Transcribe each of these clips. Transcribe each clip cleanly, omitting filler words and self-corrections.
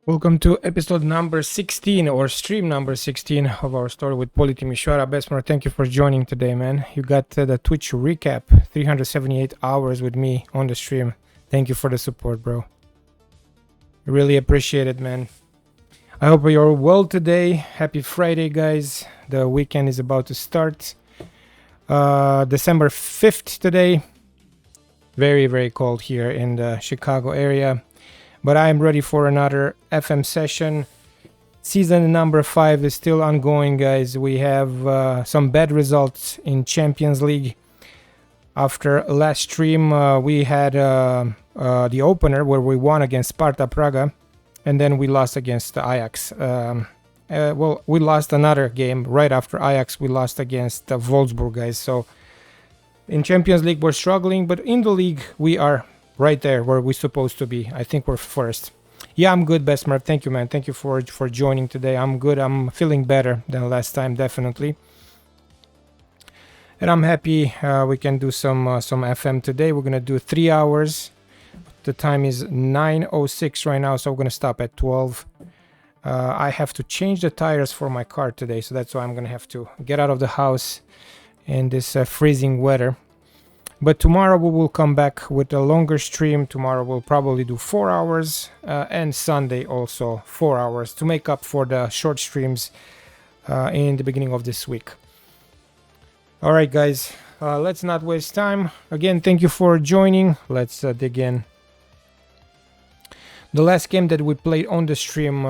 Welcome to episode number 16 or stream number 16 of our story with Politehnica. Besmar, thank you for joining today, man. You got the Twitch recap, 378 hours with me on the stream. Thank you for the support, bro. Really appreciate it, man. I hope you're well today. Happy Friday, guys. The weekend is about to start. December 5th today. Very, very cold here in the Chicago area. But I am ready for another FM session. Season number 5 is still ongoing, guys. We have some bad results in Champions League. After last stream, we had the opener where we won against Sparta Praga. And then we lost against Ajax. Well, we lost another game right after Ajax. We lost against Wolfsburg, guys. So in Champions League, we're struggling. But in the league, we are right there where we're supposed to be. I think we're first. Yeah, I'm good, Besmar. Thank you, man. Thank you for joining today. I'm good. I'm feeling better than last time, definitely. And I'm happy we can do some FM today. We're gonna do 3 hours The time is 9:06 right now, so we're gonna stop at 12. I have to change the tires for my car today, so that's why I'm gonna have to get out of the house in this freezing weather. But tomorrow we will come back with a longer stream. Tomorrow we'll probably do 4 hours, and Sunday also 4 hours to make up for the short streams in the beginning of this week. All right, guys, let's not waste time. Again, thank you for joining. Let's dig in. The last game that we played on the stream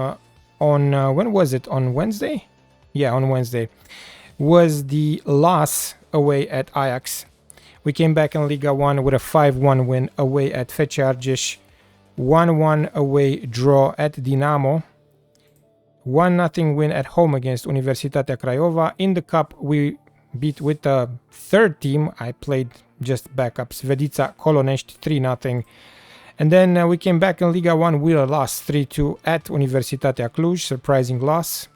on when was it? On Wednesday? Yeah, on Wednesday, was the loss away at Ajax. We came back in Liga 1 with a 5-1 win away at Fece 1-1 away draw at Dinamo, 1-0 win at home against Universitatea Craiova. In the cup, we beat with the third team. I played just backups, Vedița Colonești 3-0. And then we came back in Liga 1 with a loss 3-2 at Universitatea Cluj, surprising loss.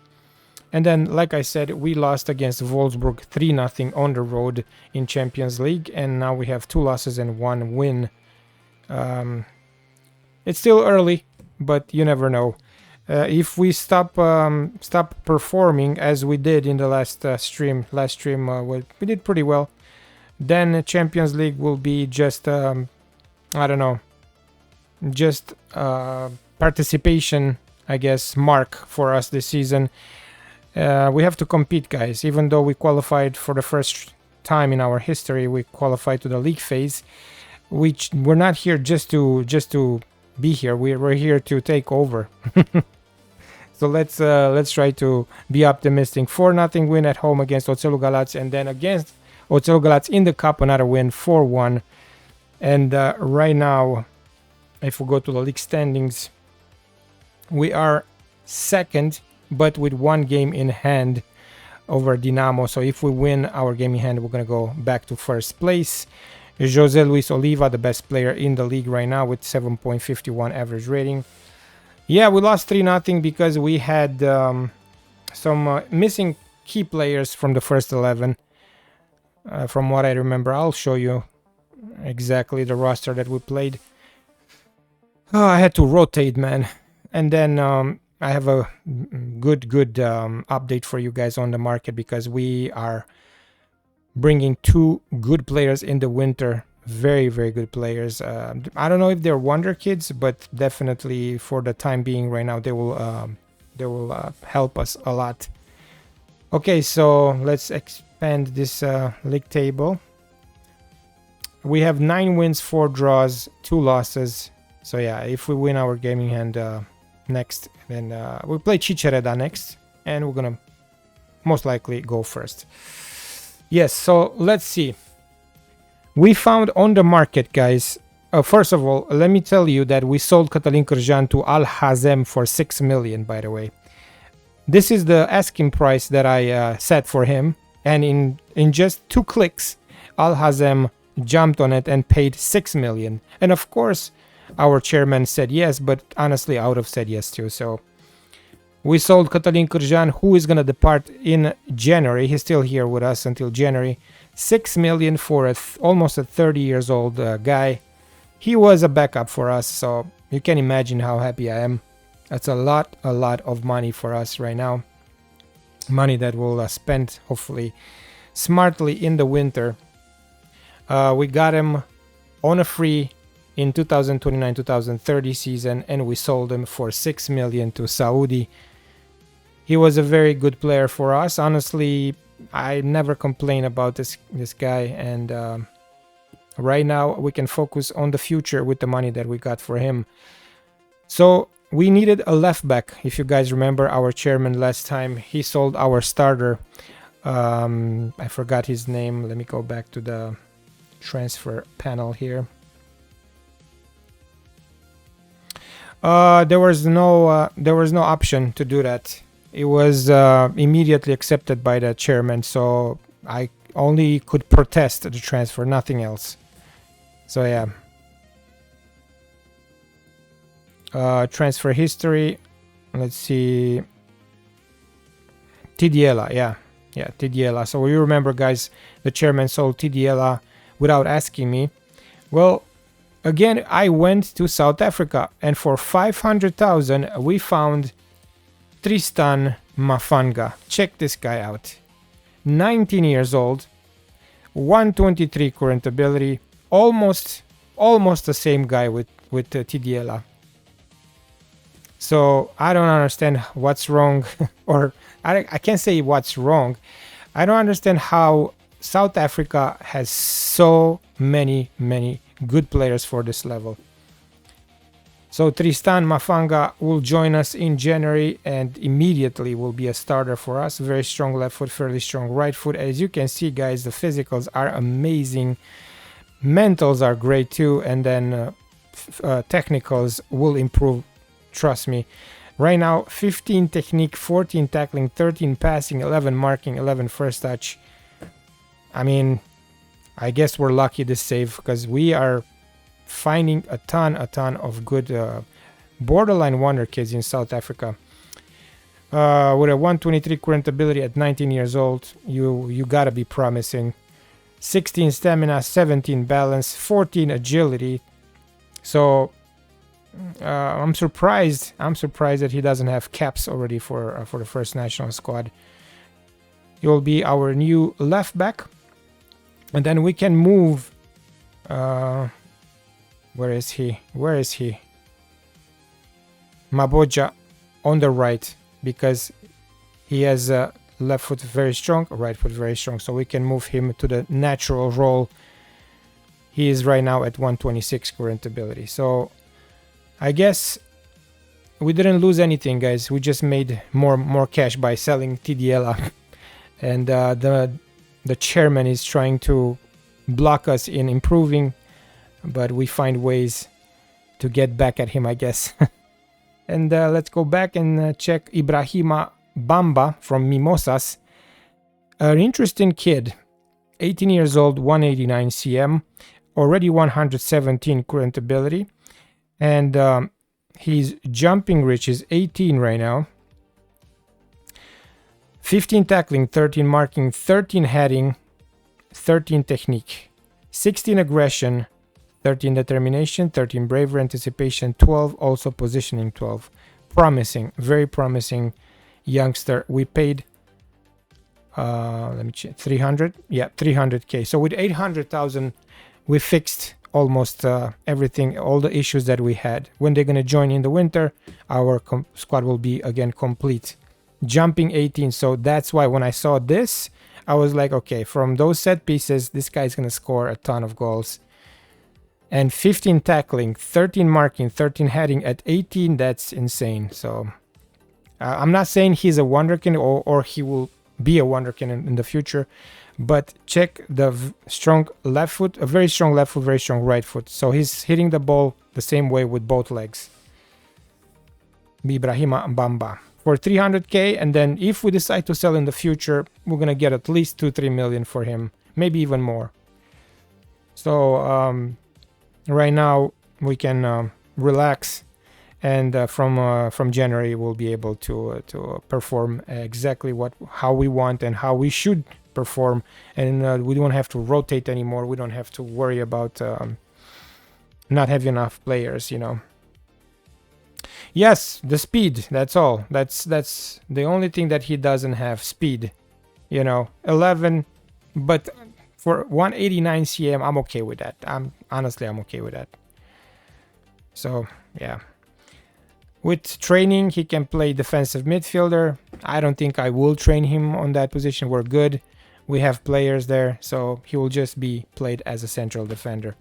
And then, like I said, we lost against Wolfsburg 3-0 on the road in Champions League. And now we have 2 losses and 1 win. It's still early, but you never know. If we stop performing as we did in the last stream, we did pretty well. Then Champions League will be just, I don't know, just participation, I guess, mark for us this season. We have to compete, guys. Even though we qualified for the first time in our history, we qualified to the league phase. We're not here just to be here. We're here to take over. So let's try to be optimistic. 4-0 win at home against Oțelul Galați, and then against Oțelul Galați in the cup, another win, 4-1. And right now, if we go to the league standings, we are second, but with 1 game in hand over Dinamo. So if we win our game in hand, we're going to go back to first place. José Luis Oliva, the best player in the league right now with 7.51 average rating. Yeah, we lost 3-0 because we had some missing key players from the first 11. From what I remember, I'll show you exactly the roster that we played. Oh, I had to rotate, man. And then I have a good update for you guys on the market, because we are bringing 2 good players in the winter. Very, very good players. I don't know if they're wonder kids, but definitely for the time being right now, they will help us a lot. Okay, so let's expand this league table. We have 9 wins, 4 draws, 2 losses. So yeah, if we win our gaming hand next, then we play Cicereda next, and we're gonna most likely go first. Yes, so let's see. We found on the market, guys. First of all, let me tell you that we sold Cătălin Cârjan to Al Hazem for 6 million, by the way. This is the asking price that I set for him, and in just 2 clicks, Al Hazem jumped on it and paid 6 million. And of course, our chairman said yes, but honestly, I would have said yes too. So we sold Cătălin Cârjan, who is going to depart in January. He's still here with us until January. 6 million for almost a 30 years old guy. He was a backup for us, so you can imagine how happy I am. That's a lot of money for us right now. Money that we'll spend, hopefully, smartly in the winter. We got him on a free in 2029-2030 season, and we sold him for 6 million to Saudi. He was a very good player for us. Honestly, I never complain about this guy, and right now we can focus on the future with the money that we got for him. So we needed a left back. If you guys remember our chairman last time, he sold our starter. I forgot his name. Let me go back to the transfer panel here. There was no option to do that. It was immediately accepted by the chairman, so I only could protest the transfer, nothing else. So yeah. Transfer history. Let's see. Tidiela, yeah, Tidiela. So you remember, guys, the chairman sold Tidiela without asking me. Well, Again, I went to South Africa, and for 500,000 we found Tristan Mafanga. Check this guy out. 19 years old, 123 current ability, almost the same guy with TDLA. So I don't understand what's wrong, or I can't say what's wrong. I don't understand how South Africa has so many good players for this level. So Tristan Mafanga will join us in January and immediately will be a starter for us. Very strong left foot, fairly strong right foot. As you can see, guys, the physicals are amazing. Mentals are great too. And then technicals will improve. Trust me. Right now, 15 technique, 14 tackling, 13 passing, 11 marking, 11 first touch. I mean, I guess we're lucky this save because we are finding a ton of good borderline wonder kids in South Africa. With a 123 current ability at 19 years old, you gotta be promising. 16 stamina, 17 balance, 14 agility. So I'm surprised that he doesn't have caps already for the first national squad. He will be our new left back, and then we can move. Where is he? Maboja on the right, because he has a left foot very strong, right foot very strong, so we can move him to the natural role. He is right now at 126 current ability. So I guess we didn't lose anything, guys. We just made more cash by selling TDLA. And the chairman is trying to block us in improving, but we find ways to get back at him, I guess. And let's go back and check Ibrahima Bamba from Mimosas. An interesting kid, 18 years old, 189 cm, already 117 current ability, and his jumping reach is 18 right now. 15 tackling, 13 marking, 13 heading, 13 technique, 16 aggression, 13 determination, 13 bravery, anticipation, 12 also positioning, 12. Promising, very promising youngster. We paid let me check, 300, yeah, 300k. So with 800,000 we fixed almost everything, all the issues that we had. When they're gonna join in the winter, our squad will be again complete. Jumping 18, so that's why when I saw this I was like, okay, from those set pieces this guy's gonna score a ton of goals. And 15 tackling, 13 marking, 13 heading at 18, that's insane. So I'm not saying he's a wonderkin or he will be a wonderkin in the future, but check the strong left foot, a very strong left foot, very strong right foot. So he's hitting the ball the same way with both legs. Ibrahima Bamba for 300k, and then if we decide to sell in the future, we're gonna get at least 2-3 million for him, maybe even more. So right now we can relax, and from January we'll be able to perform exactly how we want and how we should perform, and we don't have to rotate anymore. We don't have to worry about not having enough players, you know. Yes, the speed, that's all. That's the only thing that he doesn't have, speed, you know. 11, but for 189 cm I'm okay with that. Honestly I'm okay with that. So yeah, with training he can play defensive midfielder. I don't think I will train him on that position. We're good, we have players there, so he will just be played as a central defender.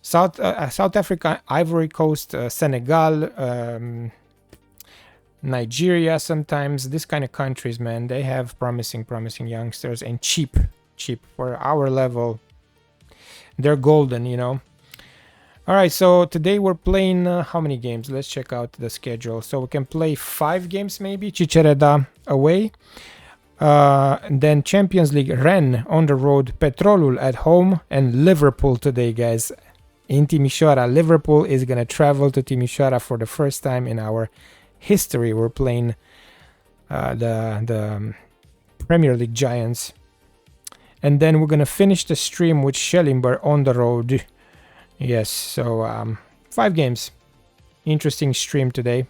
South Africa, Ivory Coast, Senegal, Nigeria, sometimes this kind of countries, man, they have promising youngsters, and cheap for our level. They're golden, you know. All right, so today we're playing how many games? Let's check out the schedule. So we can play 5 games maybe. Cicereda away, and then Champions League, Rennes on the road, Petrolul at home, and Liverpool today, guys, in Timișoara. Liverpool is gonna travel to Timișoara for the first time in our history. We're playing the Premier League giants, and then we're gonna finish the stream with Schellimber on the road Yes, so 5 games. Interesting stream today.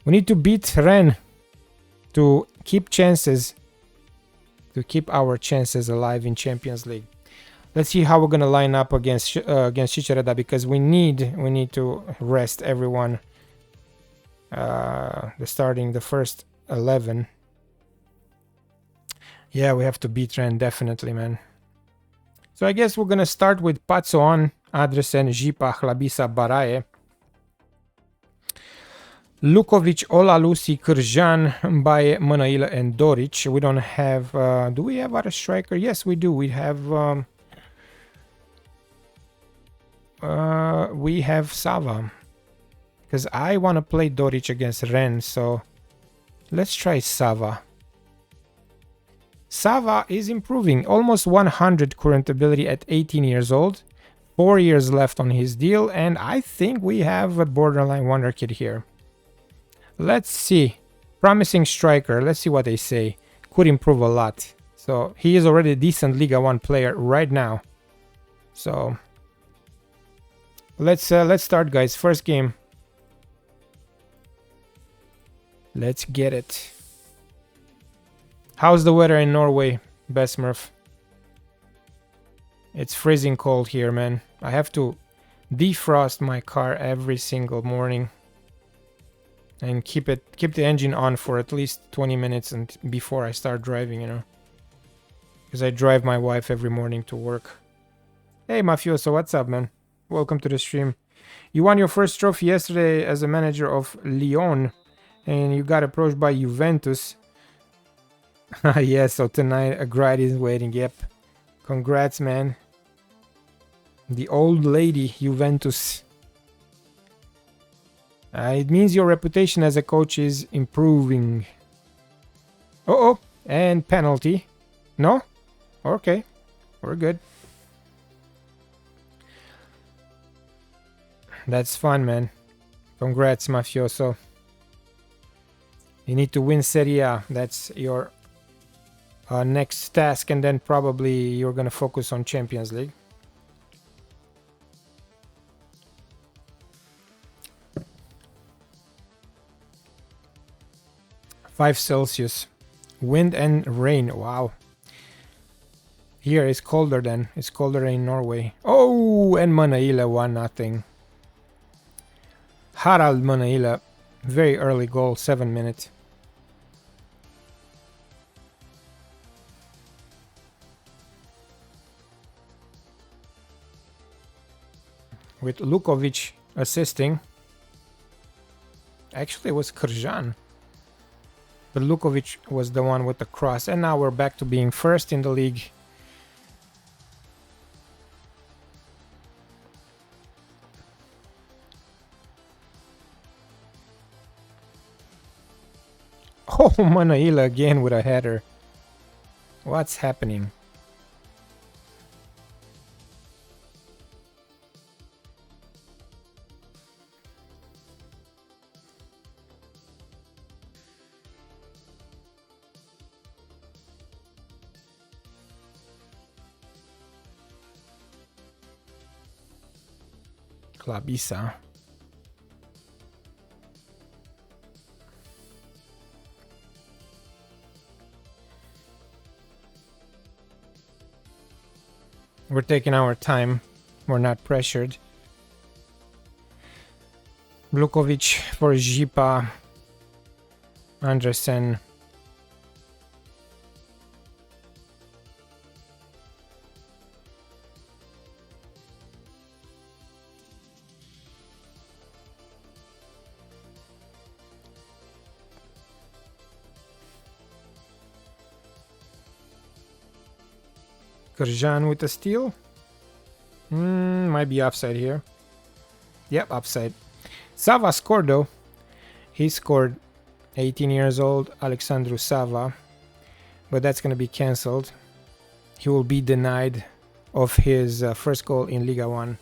We need to beat Ren to keep our chances alive in Champions League. Let's see how we're gonna line up against Chichareda, because we need to rest everyone. The first 11. Yeah, we have to beat Ren definitely, man. So I guess we're gonna start with Patsoan, Adresen, Jipa, Hlabisa, Baraye, Lukovic, Olalusi, Cârjan, Mbaye, Mănăilă, and Doric. We don't have... do we have other striker? Yes, we do. We have Sava. Because I want to play Doric against Ren, so let's try Sava. Sava is improving. Almost 100 current ability at 18 years old. 4 years left on his deal, and I think we have a borderline wonder kid here. Let's see. Promising striker. Let's see what they say. Could improve a lot. So he is already a decent Liga 1 player right now. So let's start, guys. First game. Let's get it. How's the weather in Norway, Besmurf? It's freezing cold here, man. I have to defrost my car every single morning and keep the engine on for at least 20 minutes and before I start driving, you know. Because I drive my wife every morning to work. Hey, Mafioso, what's up, man? Welcome to the stream. You won your first trophy yesterday as a manager of Lyon, and you got approached by Juventus. Yeah, so tonight a grad is waiting. Yep. Congrats, man. The old lady, Juventus. It means your reputation as a coach is improving. Oh, and penalty. No? Okay. We're good. That's fun, man. Congrats, Mafioso. You need to win Serie A. That's your next task, and then probably you're gonna focus on Champions League. -5 Celsius. Wind and rain. Wow. Here it's colder then. It's colder in Norway. Oh, and Mănăilă 1-0. Harald Mănăilă. Very early goal, 7 minutes. With Lukovic assisting. Actually, it was Cârjan. But Lukovic was the one with the cross. And now we're back to being first in the league. Oh, Mănăilă again with a header. What's happening? Hlabisa. We're taking our time. We're not pressured. Lukovic for Jipa. Andresen. Cârjan with a steal. Might be offside here. Yep, offside. Sava scored though. He scored. 18 years old, Alexandru Sava. But that's going to be cancelled. He will be denied of his first goal in Liga 1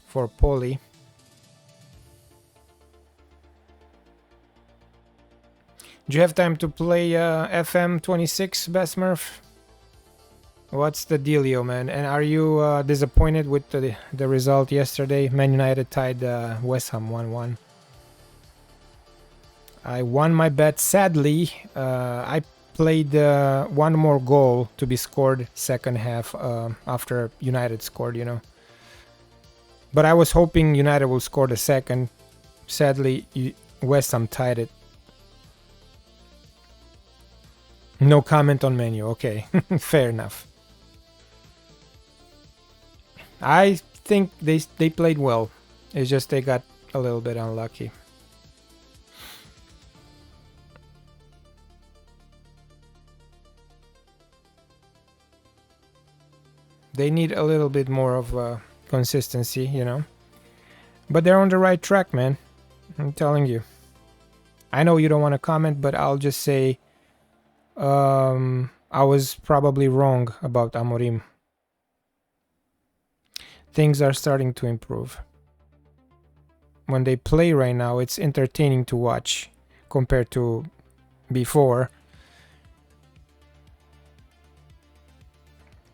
for Poli. Do you have time to play FM26, Besmurf? What's the dealio, man? And are you disappointed with the result yesterday? Man United tied West Ham 1-1. I won my bet. Sadly, I played one more goal to be scored second half after United scored, you know. But I was hoping United will score the second. Sadly, West Ham tied it. No comment on menu. Okay, fair enough. I think they played well. It's just they got a little bit unlucky. They need a little bit more of consistency, you know. But they're on the right track, man. I'm telling you. I know you don't want to comment, but I'll just say I was probably wrong about Amorim. Things are starting to improve. When they play right now, it's entertaining to watch compared to before.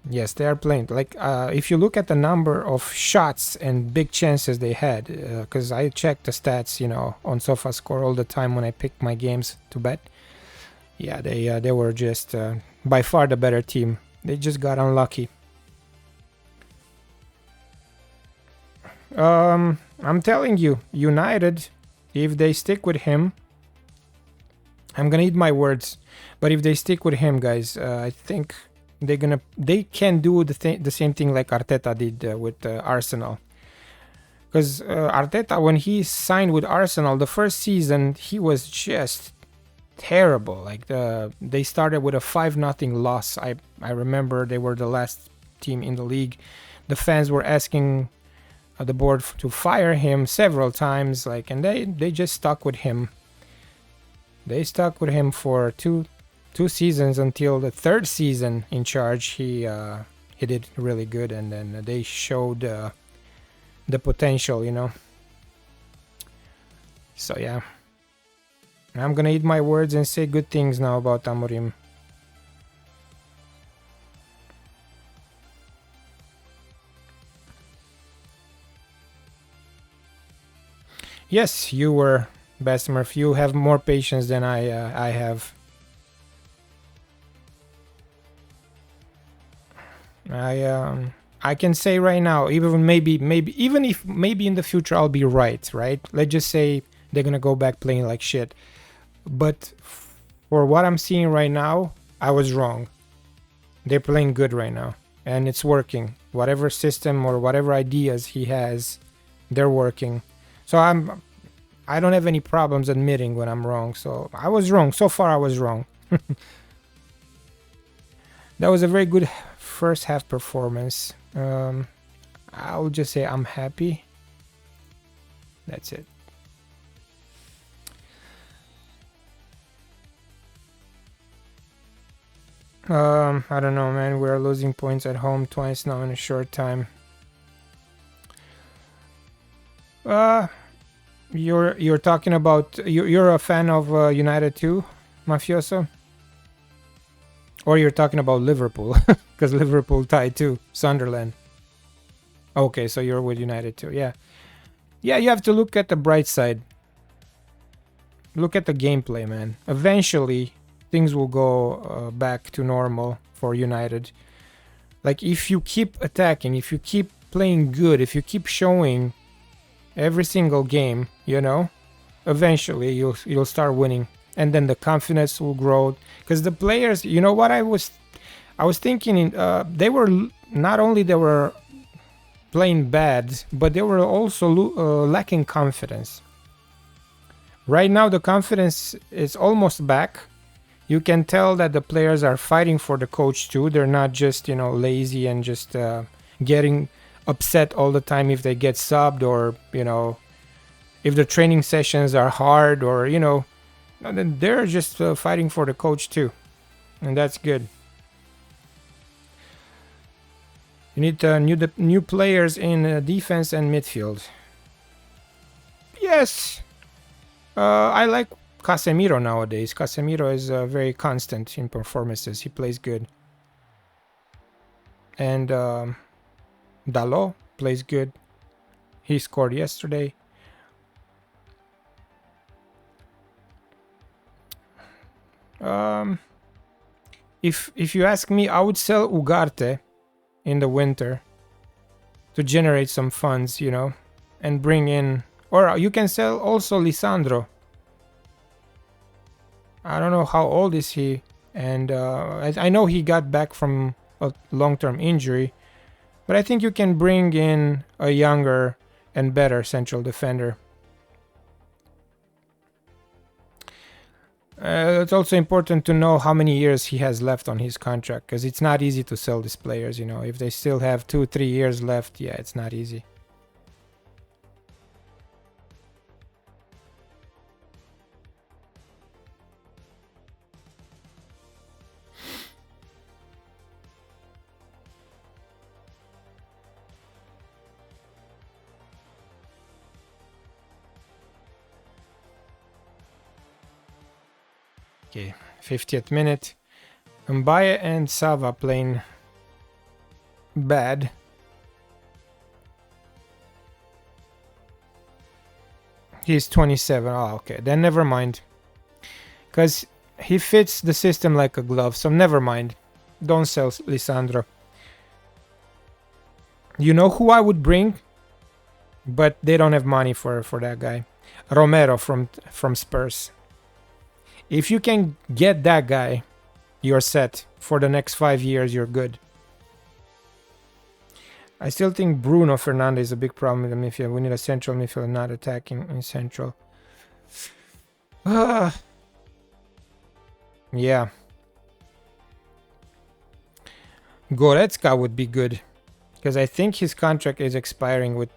Yes, they are playing. Like, if you look at the number of shots and big chances they had, because I check the stats, you know, on SofaScore all the time when I pick my games to bet. Yeah, they were just by far the better team. They just got unlucky. I'm telling you, United, if they stick with him, I'm gonna eat my words, but if they stick with him, guys, I think they can do the same thing like Arteta did with Arsenal. Because Arteta, when he signed with Arsenal, the first season he was just terrible. Like they started with a 5-0 loss. I remember they were the last team in the league. The fans were asking the board to fire him several times, like, and they just stuck with him. They stuck with him for two seasons until the third season in charge. He did really good, and then they showed the potential, you know. So yeah, I'm gonna eat my words and say good things now about Amorim. Yes, you were, Besmurf. You have more patience than I have. I can say right now, even maybe in the future I'll be right. Let's just say they're gonna go back playing like shit. But for what I'm seeing right now, I was wrong. They're playing good right now, and it's working. Whatever system or whatever ideas he has, they're working. So I don't have any problems admitting when I'm wrong. So I was wrong. So far I was wrong. That was a very good first half performance. I'll just say I'm happy. That's it. I don't know, man. We're losing points at home twice now in a short time. You're talking about you're a fan of United too, Mafioso? Or you're talking about Liverpool, because Liverpool tied too, Sunderland. Okay, so you're with United too, yeah. Yeah, you have to look at the bright side. Look at the gameplay, man. Eventually, things will go back to normal for United. Like, if you keep attacking, if you keep playing good, if you keep showing every single game, you know, eventually you'll start winning, and then the confidence will grow. Because the players, you know what I was thinking, they were not only they were playing bad, but they were also lacking confidence. Right now the confidence is almost back. You can tell that the players are fighting for the coach too. They're not just, you know, lazy and just getting upset all the time if they get subbed, or, you know, if the training sessions are hard, or, you know, they're just fighting for the coach too, and that's good. You need new players in defense and midfield. Yes, I like Casemiro nowadays. Casemiro is very constant in performances. He plays good. And Dalot plays good. He scored yesterday. If you ask me, I would sell Ugarte in the winter to generate some funds, you know, and bring in, or you can sell also Lisandro. I don't know how old is he, and I know he got back from a long-term injury, but I think you can bring in a younger and better central defender. It's also important to know how many years he has left on his contract, because it's not easy to sell these players, you know. If they still have 2-3 years left, yeah, it's not easy. Okay, 50th minute. Mbaye and Sava playing bad. He's 27. Oh, okay. Then never mind. Because he fits the system like a glove, so never mind. Don't sell Lisandro. You know who I would bring? But they don't have money for that guy. Romero from Spurs. If you can get that guy, you're set. For the next 5 years, you're good. I still think Bruno Fernandes is a big problem with the midfield. We need a central midfield, not attacking in central. Yeah. Goretzka would be good. Because I think his contract is expiring with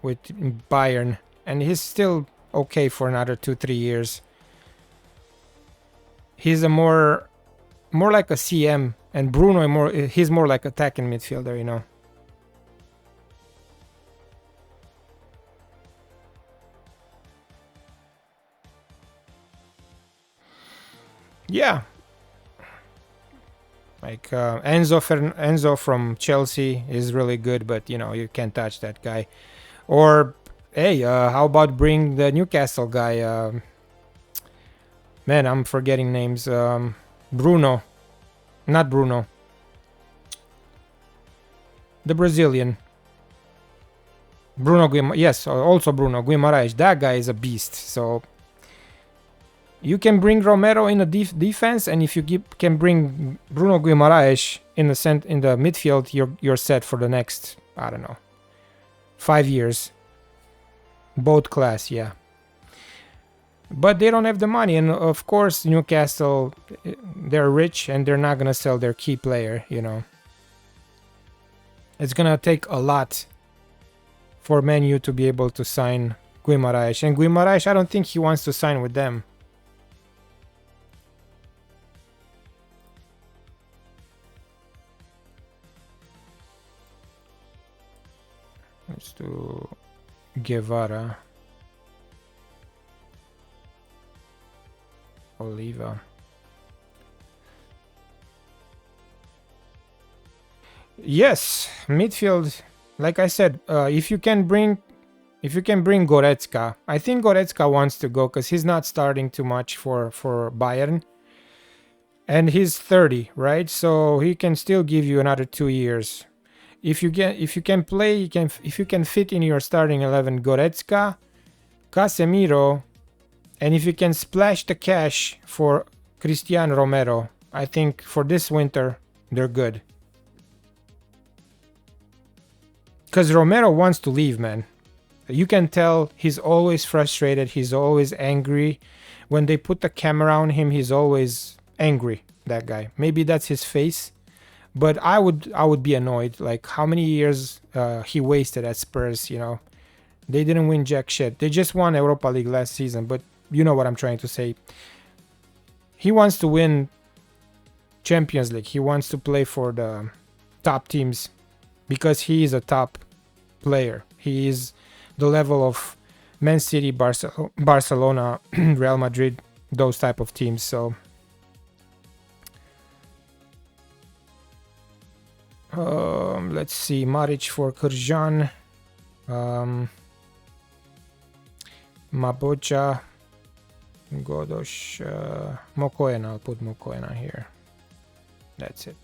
Bayern. And he's still okay for another 2-3 years. He's a more like a CM, and Bruno he's more like attacking midfielder, you know. Yeah. Like Enzo from Chelsea is really good, but you know, you can't touch that guy. Or hey, how about bring the Newcastle guy? Man, I'm forgetting names. Bruno. Not Bruno. The Brazilian. Bruno Guimaraes. Yes, also Bruno Guimaraes. That guy is a beast. So you can bring Romero in the defense, and if you can bring Bruno Guimaraes in the midfield, you're set for the next, I don't know, 5 years. Both class, yeah. But they don't have the money, and of course Newcastle, they're rich and they're not gonna sell their key player, you know. It's gonna take a lot for Man U to be able to sign Guimaraes, and Guimaraes, I don't think he wants to sign with them. Let's do Guevara. Oliva. Yes, midfield. Like I said, if you can bring Goretzka, I think Goretzka wants to go because he's not starting too much for Bayern, and he's 30, right? So he can still give you another 2 years. If you can fit in your starting 11 Goretzka, Casemiro. And if you can splash the cash for Cristian Romero, I think for this winter, they're good. Because Romero wants to leave, man. You can tell he's always frustrated. He's always angry. When they put the camera on him, he's always angry, that guy. Maybe that's his face. But I would be annoyed. Like, how many years he wasted at Spurs, you know. They didn't win jack shit. They just won Europa League last season, but you know what I'm trying to say. He wants to win Champions League. He wants to play for the top teams because he is a top player. He is the level of Man City, Barcelona, Real Madrid, those type of teams. So let's see. Maric for Kârjan. Mabocha. Godos. Mokoena. I'll put Mokoena here. That's it.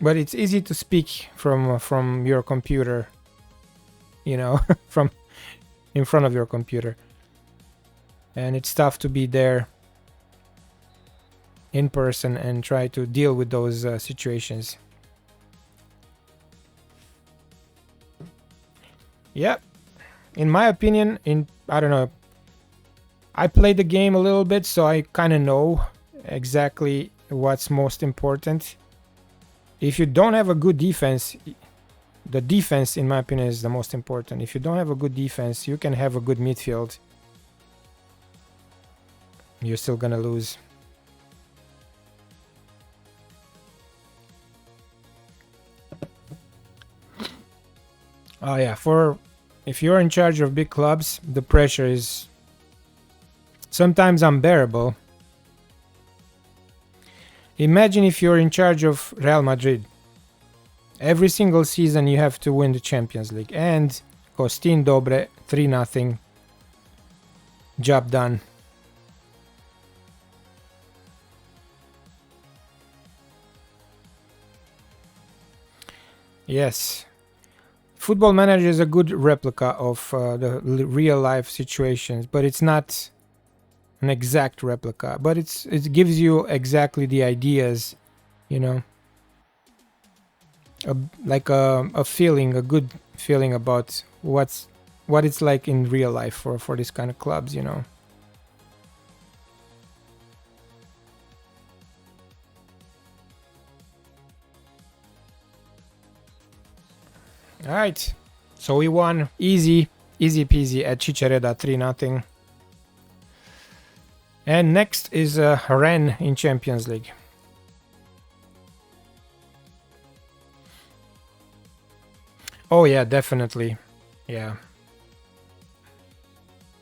But it's easy to speak from your computer, you know, from in front of your computer. And it's tough to be there in person and try to deal with those situations. Yeah, in my opinion, I don't know, I played the game a little bit, so I kind of know exactly what's most important. If you don't have a good defense, the defense, in my opinion, is the most important. If you don't have a good defense, you can have a good midfield. You're still gonna lose. Oh yeah, if you're in charge of big clubs, the pressure is sometimes unbearable. Imagine if you're in charge of Real Madrid. Every single season you have to win the Champions League. And Costin Dobre, 3-0. Job done. Yes. Football Manager is a good replica of the real life situations, but it's not an exact replica, but it gives you exactly the ideas, you know, like a feeling, a good feeling about what it's like in real life for this kind of clubs, you know. All right, so we won easy peasy at Cicereda, 3-0. And next is Rennes in Champions League. Oh yeah, definitely. Yeah.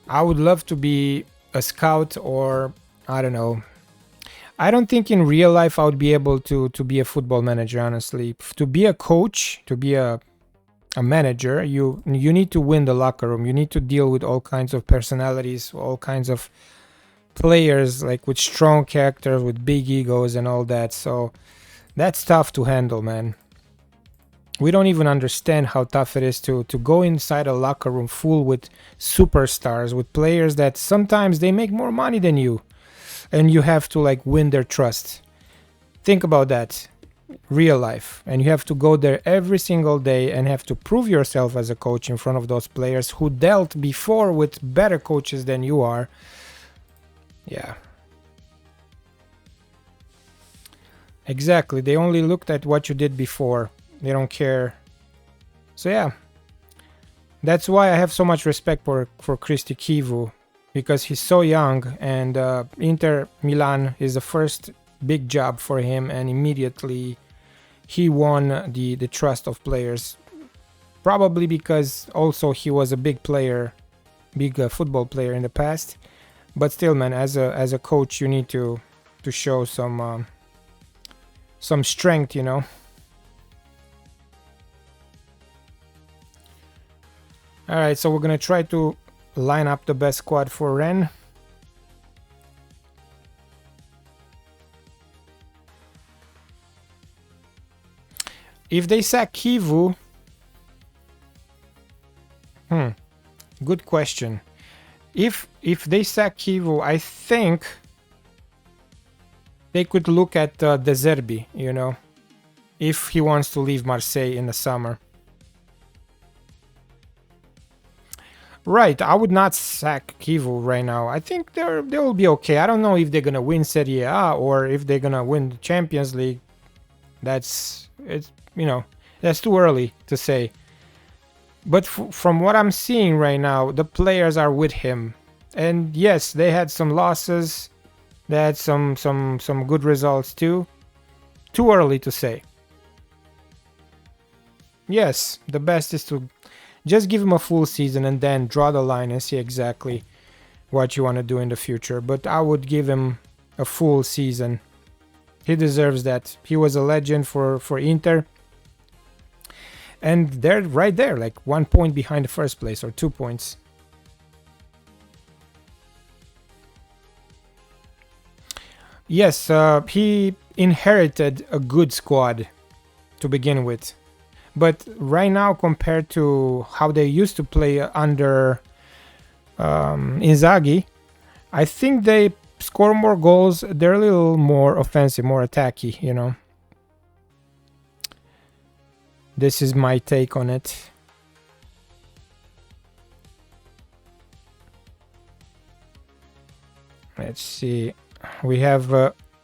I would love to be a scout, or I don't know. I don't think in real life I would be able to be a football manager, honestly. To be a coach, to be a manager, you need to win the locker room. You need to deal with all kinds of personalities, all kinds of players, like with strong characters, with big egos and all that. So that's tough to handle, man. We don't even understand how tough it is to go inside a locker room full with superstars, with players that sometimes they make more money than you, and you have to like win their trust. Think about that. Real life, and you have to go there every single day and have to prove yourself as a coach in front of those players who dealt before with better coaches than you are. Yeah, exactly. They only looked at what you did before. They don't care. So yeah, that's why I have so much respect for Cristi Chivu, because he's so young, and Inter Milan is the first big job for him, and immediately he won the trust of players, probably because also he was a big player, big football player in the past. But still, man, as a coach, you need to show some strength, you know. All right, so we're gonna try to line up the best squad for Rennes. If they sack Chivu, good question. If they sack Chivu, I think they could look at De Zerbi, you know, if he wants to leave Marseille in the summer. Right, I would not sack Chivu right now. I think they will be okay. I don't know if they're gonna win Serie A or if they're gonna win the Champions League. It's you know, that's too early to say. But from what I'm seeing right now, the players are with him. And yes, they had some losses. They had some good results too. Too early to say. Yes, the best is to just give him a full season and then draw the line and see exactly what you want to do in the future. But I would give him a full season. He deserves that. He was a legend for Inter. And they're right there, like 1 point behind the first place, or 2 points. Yes, he inherited a good squad to begin with. But right now, compared to how they used to play under Inzaghi, I think they score more goals. They're a little more offensive, more attacky, you know. This is my take on it. Let's see. We have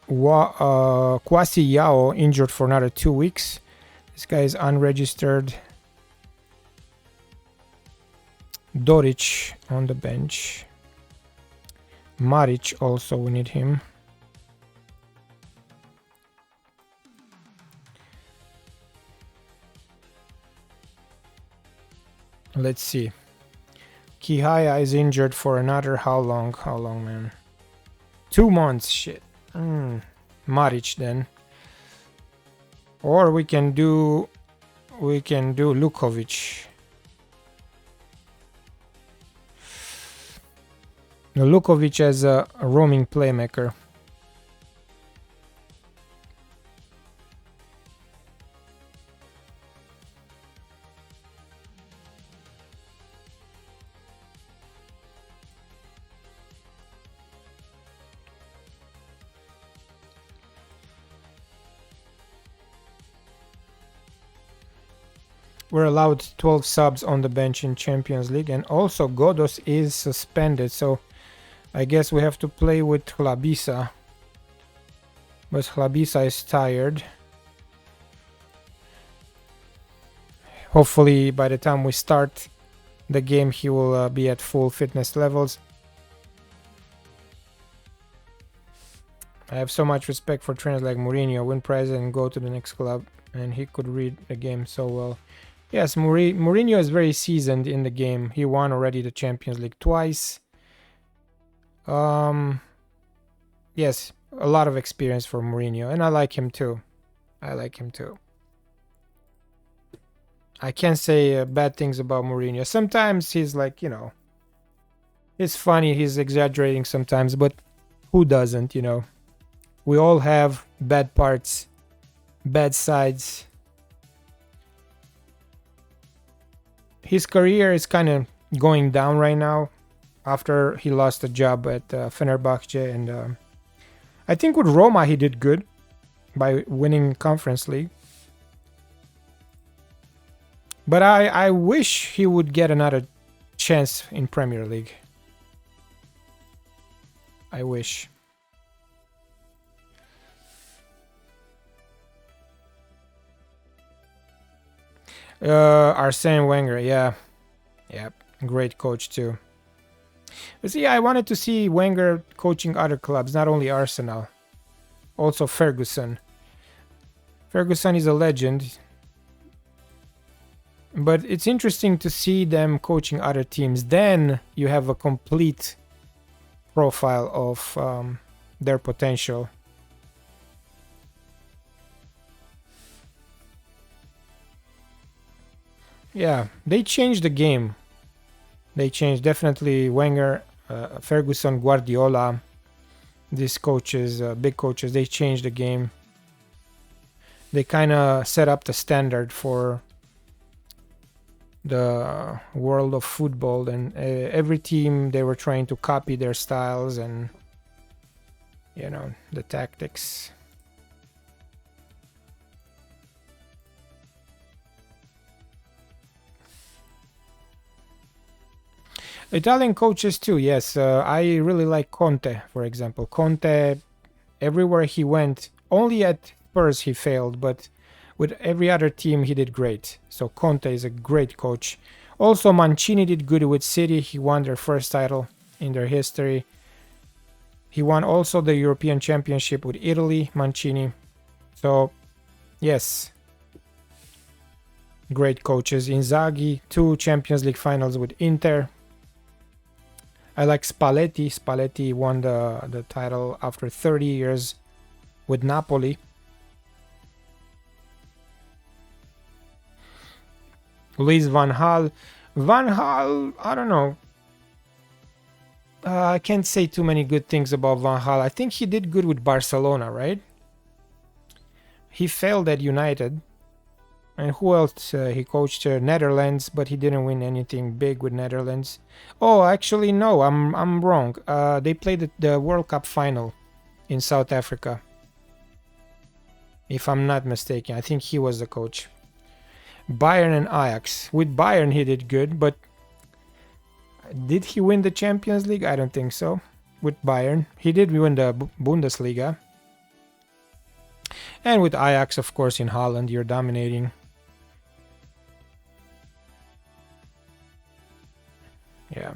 Kwasi Yao injured for another 2 weeks. This guy is unregistered. Doric on the bench. Maric also, we need him. Let's see. Kihaya is injured for another how long? How long, man? 2 months. Shit. Maric then. Or we can do Lukovic. Lukovic as a roaming playmaker. We're allowed 12 subs on the bench in Champions League, and also Godos is suspended, so I guess we have to play with Hlabisa. But Hlabisa is tired. Hopefully by the time we start the game he will be at full fitness levels. I have so much respect for trainers like Mourinho. Win prizes and go to the next club, and he could read the game so well. Yes, Mourinho is very seasoned in the game. He won already the Champions League twice. Yes, a lot of experience for Mourinho, and I like him too. I can't say bad things about Mourinho. Sometimes he's like, you know, he's funny, he's exaggerating sometimes, but who doesn't, you know? We all have bad parts, bad sides. His career is kind of going down right now after he lost a job at Fenerbahce, and I think with Roma he did good by winning Conference League. But I wish he would get another chance in Premier League. I wish. Arsene Wenger, yeah, great coach too. But see, I wanted to see Wenger coaching other clubs, not only Arsenal, also Ferguson. Ferguson is a legend, but it's interesting to see them coaching other teams. Then you have a complete profile of their potential. Yeah, they changed the game. They changed, definitely Wenger, Ferguson, Guardiola, these coaches, big coaches, they changed the game. They kind of set up the standard for the world of football, and every team, they were trying to copy their styles and, you know, the tactics. Italian coaches too, yes. I really like Conte, for example. Conte, everywhere he went, only at Spurs he failed, but with every other team he did great. So Conte is a great coach. Also Mancini did good with City. He won their first title in their history. He won also the European Championship with Italy, Mancini. So, yes. Great coaches. Inzaghi, 2 Champions League finals with Inter. I like Spalletti. Spalletti won the title after 30 years with Napoli. Luis Van Gaal. Van Gaal, I don't know. I can't say too many good things about Van Gaal. I think he did good with Barcelona, right? He failed at United. And who else? He coached Netherlands, but he didn't win anything big with Netherlands. Oh, actually, no, I'm wrong. They played the World Cup final in South Africa. If I'm not mistaken, I think he was the coach. Bayern and Ajax. With Bayern, he did good, but did he win the Champions League? I don't think so. With Bayern, he did win the Bundesliga. And with Ajax, of course, in Holland, you're dominating. Yeah.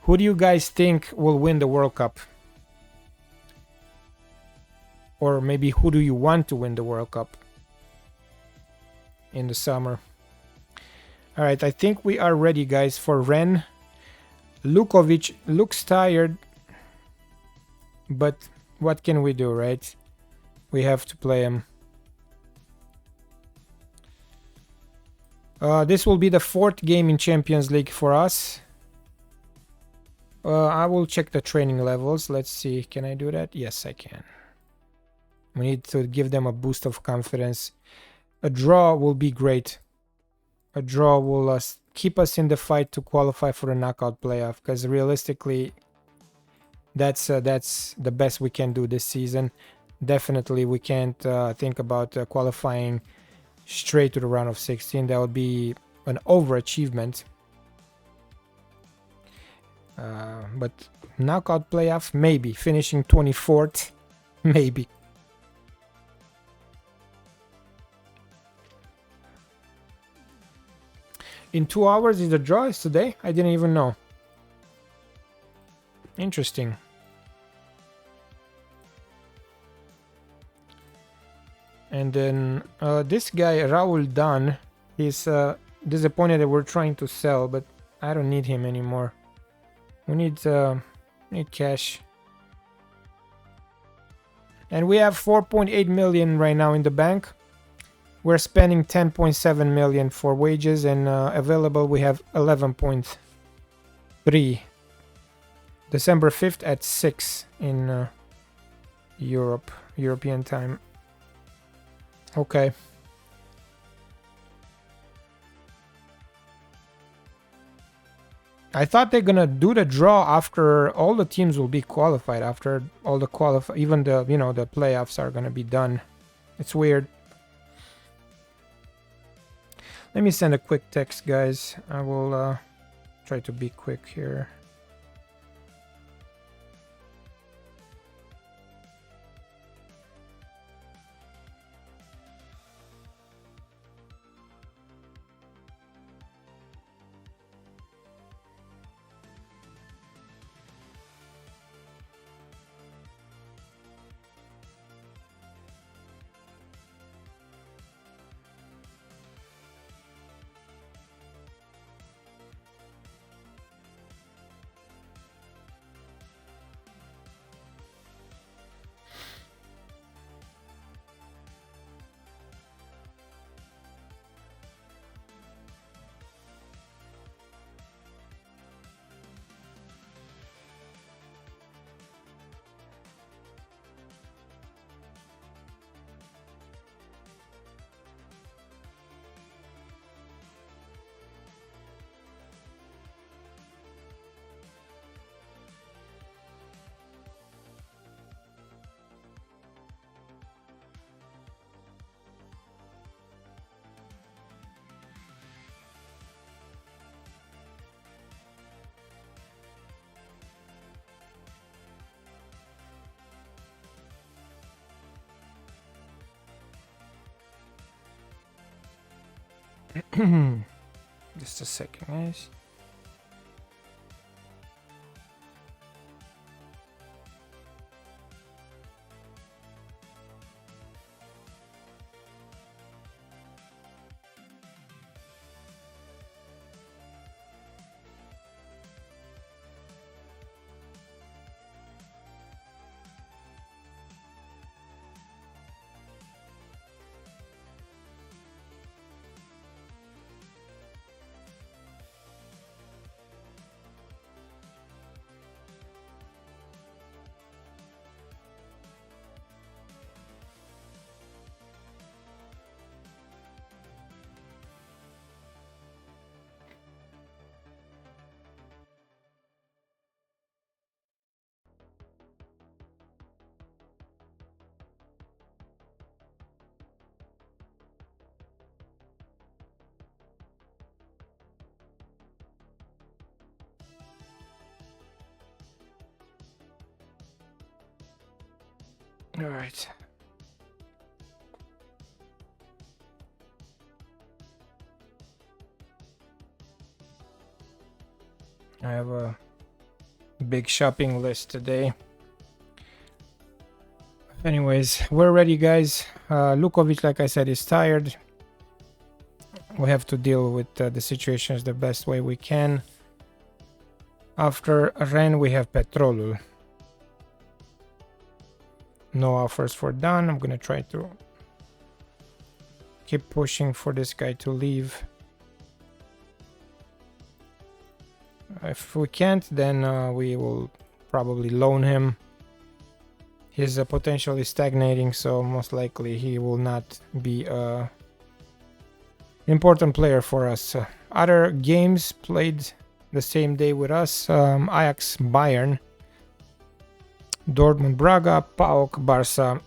Who do you guys think will win the World Cup? Or maybe who do you want to win the World Cup in the summer? All right, I think we are ready, guys, for Ren. Lukovic looks tired, but what can we do, right? We have to play him. This will be the 4th game in Champions League for us. I will check the training levels. Let's see. Can I do that? Yes, I can. We need to give them a boost of confidence. A draw will be great. A draw will keep us in the fight to qualify for the knockout playoff, because realistically, that's the best we can do this season. Definitely, we can't think about qualifying straight to the round of 16. That would be an overachievement. But knockout playoff, maybe. Finishing 24th, maybe. In 2 hours is the draw? Is today? I didn't even know. Interesting. And then this guy, Raul Dan, he's disappointed that we're trying to sell, but I don't need him anymore. We need cash. And we have 4.8 million right now in the bank. We're spending 10.7 million for wages, and available we have 11.3. December 5th at 6 in European time. Okay. I thought they're gonna do the draw after all the teams will be qualified, after all the even the the playoffs are gonna be done. It's weird. Let me send a quick text, guys. I will try to be quick here. Just a second, guys. All right. I have a big shopping list today. Anyways, we're ready, guys. Lukovic, like I said, is tired. We have to deal with the situations the best way we can. After Ren, we have Petrolul. No offers for Dan. I'm gonna try to keep pushing for this guy to leave. If we can't, then we will probably loan him. His potential is stagnating, so most likely he will not be an important player for us. Other games played the same day with us: Ajax Bayern, Dortmund Braga, PAOK Barca,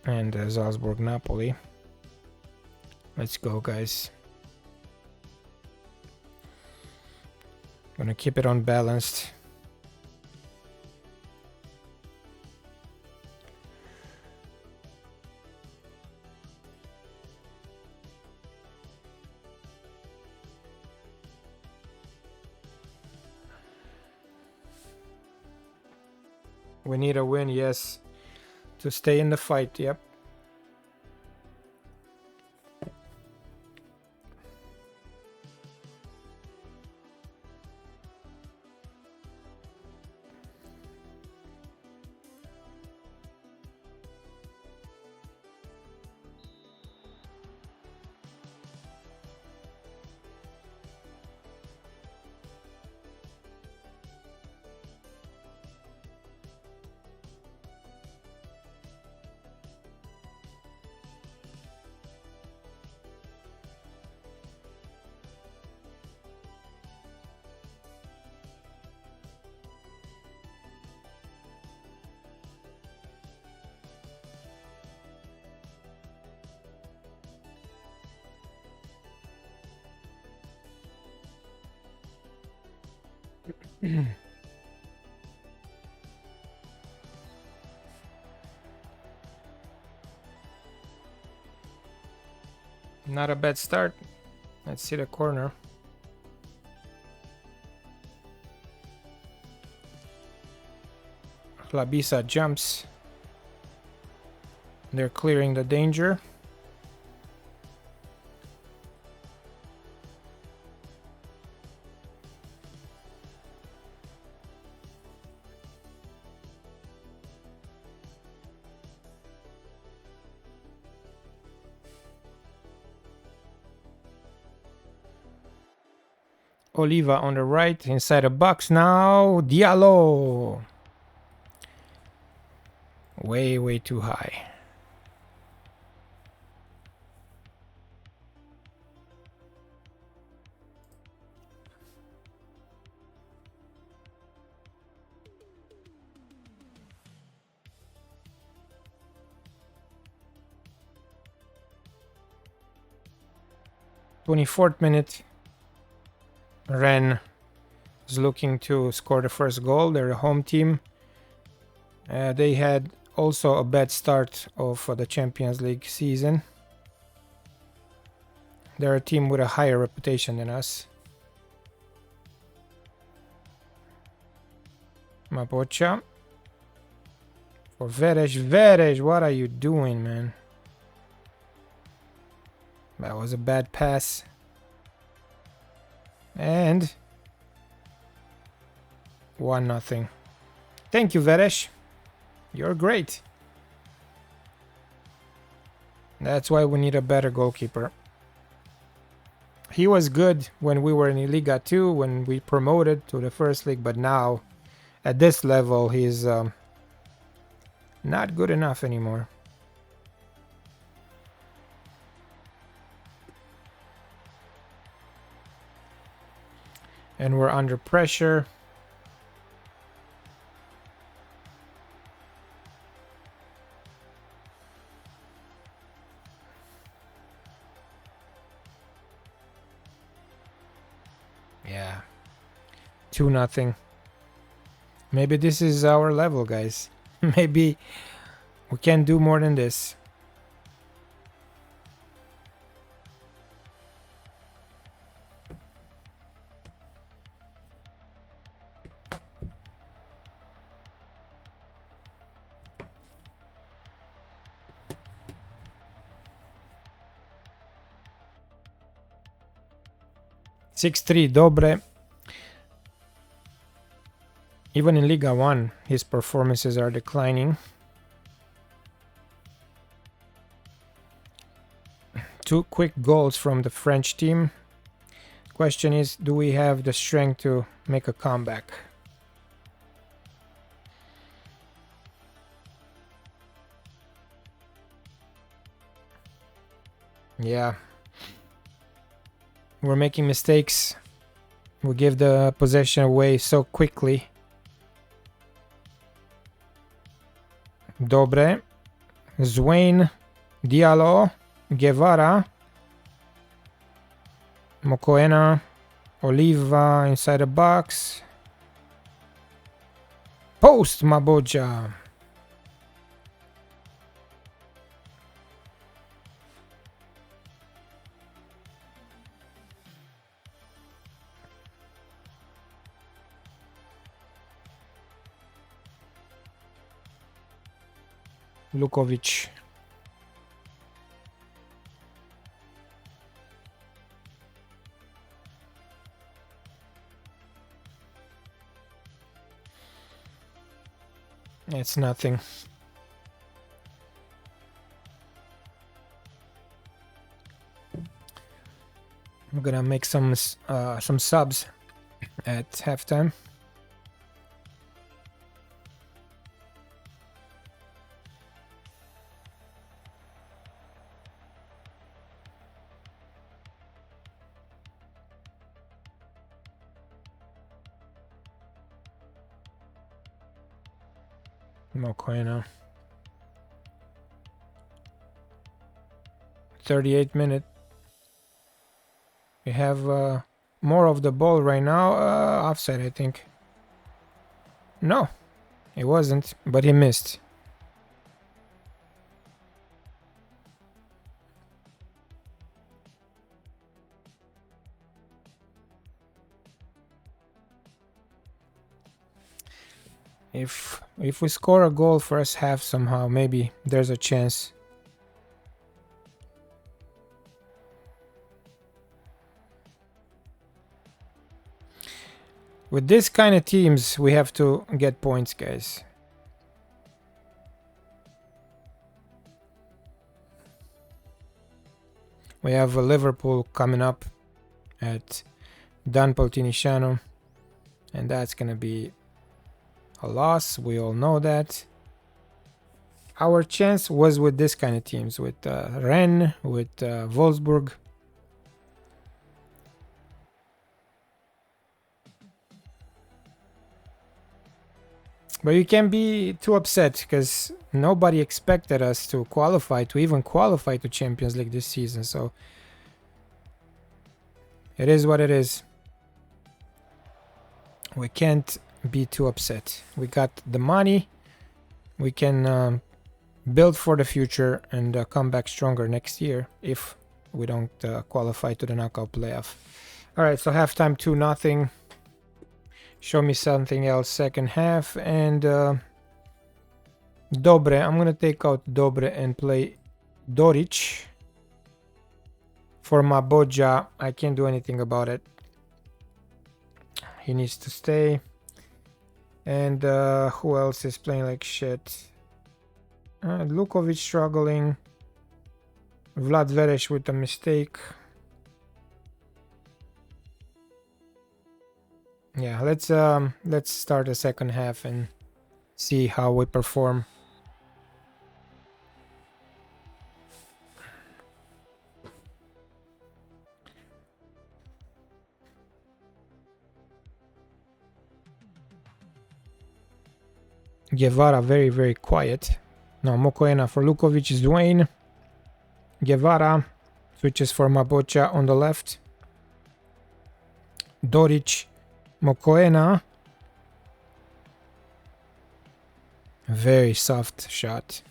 and Salzburg Napoli. Let's go, guys. Gonna keep it unbalanced. We need a win, yes, to stay in the fight. Yep. Not a bad start. Let's see the corner. Labisa jumps. They're clearing the danger. Oliva on the right, inside the box now. Diallo. Way too high. "24th minute. Ren is looking to score the first goal. They're a home team. They had also a bad start of the Champions League season. They're a team with a higher reputation than us. Mapocha. For Veres. Veres, what are you doing, man? That was a bad pass. And 1-0. Thank you, Veres. You're great. That's why we need a better goalkeeper. He was good when we were in Liga 2, when we promoted to the first league, but now at this level he's not good enough anymore. And we're under pressure. Yeah. 2-0. Maybe this is our level, guys. Maybe We can't do more than this. Six-three, dobre. Even in Liga 1, his performances are declining. Two quick goals from the French team. Question is, do we have the strength to make a comeback? Yeah. We're making mistakes. We give the possession away so quickly. Dobre. Zwain. Diallo. Guevara. Mokoena. Oliva inside the box. Post Maboja. Lukovic. It's nothing. I'm gonna make some subs at halftime. Mokoena. 38 minute. We have more of the ball right now. Offside, I think. No, it wasn't, but he missed. If we score a goal first half somehow, maybe there's a chance. With this kind of teams, we have to get points, guys. We have Liverpool coming up at Dan Politehnica, and that's gonna be a loss. We all know that. Our chance was with this kind of teams, with Rennes, with Wolfsburg. But you can't be too upset because nobody expected us to qualify, to even qualify to Champions League this season. So it is what it is. We can't be too upset. We got the money. We can build for the future and come back stronger next year if we don't qualify to the knockout playoff. All right, so halftime 2-0. Show me something else second half. And Dobre. I'm going to take out Dobre and play Doric. For Maboja, I can't do anything about it. He needs to stay. And who else is playing like shit? Lukovic struggling. Vlad Veresh with a mistake. Yeah, let's start the second half and see how we perform. Guevara very, very quiet. Now Mokoena for Lukovic is Dwayne. Guevara switches for Mabocha on the left. Doric, Mokoena. Very soft shot.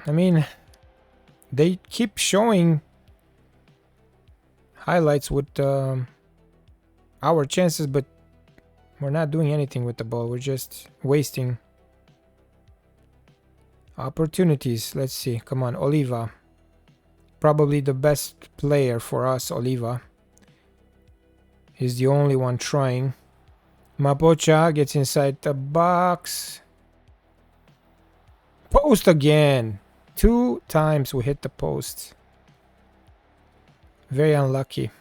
I mean, they keep showing highlights with our chances, but we're not doing anything with the ball. We're just wasting opportunities. Let's see. Come on, Oliva. Probably the best player for us, Oliva. He's the only one trying. Mapocha gets inside the box. Post again. 2 times we hit the post. Very unlucky.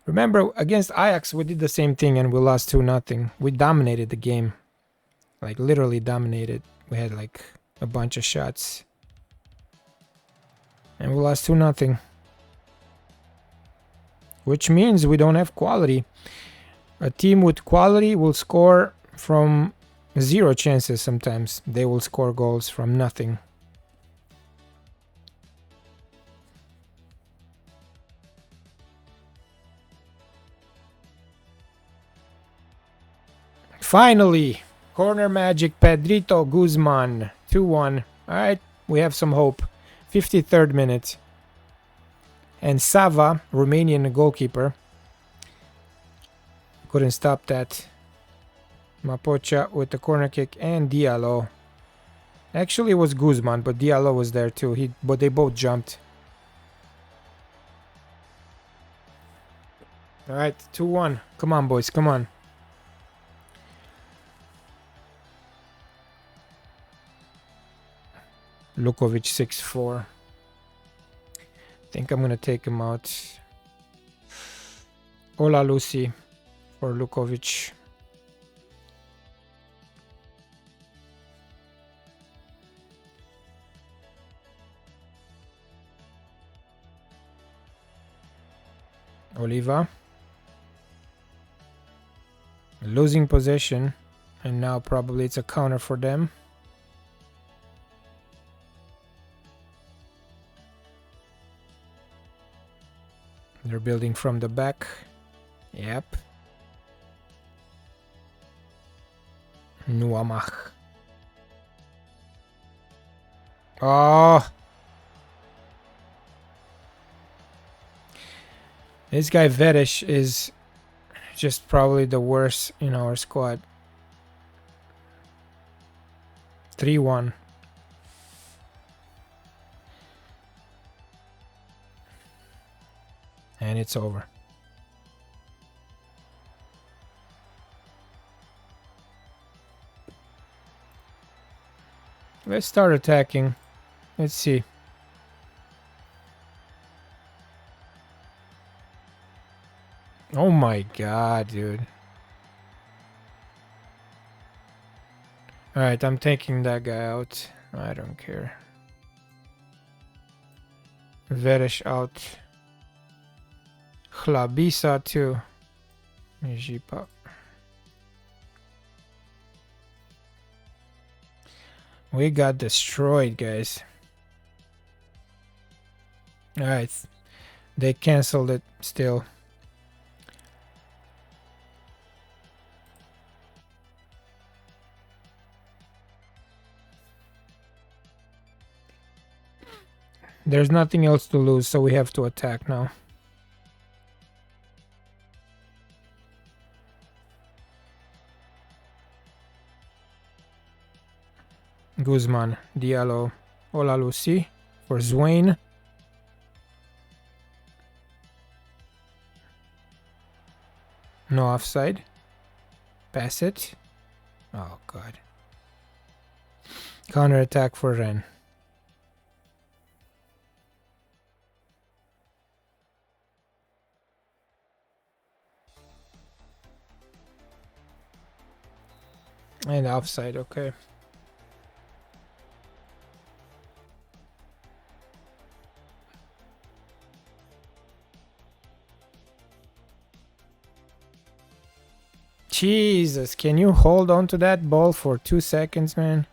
Remember, against Ajax, we did the same thing and we lost 2-0. We dominated the game. Like, literally dominated. We had, like, a bunch of shots. And we lost 2-0. Which means we don't have quality. A team with quality will score from 0 chances sometimes. They will score goals from nothing. Finally, corner magic, Pedrito Guzman, 2-1. Alright, we have some hope. 53rd minute. And Sava, Romanian goalkeeper, couldn't stop that. Mapocha with the corner kick and Diallo. Actually, it was Guzman, but Diallo was there too. But they both jumped. Alright, 2-1. Come on, boys, come on. Lukovic 6-4. Think I'm gonna take him out. Ola Lucy for Lukovic. Oliva. Losing possession. And now probably it's a counter for them. They're building from the back. Yep. Nuamach. Oh! This guy Veresh is just probably the worst in our squad. 3-1. And it's over. Let's start attacking. Let's see. Oh my god, dude. Alright, I'm taking that guy out. I don't care. Veresh out. Chlabisa too. Jipa. We got destroyed, guys. Alright. They canceled it still. There's nothing else to lose, so we have to attack now. Guzman, Diallo, Ola Lucy for Zwain. No offside. Pass it. Oh god. Counter attack for Ren. And offside, okay. Jesus, can you hold on to that ball for 2 seconds, man?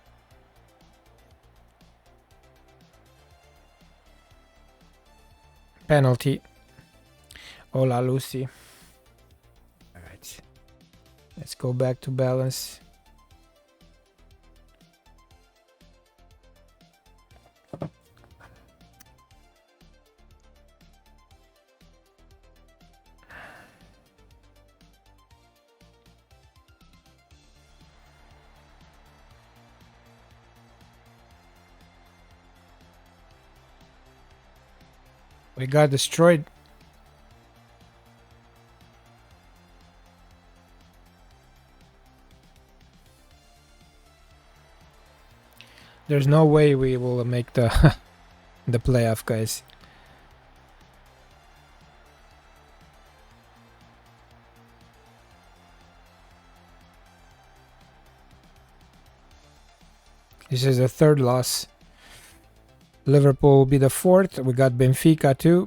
Penalty. Ola Lucy. Alright. Let's go back to balance. We got destroyed. There's no way we will make the the playoff, guys. This is the third loss. Liverpool will be the fourth. We got Benfica too.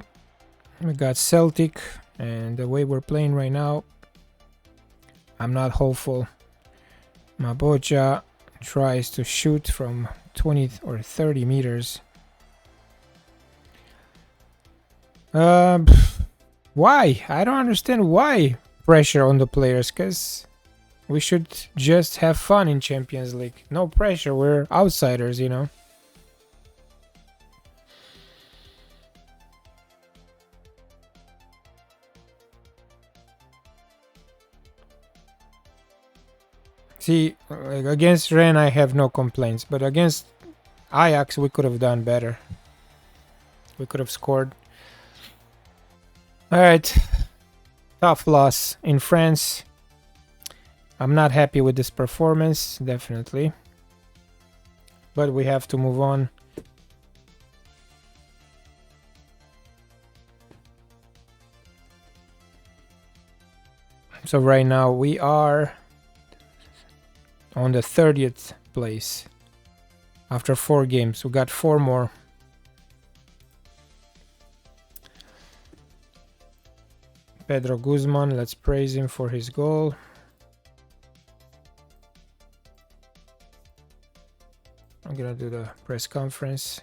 We got Celtic. And the way we're playing right now, I'm not hopeful. Mabocha tries to shoot from 20 or 30 meters. Why? I don't understand why pressure on the players, because we should just have fun in Champions League. No pressure, we're outsiders, you know. See, like against Rennes I have no complaints, but against Ajax we could have done better. We could have scored. Alright, tough loss in France. I'm not happy with this performance, definitely. But we have to move on. So right now we are on the 30th place after 4 games. We got 4 more. Pedro Guzman, let's praise him for his goal. I'm gonna do the press conference.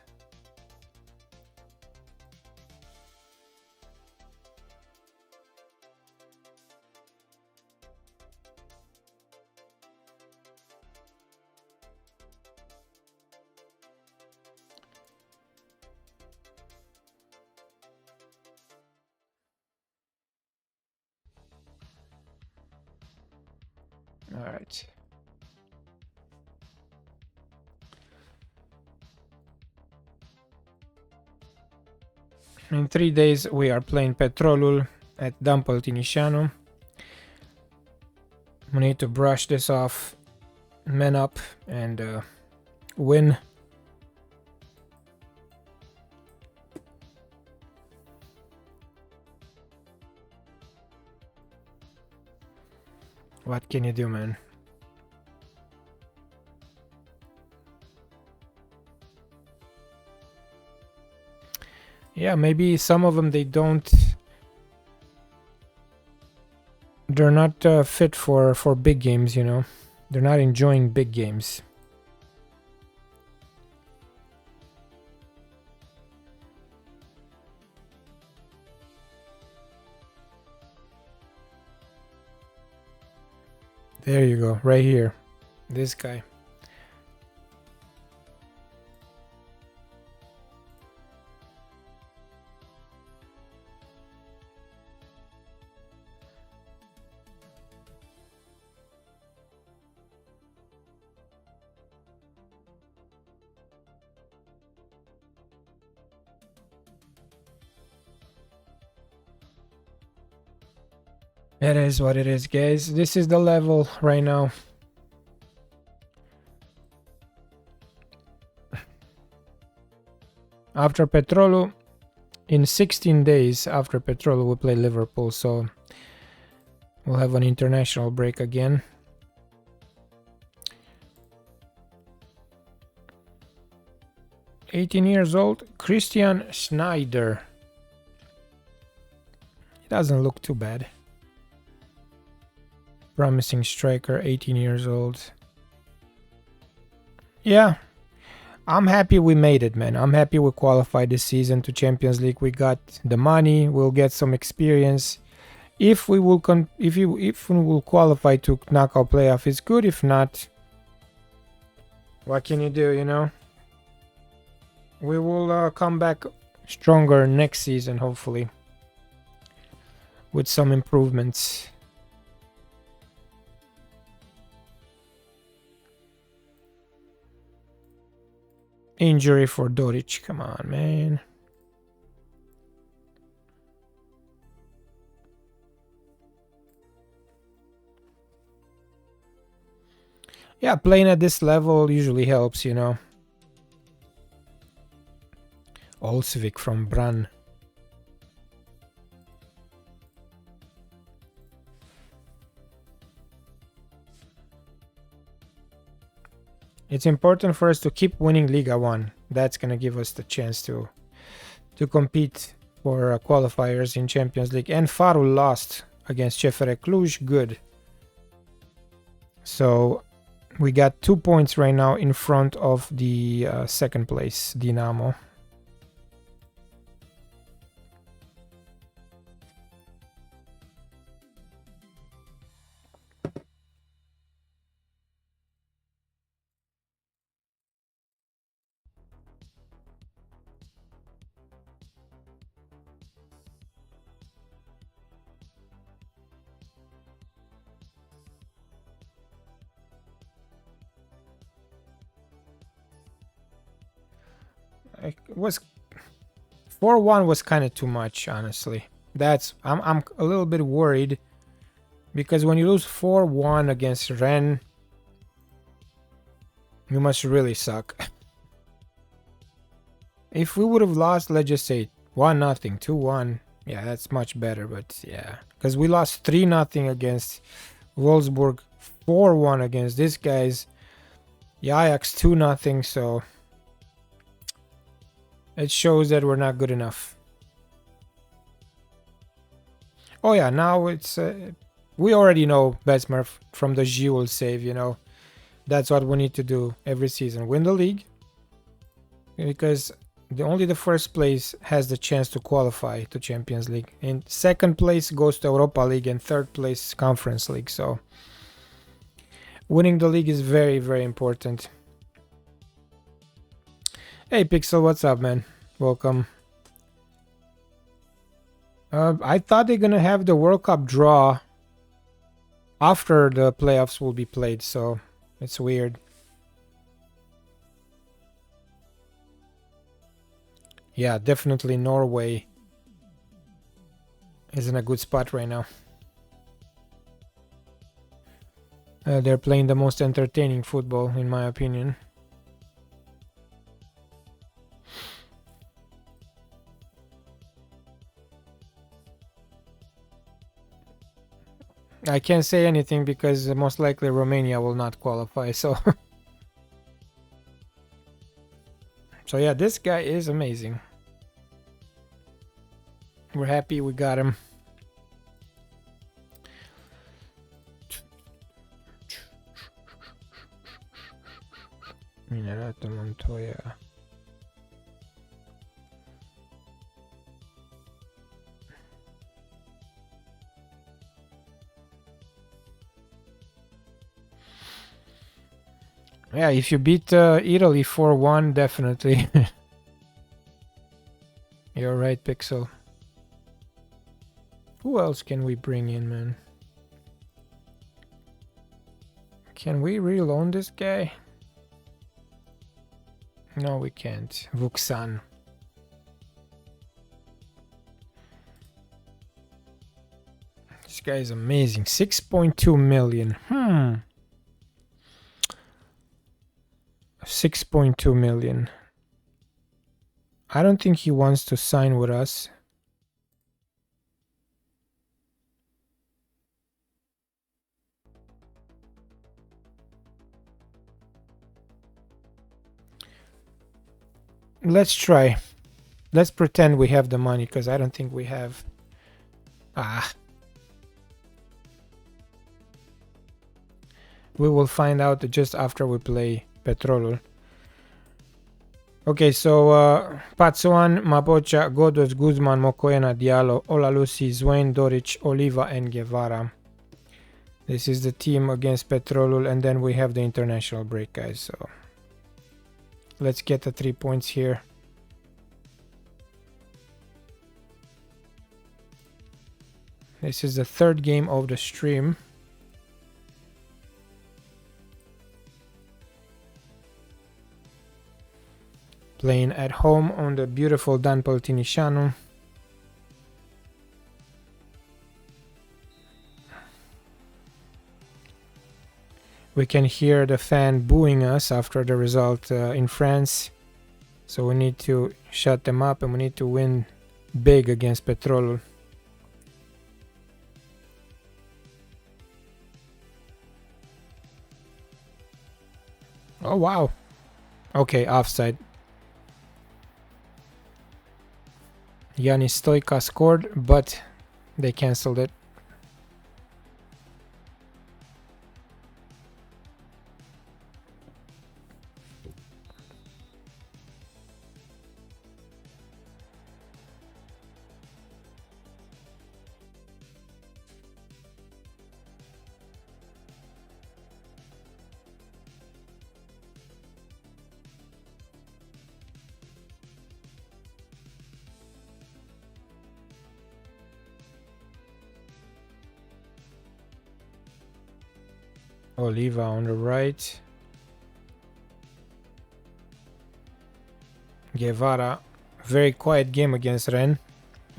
All right. In 3 days we are playing Petrolul at Politehnica. We need to brush this off, man up, and win. What can you do, man? Yeah, maybe some of them they're not fit for big games, you know. They're not enjoying big games. There you go, right here. This guy. It is what it is, guys. This is the level right now. After Petrolul, in 16 days after Petrolul, we play Liverpool, so we'll have an international break again. "18 years old, Christian Schneider." He doesn't look too bad. Promising striker, 18 years old. Yeah, I'm happy we made it, man. I'm happy we qualified this season to Champions League. We got the money. We'll get some experience. If we will if we will qualify to knockout playoff, it's good. If not, what can you do? You know, we will come back stronger next season, hopefully, with some improvements. Injury for Doric. Come on, man. Yeah, playing at this level usually helps, you know. Olsvik from Brann. It's important for us to keep winning Liga 1. That's gonna give us the chance to compete for qualifiers in Champions League. And Farul lost against CFR Cluj. Good. So we got 2 points right now in front of the second place Dinamo. It was 4-1 was kind of too much, honestly. I'm a little bit worried because when you lose 4-1 against Rennes, you must really suck. If we would have lost, let's just say 1-0, 2-1, yeah, that's much better. But yeah, because we lost 3-0 against Wolfsburg, 4-1 against these guys, the Ajax 2-0, so it shows that we're not good enough. Oh yeah, now it's we already know Besmer from the Gioul save, you know. That's what we need to do every season. Win the league. Because only the first place has the chance to qualify to Champions League. And second place goes to Europa League and third place Conference League. So winning the league is very, very important. Hey Pixel, what's up, man? Welcome. I thought they're gonna have the World Cup draw after the playoffs will be played, so it's weird. Yeah, definitely Norway is in a good spot right now. They're playing the most entertaining football, in my opinion. I can't say anything because most likely Romania will not qualify, so... So yeah, this guy is amazing. We're happy we got him. Minerato Montoya. Yeah, if you beat Italy 4-1, definitely. You're right, Pixel. Who else can we bring in, man? Can we reloan this guy? No, we can't. Vuxan. This guy is amazing. 6.2 million. 6.2 million. I don't think he wants to sign with us. Let's try. Let's pretend we have the money, because I don't think we have. We will find out just after we play Petrolul. Okay, so Patsuan, Mapocha, Godos, Guzman, Mokoena, Diallo, Olalusi, Zwain, Doric, Oliva, and Guevara. This is the team against Petrolul, and then we have the international break, guys. So let's get the 3 points here. This is the third game of the stream. Playing at home on the beautiful Dan Politehnica. We can hear the fan booing us after the result in France. So we need to shut them up and we need to win big against Petrol. Oh wow. Okay, offside. Yanis Stoica scored, but they cancelled it. Oliva on the right. Guevara. Very quiet game against Ren.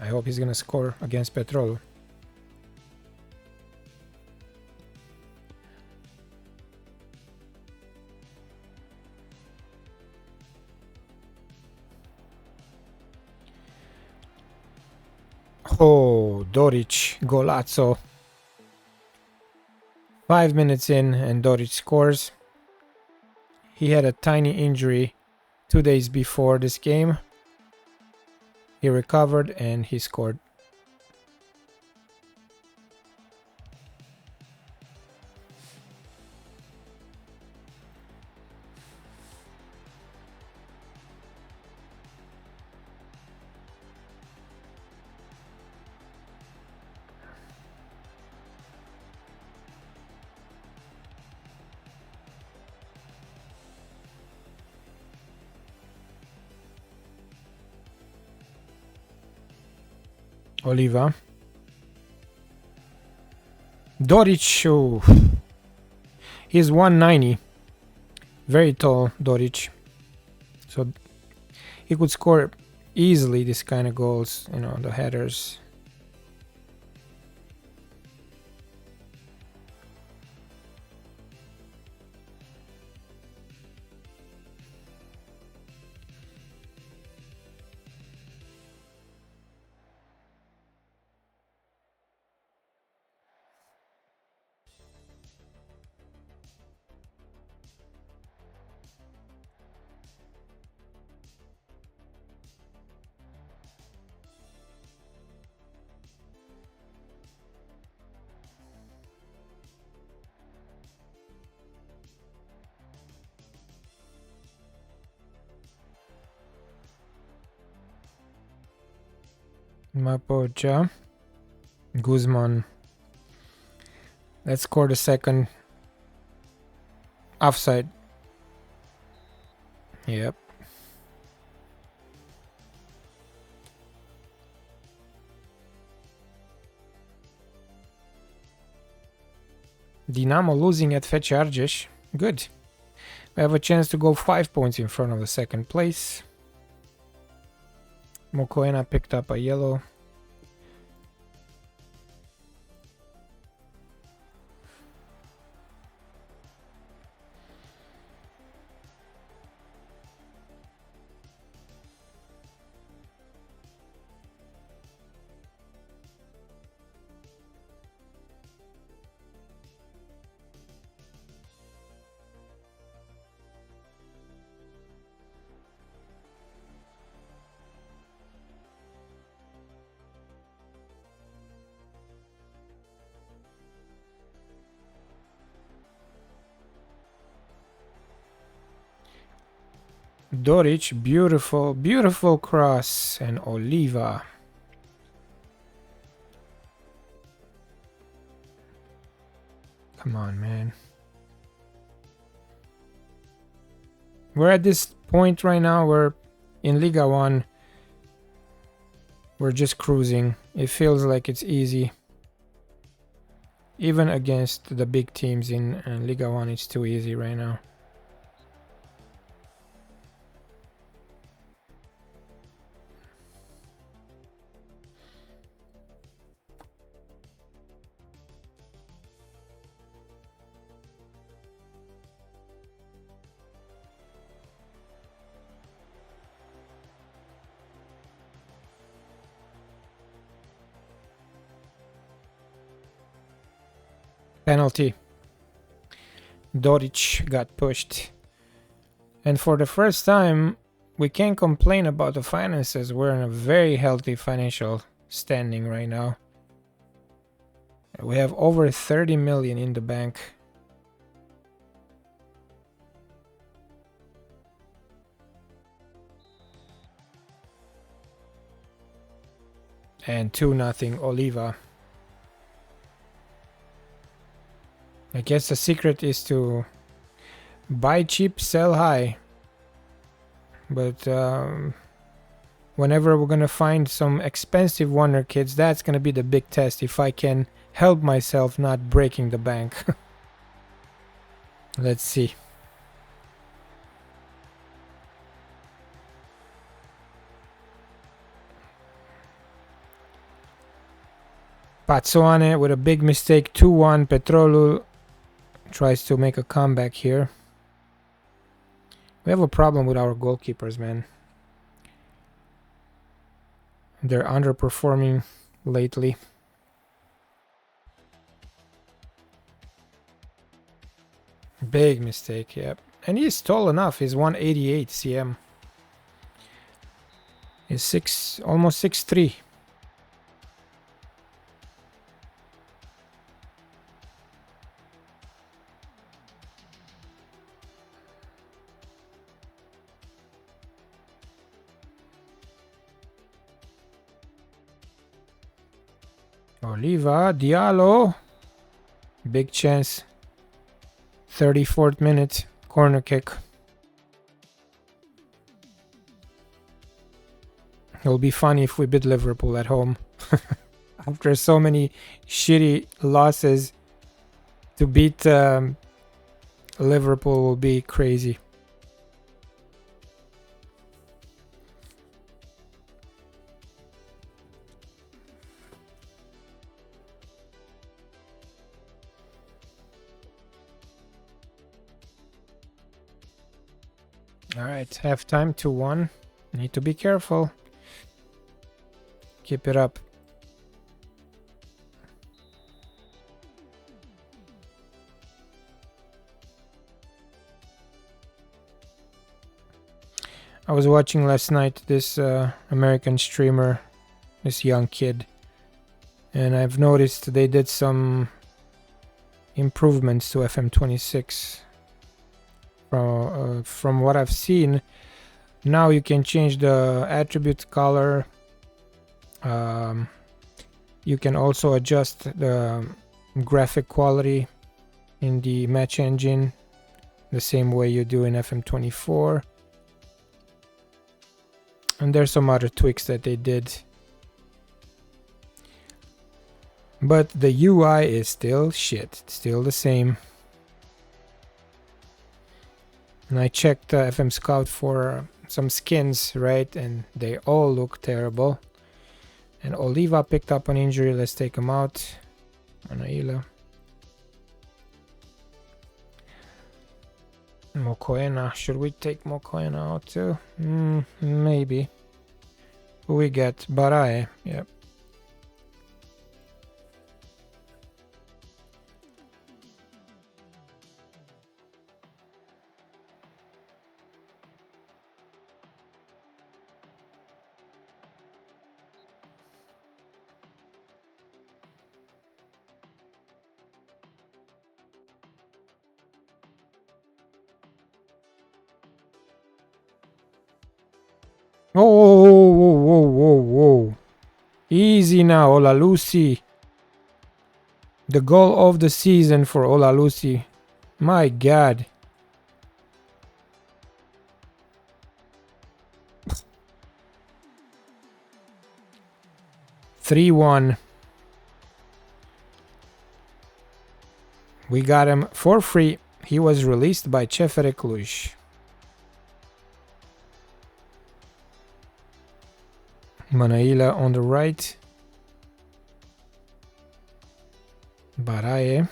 I hope he's gonna score against Petrol. Oh, Doric, golazzo. 5 minutes in and Doric scores. He had a tiny injury 2 days before this game. He recovered and he scored. Oliva. Doric, oh, he's 190. Very tall, Doric. So he could score easily this kind of goals, you know, the headers. Mapocha. Guzman. Let's score the second. Offside. Yep. Dinamo losing at Fechargeș. Good. We have a chance to go 5 points in front of the second place. Mokoena picked up a yellow. Doric, beautiful, beautiful cross, and Oliva. Come on, man. We're at this point right now where in Liga 1 we're just cruising. It feels like it's easy. Even against the big teams in Liga 1, it's too easy right now. Penalty. Doric got pushed. And for the first time, we can't complain about the finances. We're in a very healthy financial standing right now. We have over 30 million in the bank. And 2-0 Oliva. I guess the secret is to buy cheap, sell high. But whenever we're gonna find some expensive wonder kids, that's gonna be the big test, if I can help myself not breaking the bank. Let's see. Pazzoane with a big mistake, 2-1. Petrolul tries to make a comeback here. We have a problem with our goalkeepers, man. They're underperforming lately. Big mistake, yep. And he's tall enough, he's 188 cm. He's almost 6'3". Oliva, Diallo. Big chance. 34th minute. Corner kick. It'll be funny if we beat Liverpool at home. After so many shitty losses, to beat Liverpool will be crazy. Alright, halftime 2-1. Need to be careful. Keep it up. I was watching last night this American streamer, this young kid, and I've noticed they did some improvements to FM26. From what I've seen, now you can change the attribute color. You can also adjust the graphic quality in the match engine the same way you do in FM24. And there's some other tweaks that they did. But the UI is still shit, still the same. And I checked FM Scout for some skins, right? And they all look terrible. And Oliva picked up an injury. Let's take him out. Anaila. Mokoena. Should we take Mokoena out too? Maybe. Who we get? Barae. Yep. Whoa. Easy now, Olalusi. The goal of the season for Olalusi. My God. (3-1). We got him for free. He was released by CFR Cluj. Manaila on the right. Barae.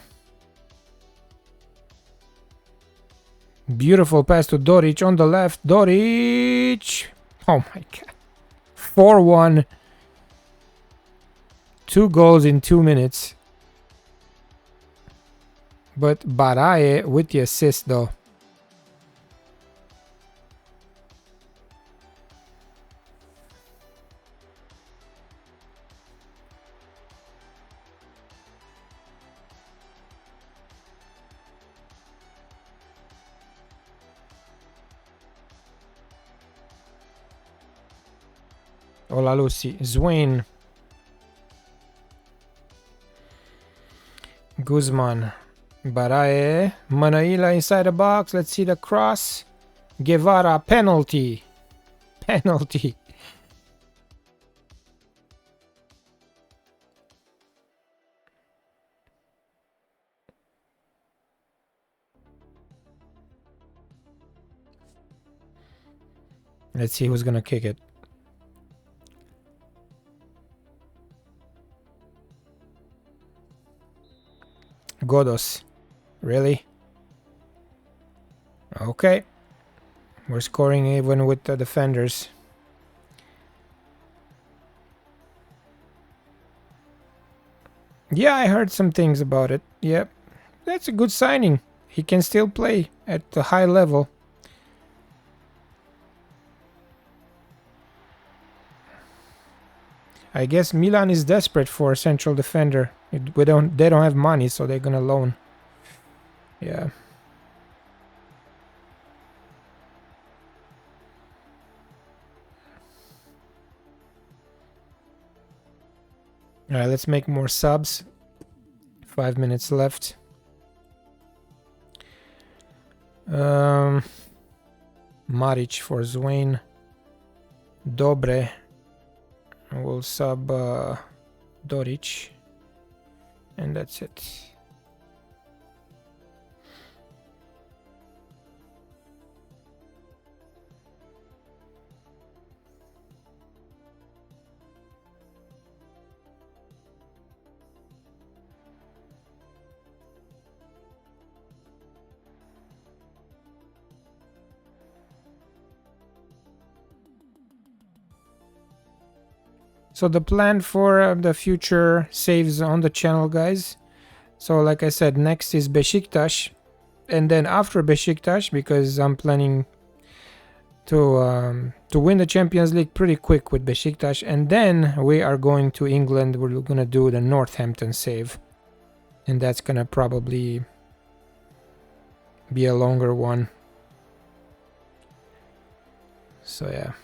Beautiful pass to Doric on the left. Doric! Oh my God. 4-1. 2 goals in 2 minutes. But Baraye with the assist though. Hola Lucy. Zwain. Guzman. Baraye. Manaila inside the box. Let's see the cross. Guevara. Penalty. Penalty. Let's see who's gonna kick it. Godos. Really? Okay. We're scoring even with the defenders. Yeah, I heard some things about it. Yep. That's a good signing. He can still play at a high level. I guess Milan is desperate for a central defender. They don't have money, so they're gonna loan. Yeah. Alright, let's make more subs. 5 minutes left. Maric for Zwain. Dobre. We'll sub Doric. And that's it. So the plan for the future saves on the channel, guys. So like I said, next is Beşiktaş, and then after Beşiktaş, because I'm planning to win the Champions League pretty quick with Beşiktaş, and then we are going to England. We're gonna do the Northampton save, and that's gonna probably be a longer one. So yeah.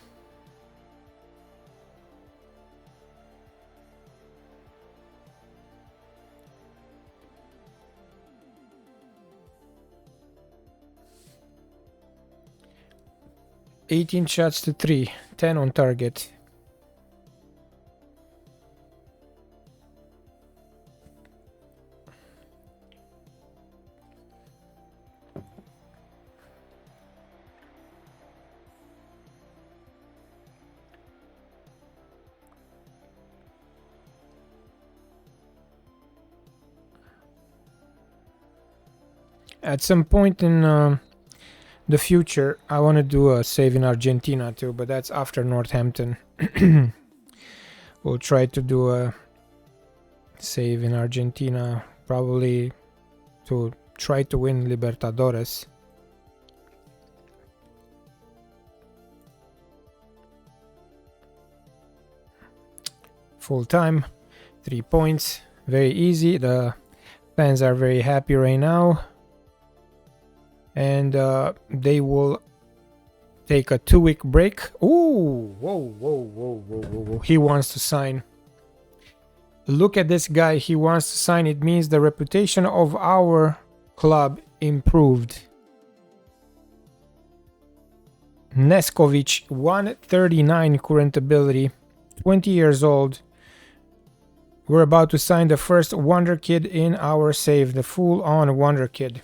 $18 shots to 3, 10 on target. At some point in the future, I want to do a save in Argentina too, but that's after Northampton. We'll try to do a save in Argentina, probably to try to win Libertadores. Full time, 3 points, very easy. The fans are very happy right now. And they will take a 2-week break. Ooh, whoa. He wants to sign. Look at this guy. He wants to sign. It means the reputation of our club improved. Neskovic, 139 current ability, 20 years old. We're about to sign the first Wonder Kid in our save. The full-on Wonder Kid.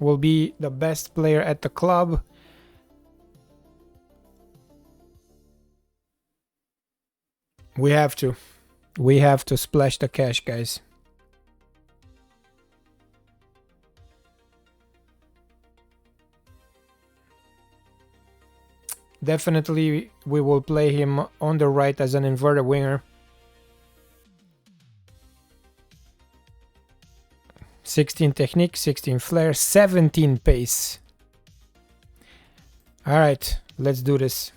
Will be the best player at the club. We have to splash the cash, guys. Definitely we will play him on the right as an inverted winger. 16 technique, 16 flair, 17 pace. All right, let's do this.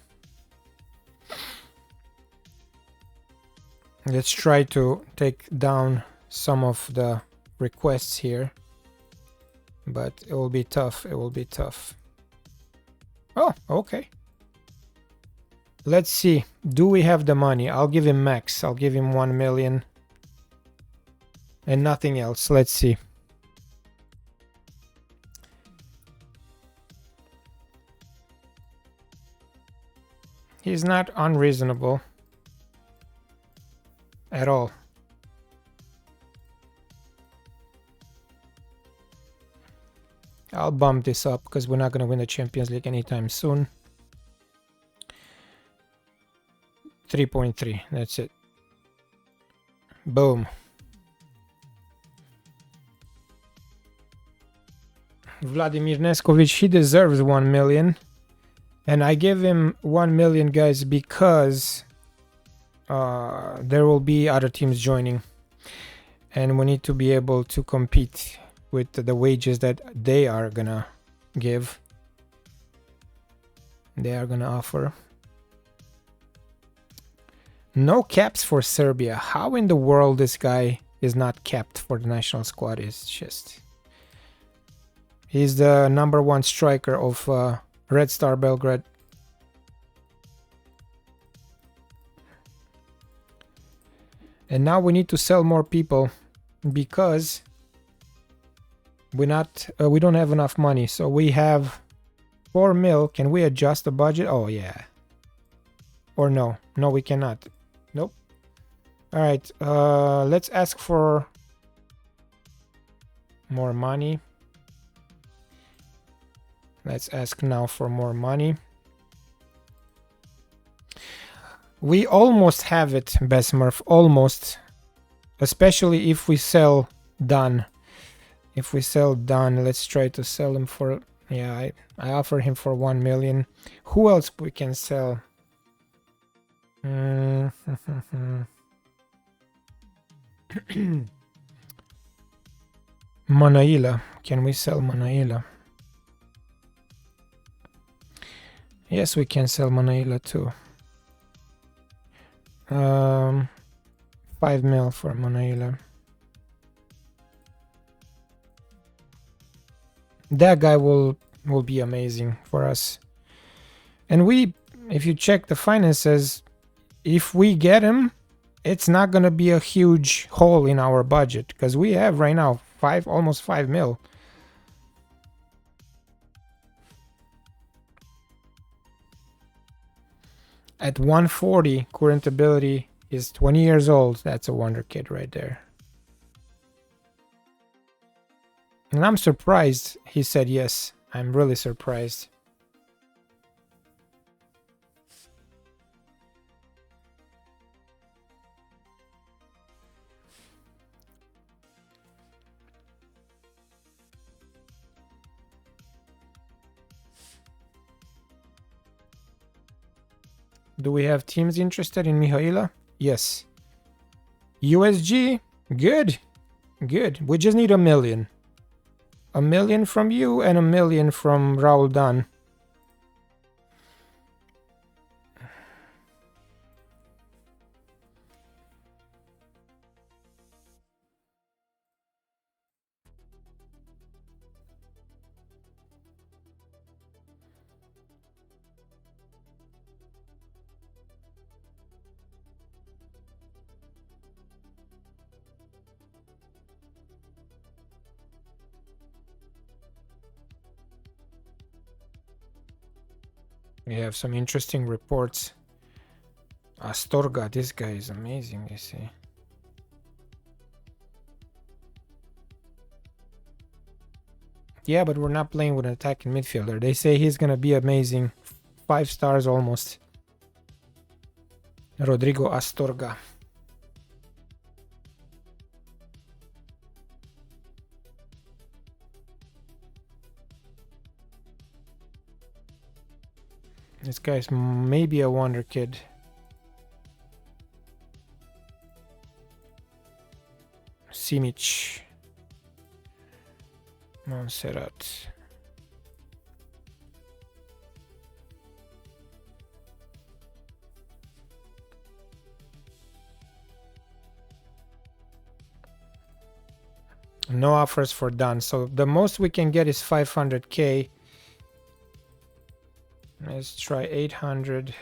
Let's try to take down some of the requests here, but it will be tough. It will be tough. Oh, okay. Let's see. Do we have the money? I'll give him max. I'll give him 1 million and nothing else. Let's see. He's not unreasonable at all. I'll bump this up because we're not going to win the Champions League anytime soon. 3.3, that's it. Boom. Vladimir Neskovic, he deserves 1 million. And I give him 1 million, guys, because there will be other teams joining. And we need to be able to compete with the wages that they are gonna give. They are gonna offer. No caps for Serbia. How in the world this guy is not capped for the national squad is just... He's the #1 striker of Red Star Belgrade. And now we need to sell more people because we don't have enough money. So we have 4 mil. Can we adjust the budget? Oh yeah. Or no? No, we cannot. Nope. All right. Let's ask for more money. Let's ask now for more money. We almost have it, Besmurf, almost. Especially if we sell Dunn. If we sell Dunn, let's try to sell him for... Yeah, I offer him for 1 million. Who else we can sell? Manaila. Can we sell Manaila? Yes, we can sell Manaila too. 5 mil for Manaila. That guy will be amazing for us. And we, if you check the finances, if we get him, it's not gonna be a huge hole in our budget because we have right now almost 5 mil. At 140, current ability is 20 years old. That's a wonder kid right there. And I'm surprised he said yes. I'm really surprised. Do we have teams interested in Mihaila? Yes. USG? Good. Good. We just need 1 million. 1 million from you and 1 million from Raul Dunn. We have some interesting reports. Astorga, this guy is amazing, you see. Yeah, but we're not playing with an attacking midfielder. They say he's gonna be amazing. 5 stars almost. Rodrigo Astorga. This guy's maybe a wonder kid. Simic. Montserrat. No offers for Dan. So the most we can get is 500k. Let's try 800.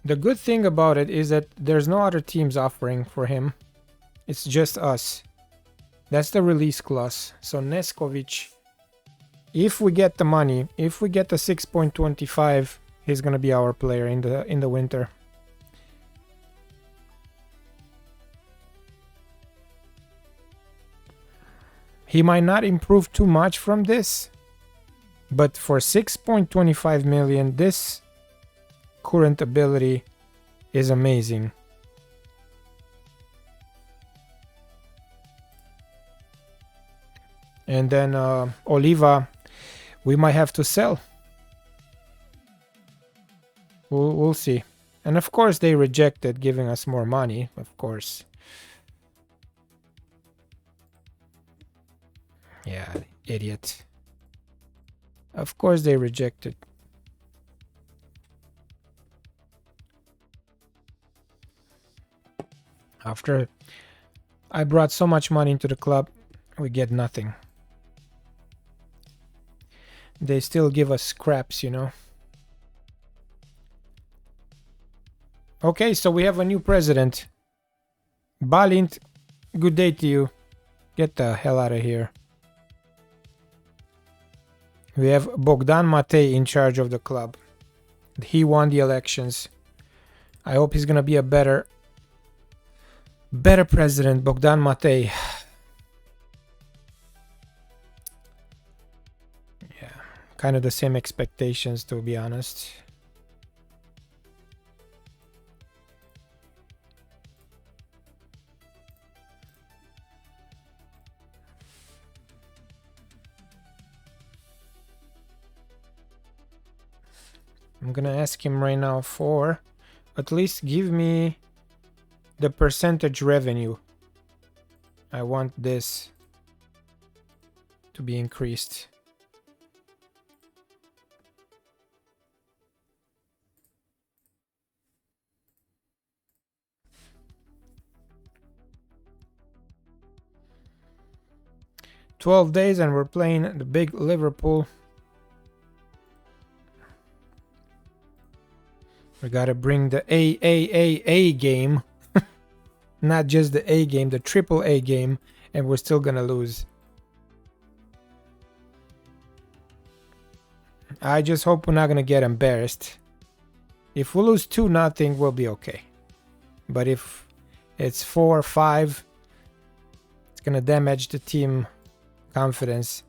The good thing about it is that there's no other teams offering for him. It's just us. That's the release clause. So Neskovic, if we get the money, if we get the 6.25, he's gonna be our player in the winter. He might not improve too much from this, but for 6.25 million, this current ability is amazing. And then Oliva, we might have to sell. We'll see. And of course they rejected giving us more money, of course. Yeah, idiot. Of course they rejected. After I brought so much money into the club, we get nothing. They still give us scraps, you know. Okay, so we have a new president. Balint, good day to you. Get the hell out of here. We have Bogdan Matei in charge of the club. He won the elections. I hope he's gonna be a better president, Bogdan Matei. Yeah, kind of the same expectations, to be honest. I'm gonna ask him right now for at least give me the percentage revenue. I want this to be increased. "12 days and we're playing the big Liverpool. We gotta bring the A game. Not just the A game, the triple A game, and we're still gonna lose. I just hope we're not gonna get embarrassed. If we lose 2-0, we'll be okay. But if it's 4-5, it's gonna damage the team confidence.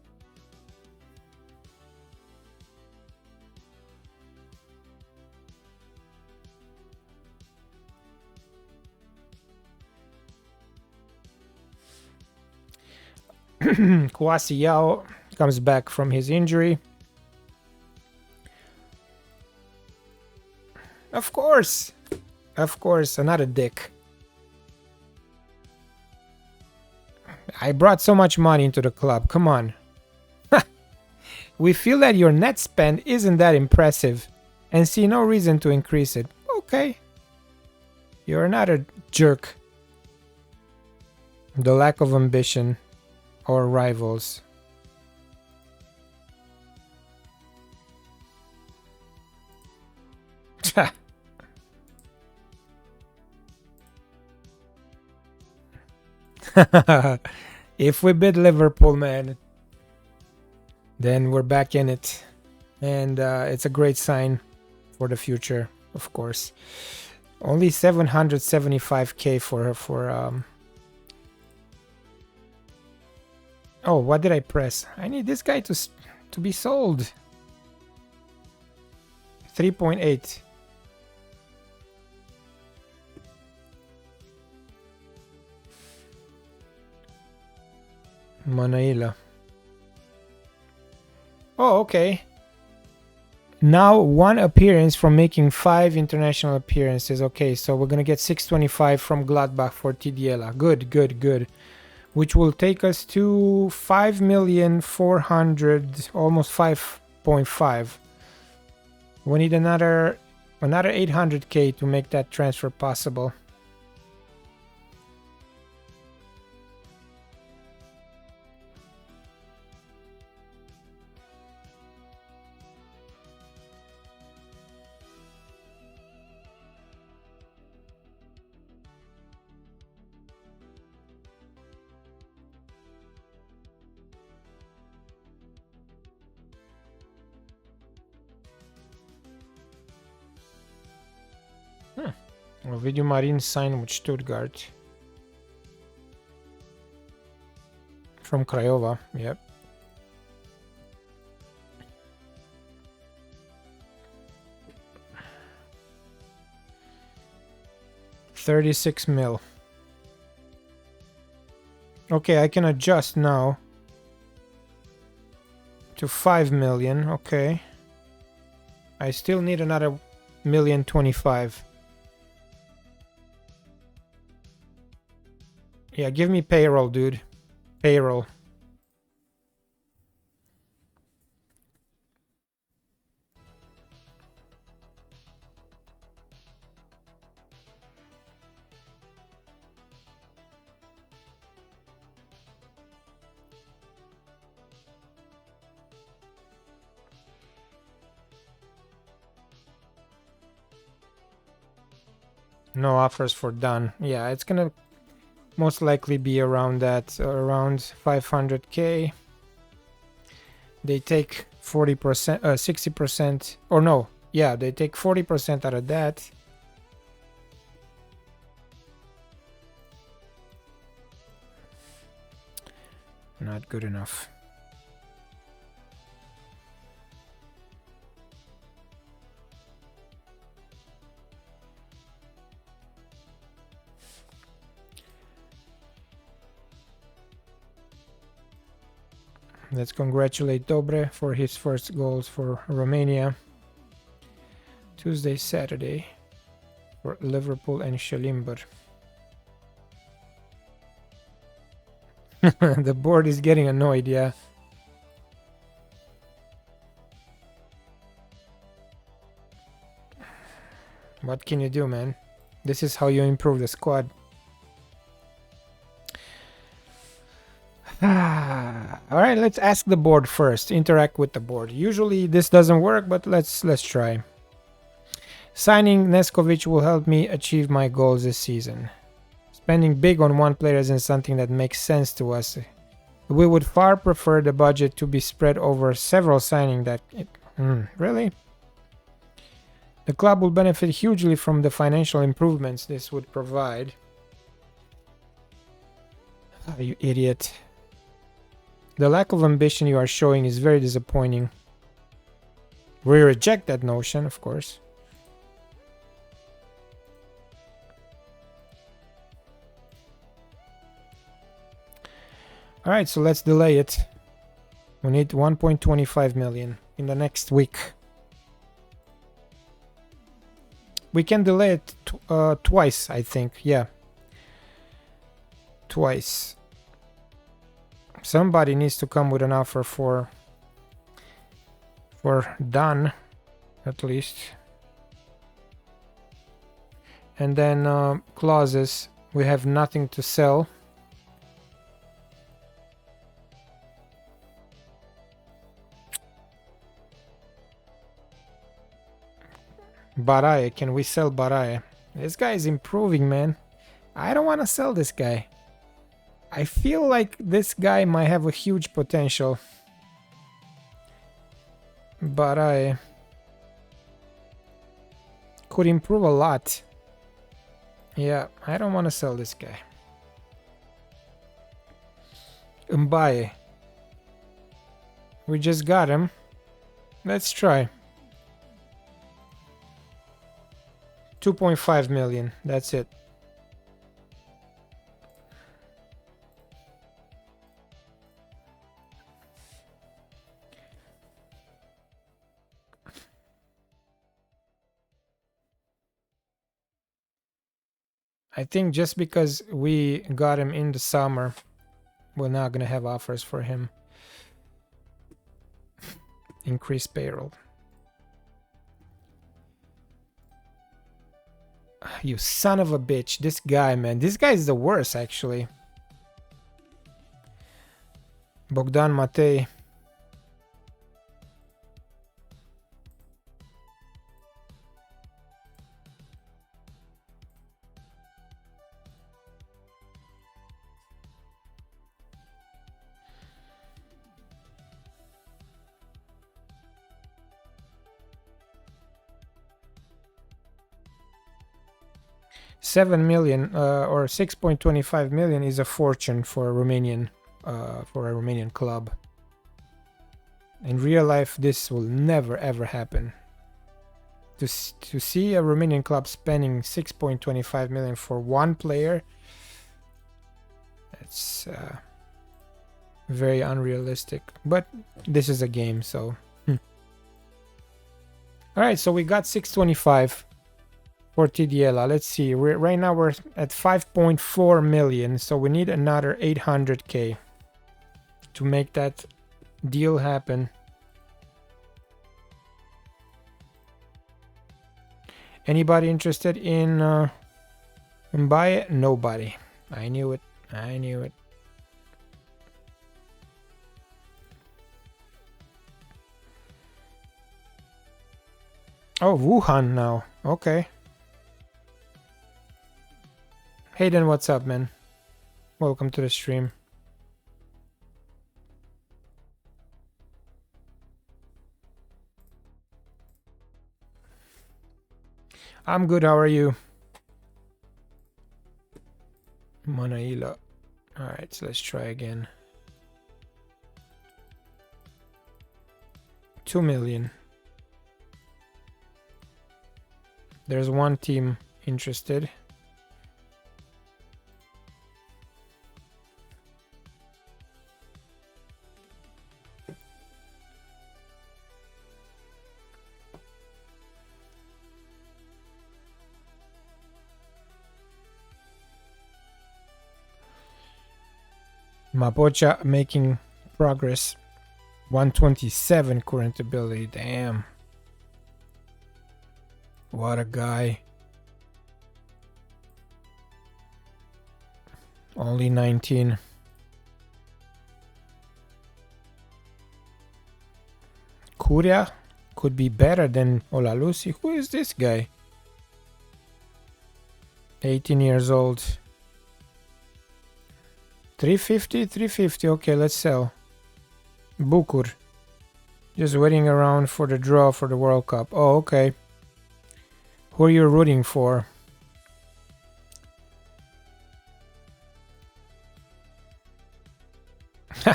Kwasi Yao comes back from his injury. Of course, another dick. I brought so much money into the club, come on. We feel that your net spend isn't that impressive and see no reason to increase it. Okay. You're another jerk. The lack of ambition or rivals. If we beat Liverpool, man, then we're back in it. And it's a great sign for the future, of course. Only 775k for oh, what did I press? I need this guy to be sold. 3.8. Manaila. Oh, okay. Now 1 appearance from making 5 international appearances. Okay, so we're gonna get 625 from Gladbach for Tidiela. Good, good, good. Which will take us to 5,400,000, almost 5.5. We need another 800k to make that transfer possible. Ovidiu Marin signed with Stuttgart. From Craiova, yep. $36 mil. Okay, I can adjust now to 5 million. Okay. I still need another 1,025,000. Yeah, give me payroll, dude. Payroll. No offers for done. Yeah, it's gonna most likely be around that, around 500k. They take 40%, 60%, or no, yeah, they take 40% out of that. Not good enough. Let's congratulate Dobre for his first goals for Romania. Tuesday, Saturday for Liverpool and Shalimber. The board is getting annoyed, yeah. What can you do, man? This is how you improve the squad. Alright, let's ask the board first. Interact with the board. Usually this doesn't work, but let's try. Signing Neskovic will help me achieve my goals this season. Spending big on one player isn't something that makes sense to us. We would far prefer the budget to be spread over several signings that... really? The club will benefit hugely from the financial improvements this would provide. Oh, you idiot. The lack of ambition you are showing is very disappointing. We reject that notion, of course. Alright, so let's delay it. We need 1.25 million in the next week. We can delay it twice, I think. Yeah. Twice. Somebody needs to come with an offer for done, at least. And then clauses. We have nothing to sell. Baraye, can we sell Baraye? This guy is improving, man. I don't want to sell this guy. I feel like this guy might have a huge potential. Baraye could improve a lot. Yeah, I don't want to sell this guy. Mbaye. We just got him. Let's try. 2.5 million. That's it. I think just because we got him in the summer, we're not gonna have offers for him. Increase payroll. You son of a bitch. This guy, man. This guy is the worst, actually. Bogdan Matei. $7 million or 6.25 million is a fortune for a Romanian club. In real life, this will never ever happen. To see a Romanian club spending 6.25 million for one player, it's very unrealistic. But this is a game, so. All right, so we got 625 for TDL. Let's see. Right now we're at 5.4 million, so we need another 800k to make that deal happen. Anybody interested in buy it? Nobody. I knew it. I knew it. Oh, Wuhan now. Okay. Hayden, what's up, man? Welcome to the stream. I'm good, how are you? Manaila. Alright, so let's try again. 2 million. There's one team interested. Mapocha making progress. 127 current ability. Damn. What a guy. Only 19. Kuria could be better than Olalusi. Who is this guy? 18 years old. 350, 350. Okay, let's sell. Bukur. Just waiting around for the draw for the World Cup. Oh, okay. Who are you rooting for?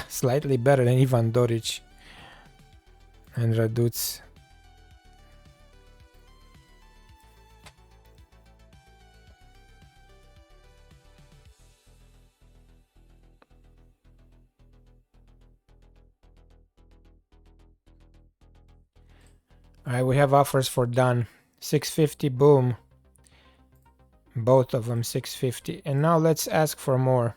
Slightly better than Ivan Doric and Raduc. Alright, we have offers for Dan. 650, boom. Both of them 650. And now let's ask for more.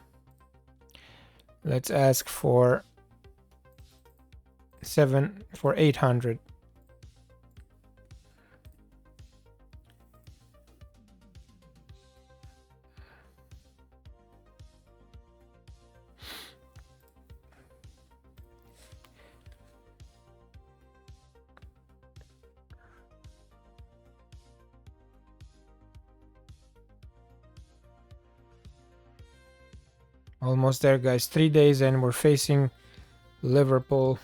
Let's ask for 800. Almost there, guys. 3 days and we're facing Liverpool.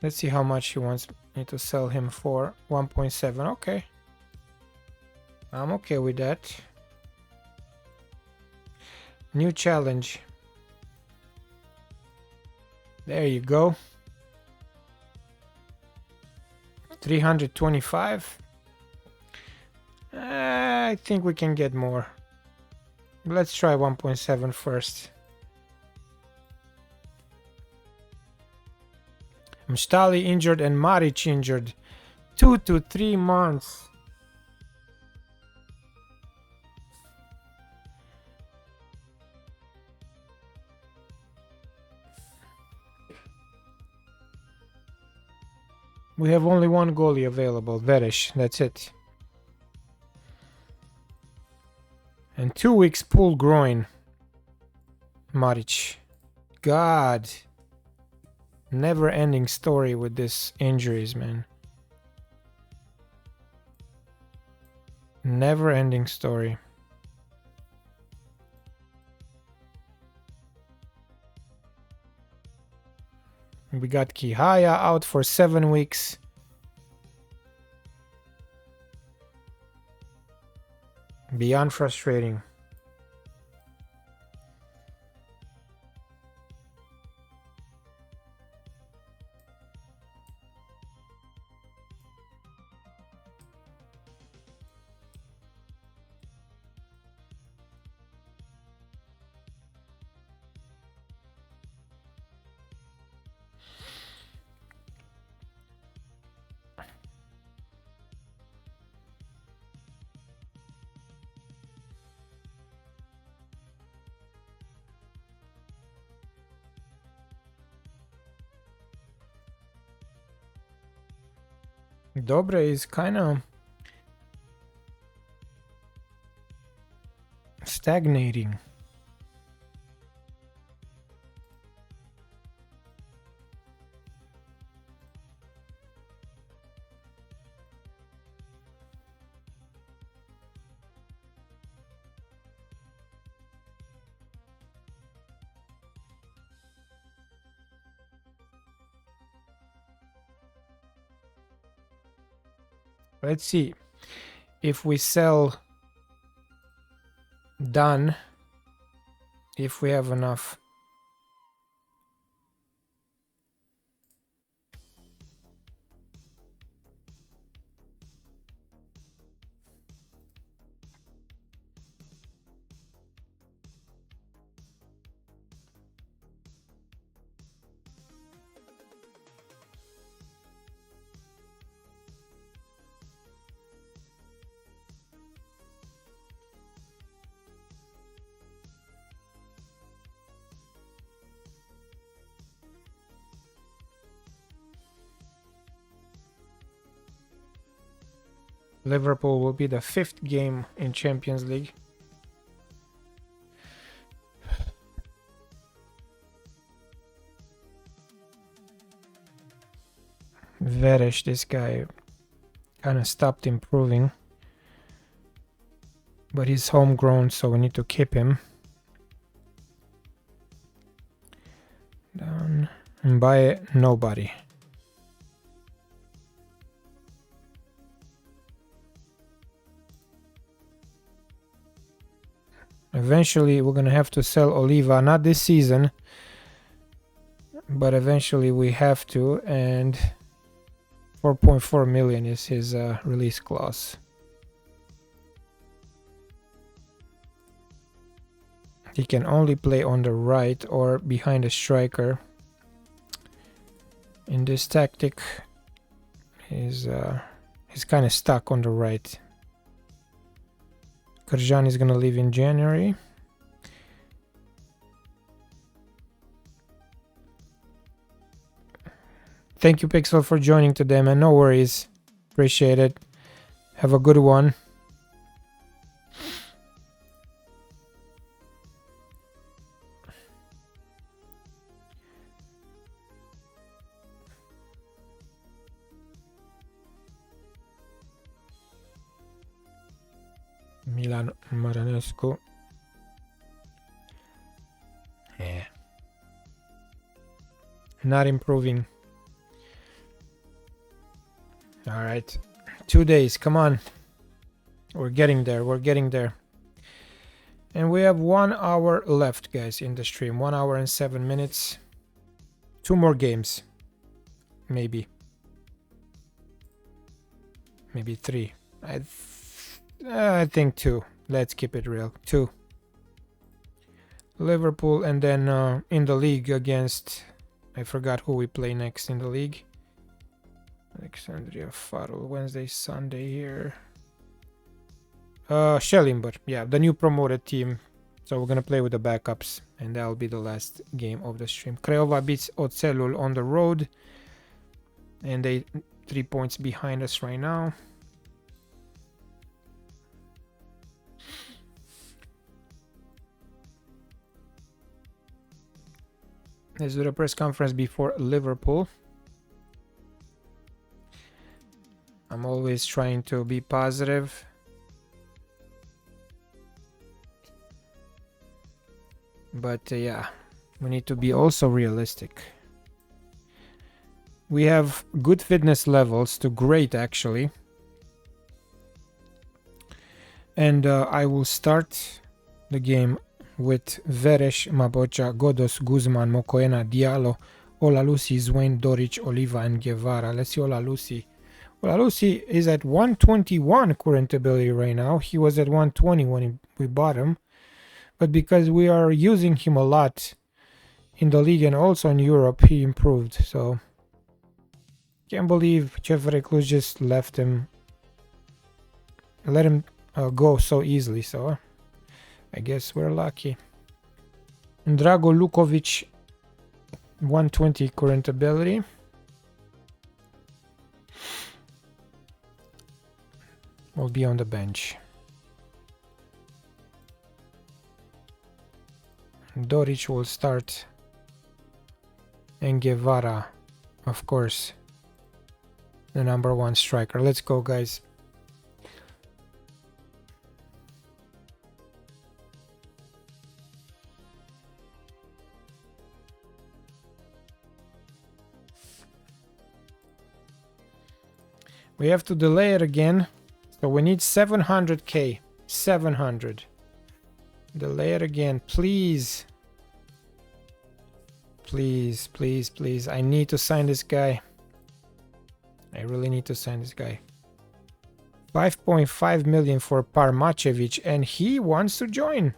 Let's see how much he wants me to sell him for. 1.7. Okay. I'm okay with that. New challenge. There you go. 325. I think we can get more. Let's try 1.7 first. Mstali injured and Maric injured. 2 to 3 months. We have only one goalie available, Veresh, that's it. And 2 weeks pulled groin. Maric. God. Never ending story with this injuries, man. Never ending story. We got Kihaya out for 7 weeks. Beyond frustrating. Dobre is kind of stagnating. Let's see if we sell done, if we have enough. Liverpool will be the 5th game in Champions League. Veresh, this guy kind of stopped improving. But he's homegrown, so we need to keep him. Down and buy nobody. Eventually we're gonna have to sell Oliva, not this season, but eventually we have to, and 4.4 million is his release clause. He can only play on the right or behind a striker. In this tactic, he's kind of stuck on the right. Karjan is gonna leave in January. Thank you, Pixel, for joining today, man. No worries. Appreciate it. Have a good one. Milan Maranescu. Yeah. Not improving. All right. 2 days. Come on. We're getting there. We're getting there. And we have 1 hour left, guys, in the stream. 1 hour and 7 minutes. 2 more games. Maybe. Maybe 3. I think 2. Let's keep it real. 2. Liverpool, and then in the league against... I forgot who we play next in the league. Alexandria, Farrell, Wednesday, Sunday here. Schellimber, yeah, the new promoted team. So we're gonna play with the backups, and that'll be the last game of the stream. Craiova beats Oțelul on the road, and they 3 points behind us right now. Let's do the press conference before Liverpool. I'm always trying to be positive. But yeah, we need to be also realistic. We have good fitness levels to great, actually. And I will start the game with Veres, Maboccia, Godos, Guzman, Mocoena, Diallo, Olalusi, Zwain, Doric, Oliva, and Guevara. Let's see Olalusi. Olalusi is at 121 current ability right now. He was at 120 when we bought him. But because we are using him a lot in the league and also in Europe, he improved. So can't believe Cefere Cluj just let him go so easily. So I guess we're lucky. And Drago Lukovic, 120 current ability. Will be on the bench. Doric will start, and Guevara, of course, the #1 striker. Let's go, guys. We have to delay it again, so we need 700k. 700. Delay it again, please. Please, please, please. I need to sign this guy. I really need to sign this guy. 5.5 million for Parmacevic, and he wants to join.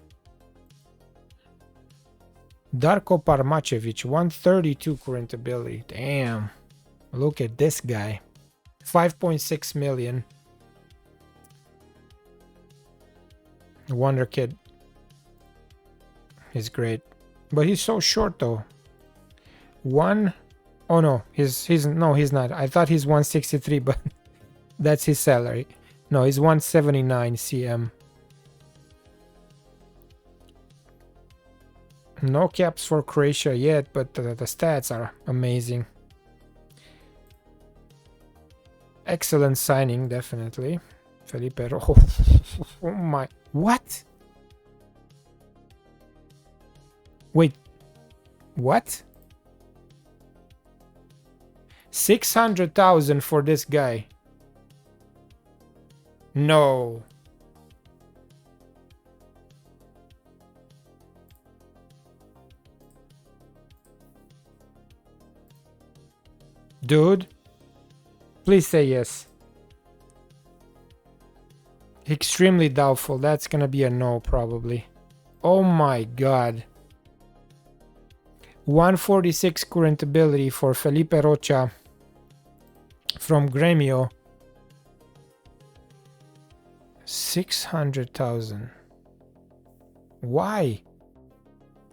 Darko Parmacevic, 132 current ability. Damn. Look at this guy. 5.6 million. Wonder Kid. He's great. But he's so short though. Oh no, he's not. I thought he's 163, but that's his salary. No, he's 179 cm. No caps for Croatia yet, but the stats are amazing. Excellent signing, definitely. Felipe Rojo. Oh my, what? Wait, what? 600,000 for this guy. No. Dude, please say yes. Extremely doubtful. That's gonna be a no, probably. Oh my god. 146 current ability for Felipe Rocha from Gremio. 600,000. Why?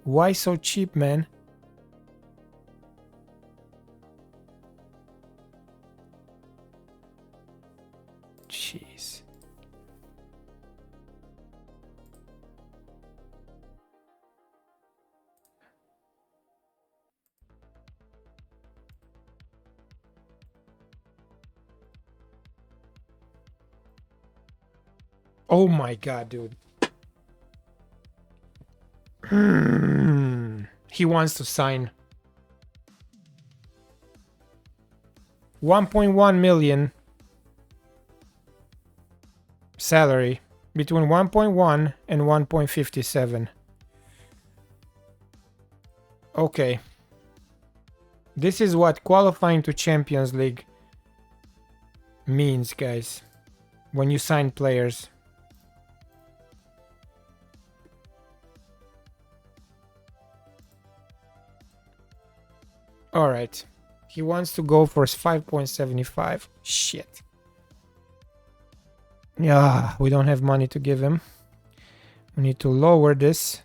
Why so cheap, man? Jeez. Oh my god, dude. He wants to sign 1.1 million salary between 1.1 and 1.57. Okay. This is what qualifying to Champions League means, guys, when you sign players. All right. He wants to go for 5.75. Shit. Yeah, we don't have money to give him. We need to lower this.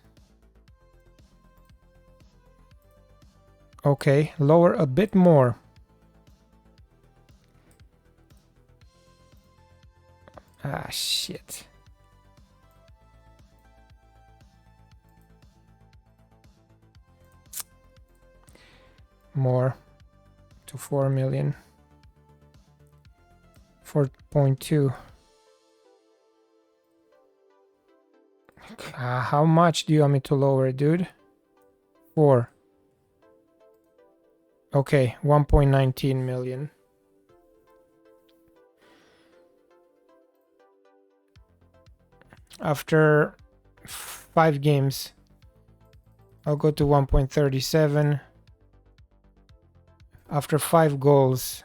Okay, lower a bit more. Ah, shit. More to 4 million. 4.2. How much do you want me to lower, dude? 4. Okay, 1.19 million. After 5 games, I'll go to 1.37. After 5 goals,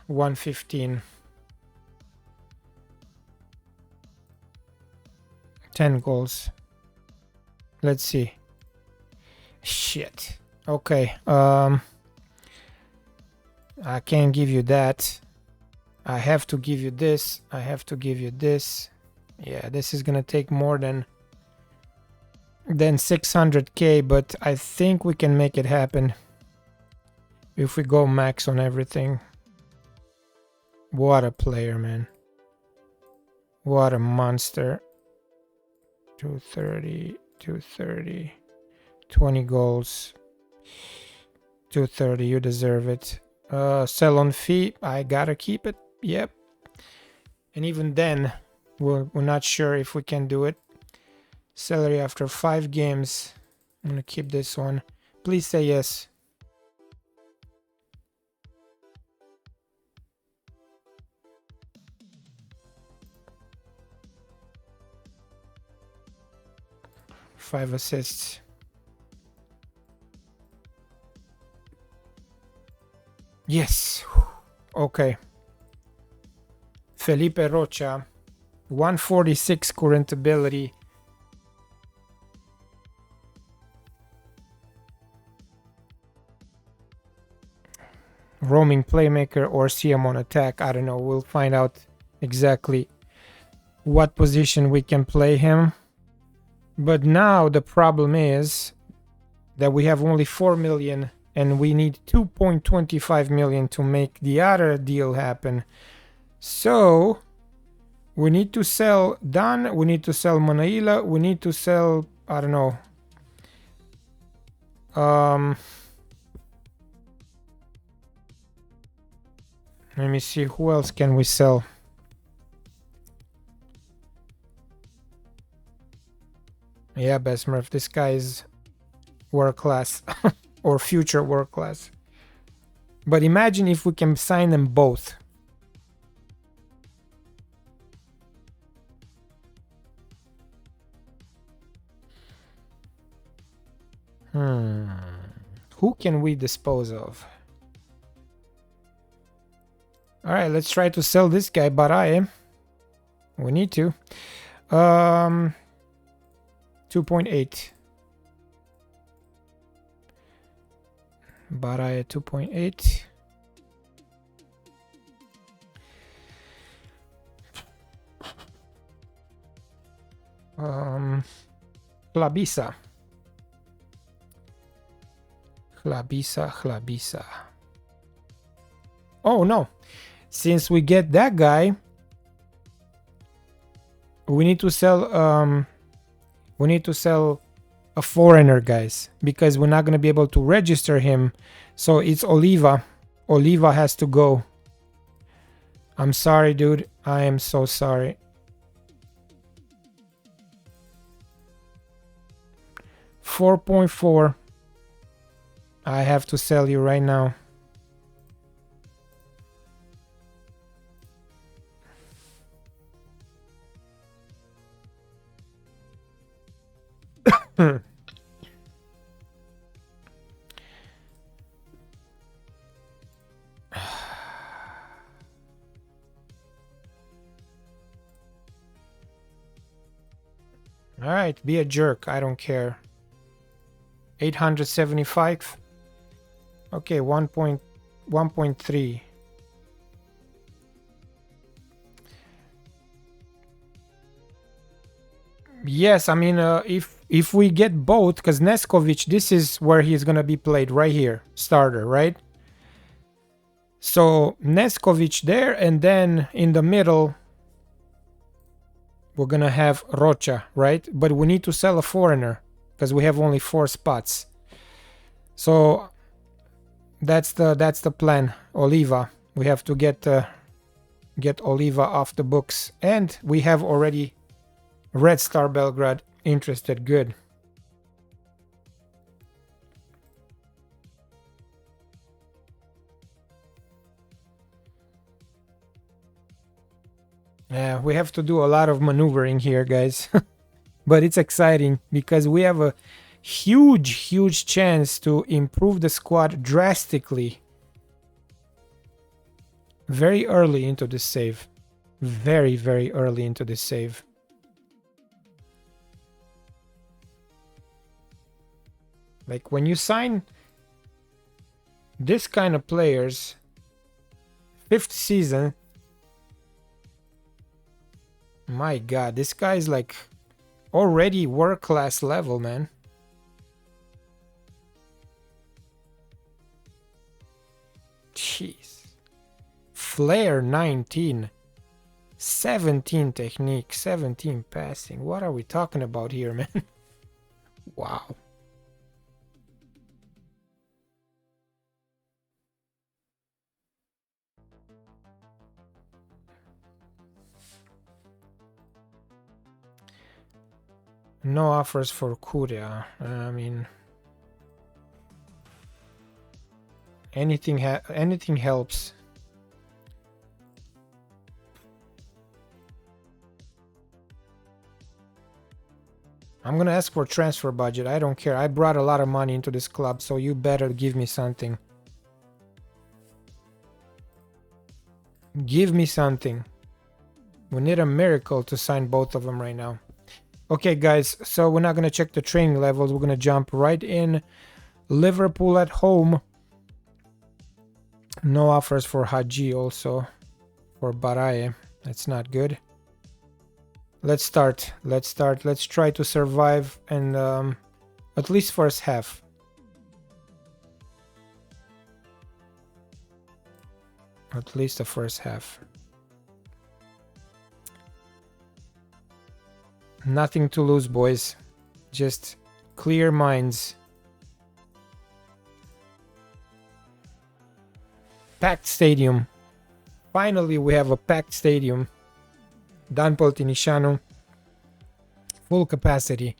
$115. 10 goals. Let's see. Shit. Okay. I can't give you that. I have to give you this. I have to give you this. Yeah, this is gonna take more than 600k, but I think we can make it happen if we go max on everything. What a player, man. What a monster. 230, 230, 20 goals. 230, you deserve it. Sell on fee, I gotta keep it. Yep. And even then, we're not sure if we can do it. Salary after 5 games. I'm gonna keep this one. Please say yes. Five assists. Yes. Okay. Felipe Rocha. 146 current ability. Roaming playmaker or CM on attack. I don't know. We'll find out exactly what position we can play him. But now the problem is that we have only 4 million and we need 2.25 million to make the other deal happen. So we need to sell Dan, we need to sell Manaila, we need to sell, I don't know. Let me see, who else can we sell? Yeah, Besmurf, this guy is world class or future world class. But imagine if we can sign them both. Who can we dispose of? All right, let's try to sell this guy, Baraye. We need to. 2.8. Baraye 2.8. Chlabisa. Oh no. Since we get that guy, we need to sell a foreigner, guys, because we're not going to be able to register him. So it's Oliva. Oliva has to go. I'm sorry, dude. I am so sorry. 4.4. I have to sell you right now. Alright, be a jerk. I don't care. 875. Okay, 1.3. Yes, I mean, if we get both, because Neskovic, this is where he's gonna be played, right here, starter, right? So Neskovic there, and then in the middle, we're gonna have Rocha, right? But we need to sell a foreigner because we have only 4 spots. So that's the plan. Oliva, we have to get Oliva off the books, and we have already Red Star Belgrade interested. Good. Yeah, we have to do a lot of maneuvering here, guys. But it's exciting because we have a huge chance to improve the squad drastically very early into the save. Very early into the save. Like when you sign this kind of players, 5th season, my god, this guy is like already world class level, man. Jeez. Flair 19, 17 technique, 17 passing. What are we talking about here, man? Wow. No offers for Kuria. I mean, anything helps. I'm gonna ask for transfer budget. I don't care. I brought a lot of money into this club, so you better give me something. Give me something. We need a miracle to sign both of them right now. Okay, guys, so we're not going to check the training levels. We're going to jump right in. Liverpool at home. No offers for Haji also. For Baraye. That's not good. Let's start. Let's try to survive and at least first half. At least the first half. Nothing to lose, boys. Just clear minds. Packed stadium. Finally, we have a packed stadium. Dan Politehnica. Full capacity.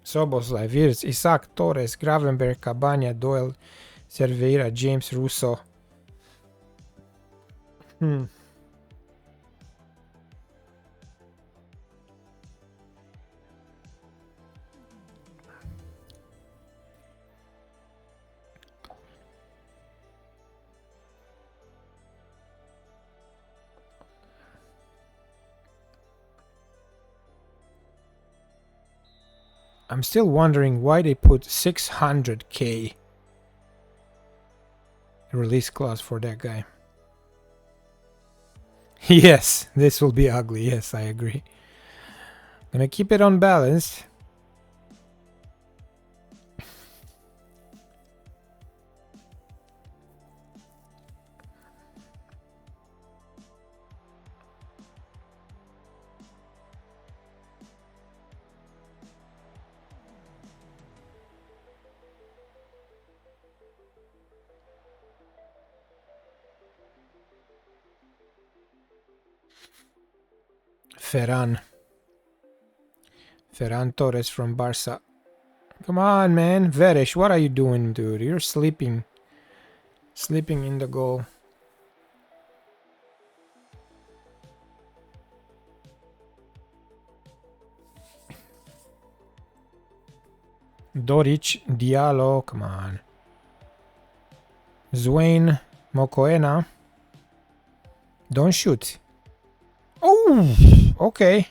Soboslai, Virs, Isaac, Torres, Gravenberg, Cabana, Doyle, Cerveira, James, Russo. I'm still wondering why they put 600k release clause for that guy. Yes, this will be ugly. Yes, I agree. Gonna keep it on balance. Ferran Torres from Barca. Come on, man. Veresh, what are you doing, dude? You're sleeping. Sleeping in the goal. Doric, Diallo, come on. Zwain, Mokoena. Don't shoot. Oh, okay.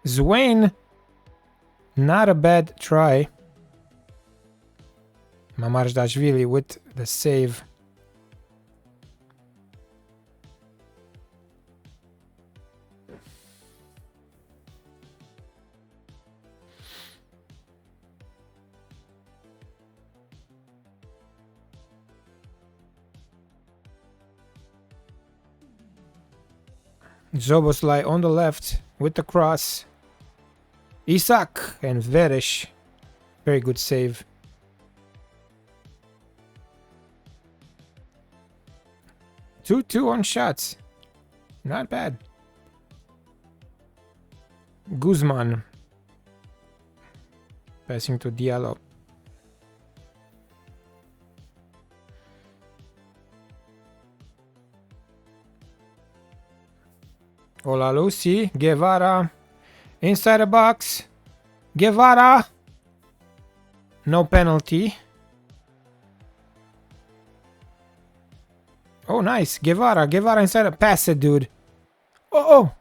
Zwain, not a bad try. Mamardashvili with the save. Zoboslai on the left with the cross. Isak and Veresh. Very good save. Two on shots. Not bad. Guzman. Passing to Diallo. Ola Lucy, Guevara, inside the box, Guevara, no penalty. Oh, nice, Guevara inside the pass it, dude. Oh,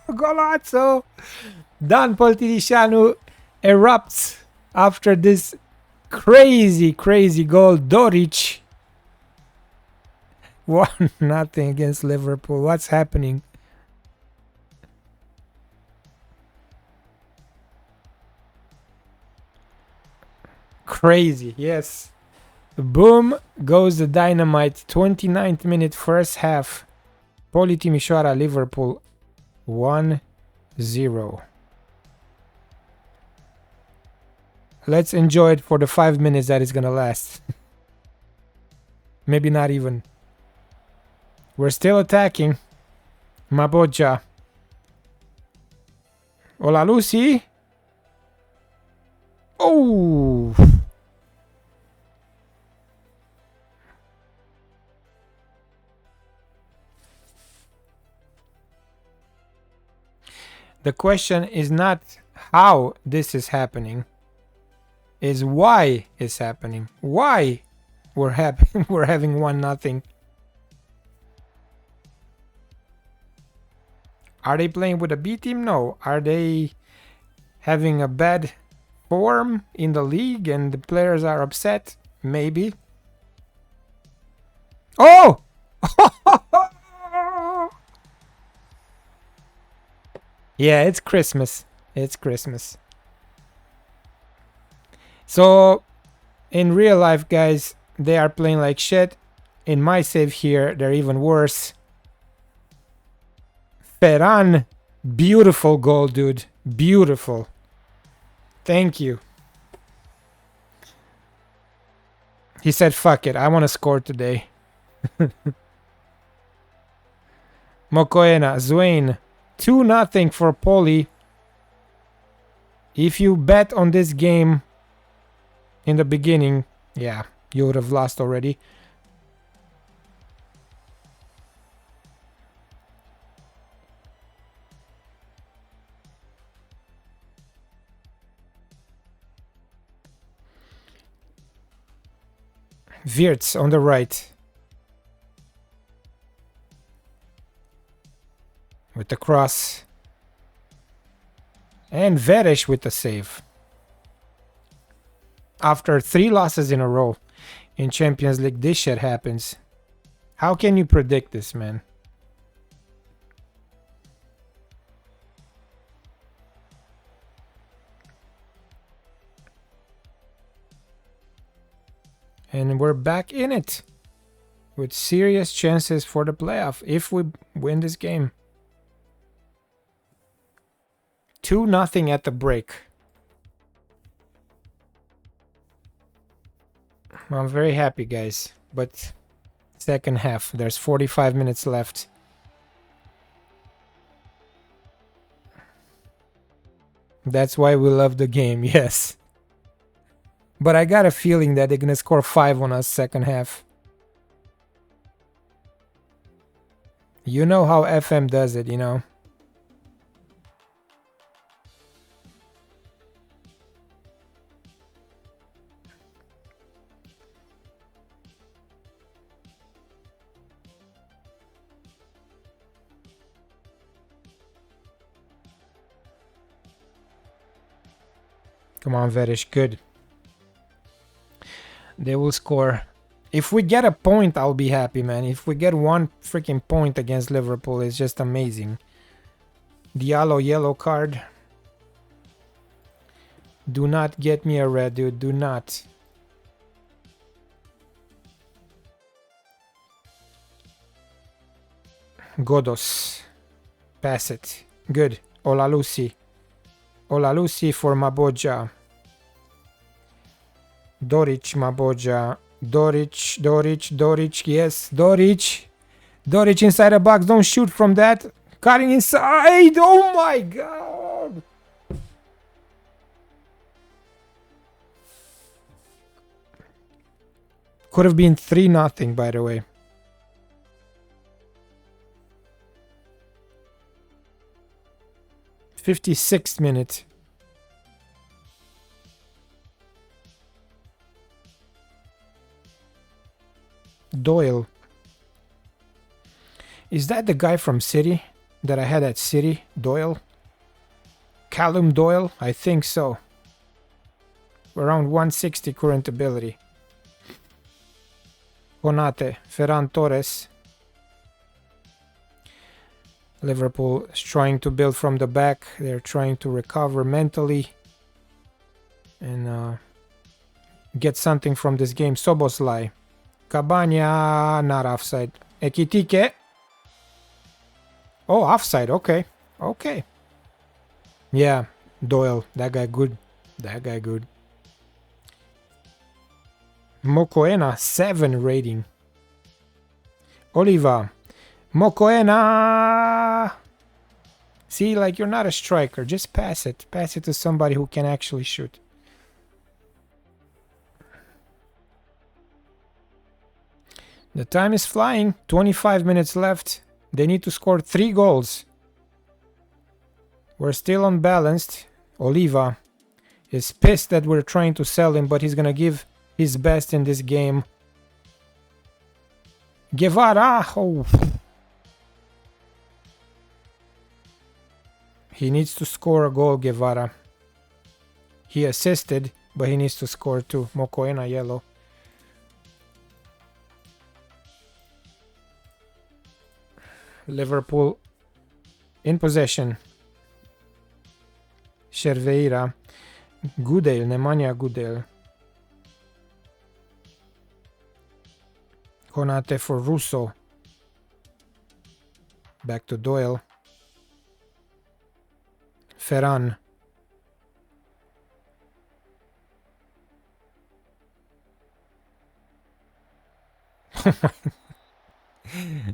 Golazzo. Dan Politehnica erupts after this crazy goal. Doric. 1-0 against Liverpool. What's happening? Crazy, yes. Boom goes the dynamite. 29th minute, first half. Politehnica, Liverpool 1-0. Let's enjoy it for the 5 minutes that it's gonna last. Maybe not even. We're still attacking. Maboja. Ola Lucy. Oh! The question is not how this is happening. Is why it's happening. Why we're having 1-0. Are they playing with a B team? No. Are they having a bad form in the league and the players are upset? Maybe. Oh! Yeah, it's Christmas. It's Christmas. So, in real life, guys, they are playing like shit. In my save here, they're even worse. Ferran, beautiful goal, dude. Beautiful. Thank you. He said, fuck it, I want to score today. Mokoena, Zwain. 2-0 for Poli. If you bet on this game in the beginning, yeah, you would have lost already. Wirtz on the right. With the cross. And Veresh with the save. After 3 losses in a row in Champions League, this shit happens. How can you predict this, man? And we're back in it. With serious chances for the playoff if we win this game. 2-0 at the break. I'm very happy, guys. But second half, there's 45 minutes left. That's why we love the game, yes. But I got a feeling that they're gonna score 5 on us second half. You know how FM does it, you know. Come on, Verish, good. They will score. If we get a point, I'll be happy, man. If we get one freaking point against Liverpool, it's just amazing. Diallo, yellow card. Do not get me a red, dude. Do not. Godos. Pass it. Good. Ola Lucy. Ola Lucy for Maboja. Doric, Maboja. Doric, yes, Doric inside the box, don't shoot from that. Cutting inside, oh my god. Could have been 3-0, by the way. '56th minute. Doyle. Is that the guy from City that I had at City? Doyle? Callum Doyle? I think so. Around 160 current ability. Konate. Ferran Torres. Liverpool is trying to build from the back. They're trying to recover mentally. And get something from this game. Soboslai. Cabana, not offside. Ekitike. Oh, offside. Okay. Okay. Yeah, Doyle. That guy good. That guy good. Mokoena, 7 rating. Oliva. Mokoena. See, like, you're not a striker. Just pass it. Pass it to somebody who can actually shoot. The time is flying. 25 minutes left. They need to score 3 goals. We're still unbalanced. Oliva is pissed that we're trying to sell him, but he's gonna give his best in this game. Guevara! Oh. He needs to score a goal, Guevara. He assisted, but he needs to score too. Mokoena, yellow. Liverpool in possession. Cerveira. Goodale, Nemanja Goodale. Konate for Russo. Back to Doyle. Ferran.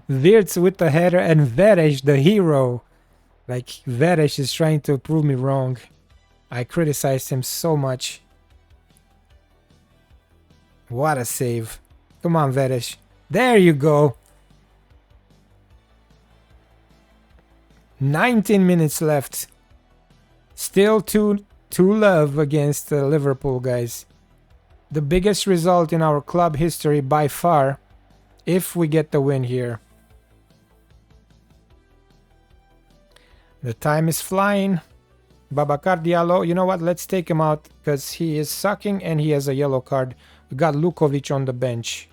Wirtz with the header and Veres the hero. Like, Veres is trying to prove me wrong. I criticized him so much. What a save. Come on, Veres. There you go. 19 minutes left. Still 2-2 against Liverpool, guys. The biggest result in our club history by far. If we get the win here. The time is flying. Babacar Diallo, you know what? Let's take him out because he is sucking and he has a yellow card. We got Lukovic on the bench.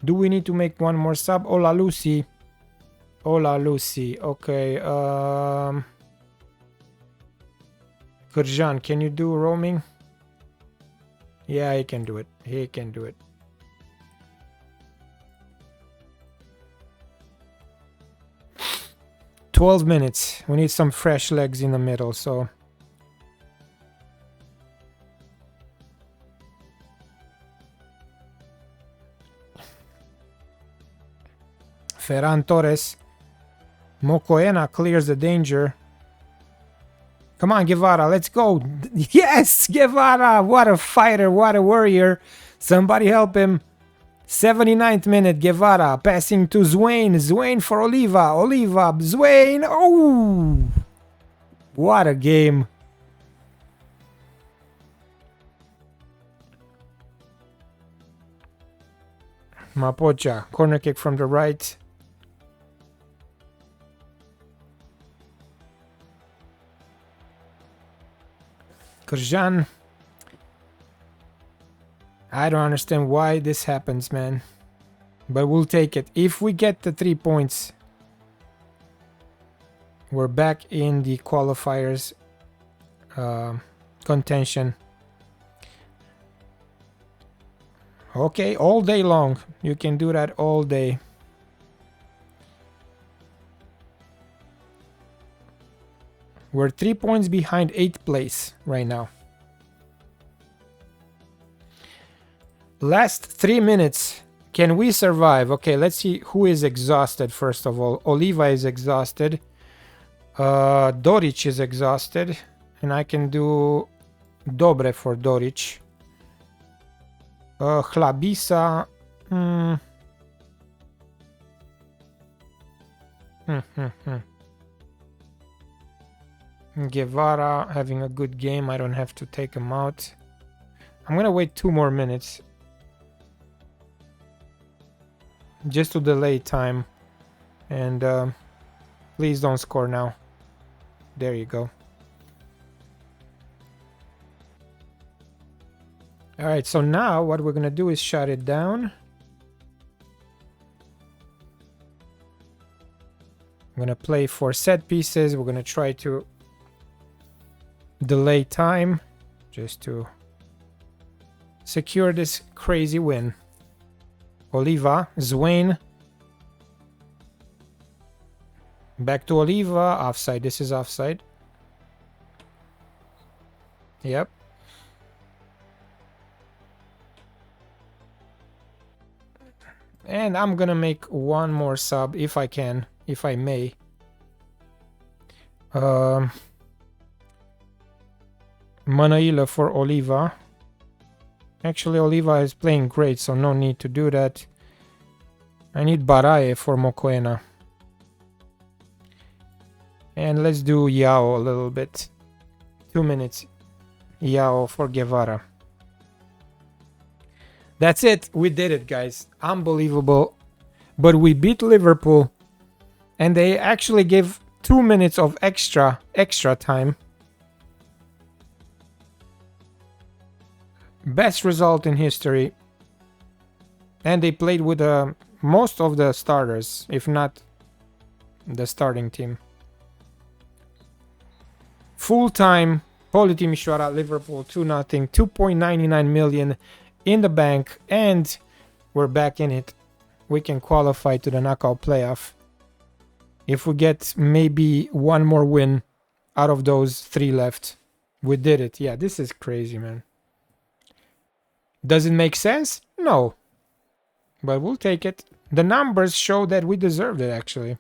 Do we need to make one more sub? Ola Lucy. Ola Lucy. Okay. Kurjan, can you do roaming? Yeah, he can do it. He can do it. $12 minutes. We need some fresh legs in the middle, so. Ferran Torres. Mokoena clears the danger. Come on, Guevara, let's go. Yes, Guevara, what a fighter, what a warrior. Somebody help him. 79th minute, Guevara passing to Zwain. Zwain for Oliva. Oliva, Zwain. Oh, what a game. Mapocha, corner kick from the right. Kurjan. I don't understand why this happens, man. But we'll take it. If we get the 3 points, we're back in the qualifiers contention. Okay, all day long. You can do that all day. We're 3 points behind 8th place right now. Last 3 minutes. Can we survive? Okay, let's see who is exhausted first of all. Oliva is exhausted. Doric is exhausted. And I can do Dobre for Doric. Hlabisa. Guevara having a good game. I don't have to take him out. I'm gonna wait 2 more minutes. Just to delay time. And please don't score now. There you go. Alright, so now what we're gonna do is shut it down. I'm gonna play 4 set pieces. We're gonna try to delay time just to secure this crazy win. Oliva, Zwain. Back to Oliva, offside. This is offside. Yep. And I'm gonna make one more sub if I can, if I may. Manaila for Oliva. Actually, Oliva is playing great, so no need to do that. I need Baraye for Mokoena. And let's do Yao a little bit. 2 minutes. Yao for Guevara. That's it. We did it, guys. Unbelievable. But we beat Liverpool. And they actually gave 2 minutes of extra time. Best result in history. And they played with most of the starters, if not the starting team. Full time, Politehnica, Liverpool 2-0, 2.99 million in the bank, and we're back in it. We can qualify to the knockout playoff. If we get maybe one more win out of those 3 left. We did it. Yeah, this is crazy, man. Does it make sense? No. But we'll take it. The numbers show that we deserved it, actually.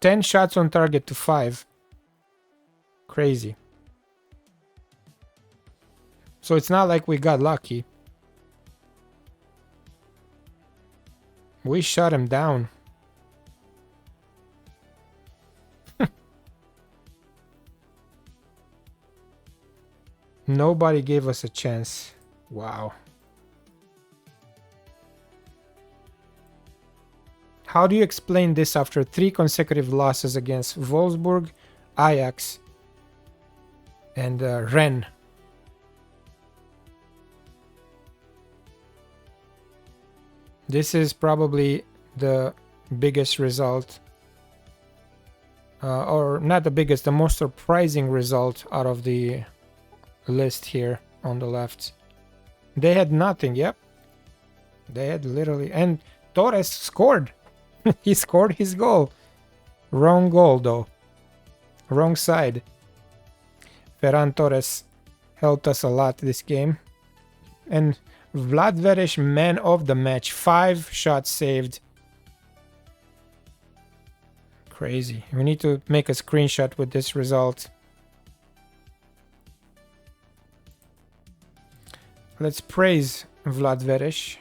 10 shots on target to 5. Crazy. So it's not like we got lucky. We shut him down. Nobody gave us a chance. Wow. How do you explain this after 3 consecutive losses against Wolfsburg, Ajax, and Rennes? This is probably the biggest result, or not the biggest, the most surprising result out of the list here on the left. They had nothing, yep. They had literally, and Torres scored. He scored his goal. Wrong goal though. Wrong side. Ferran Torres helped us a lot this game. And Vlad Veresh, man of the match. 5 shots saved. Crazy. We need to make a screenshot with this result. Let's praise Vlad Veresh.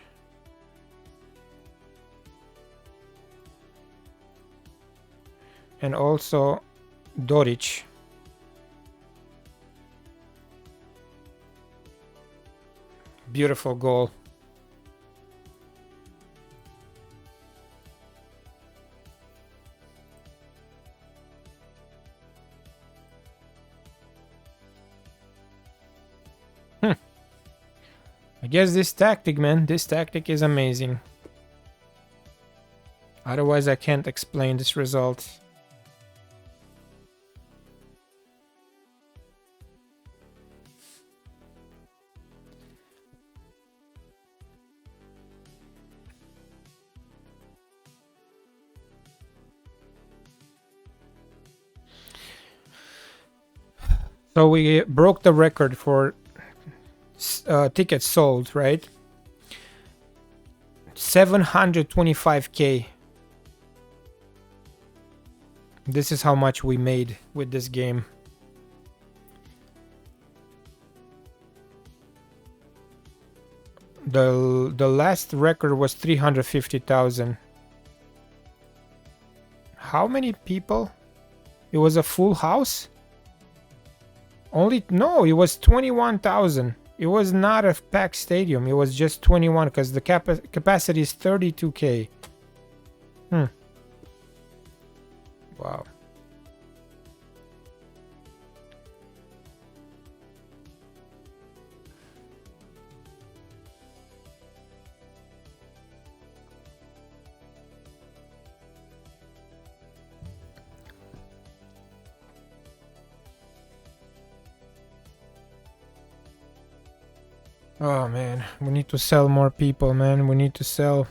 And also Doric. Beautiful goal. I guess this tactic, man, this tactic is amazing. Otherwise, I can't explain this result. So we broke the record for tickets sold, right? 725k. This is how much we made with this game. The last record was 350,000. How many people? It was a full house? No, it was 21,000. It was not a packed stadium. It was just 21 because the capacity is 32k. Wow. Oh man, we need to sell more people, man. We need to sell.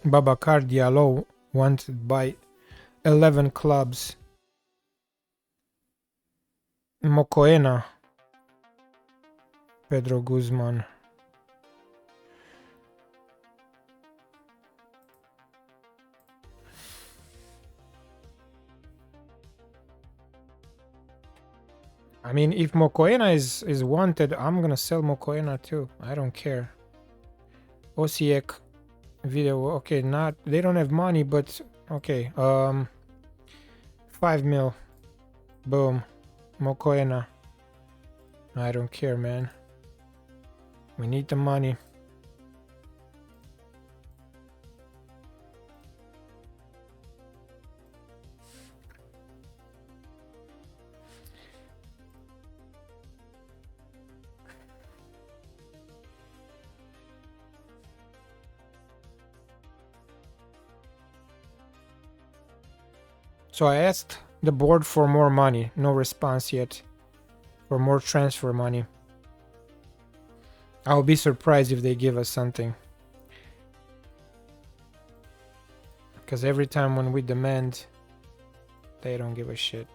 Babacar Diallo wanted by 11 clubs. Mocoena. Pedro Guzman. I mean, if Mocoena is wanted, I'm gonna sell Mocoena too. I don't care. Osiek video. Okay, not they don't have money, but okay. 5 mil. Boom. Mocoena. I don't care, man. We need the money. So I asked the board for more money. No response yet. For more transfer money. I'll be surprised if they give us something. Because every time when we demand, they don't give a shit.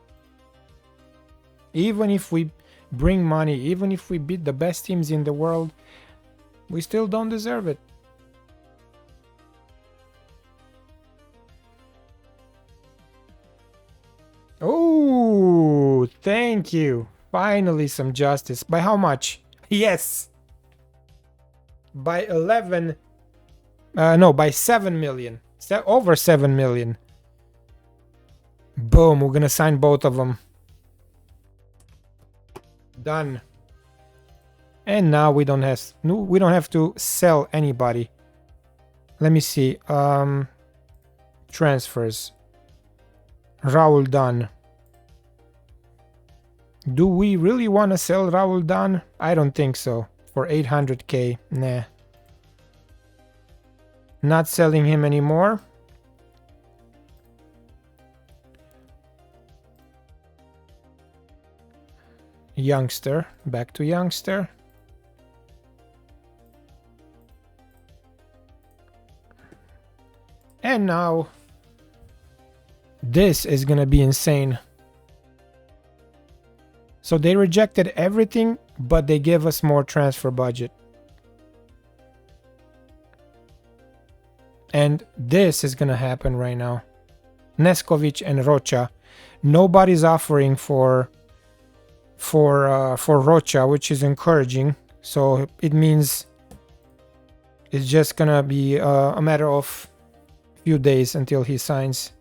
Even if we bring money, even if we beat the best teams in the world, we still don't deserve it. Oh, thank you. Finally some justice. By how much? Yes. By 11. No, by 7 million. Over 7 million. Boom, we're gonna sign both of them. Done. And now we don't have to sell anybody. Let me see. Transfers. Raul done. Do we really want to sell Raul Dan? I don't think so. For 800k, nah. Not selling him anymore. Youngster, back to youngster. And now, this is gonna be insane. So they rejected everything, but they gave us more transfer budget. And this is gonna happen right now. Neskovic and Rocha. Nobody's offering for for Rocha, which is encouraging. So it means it's just gonna be a matter of few days until he signs.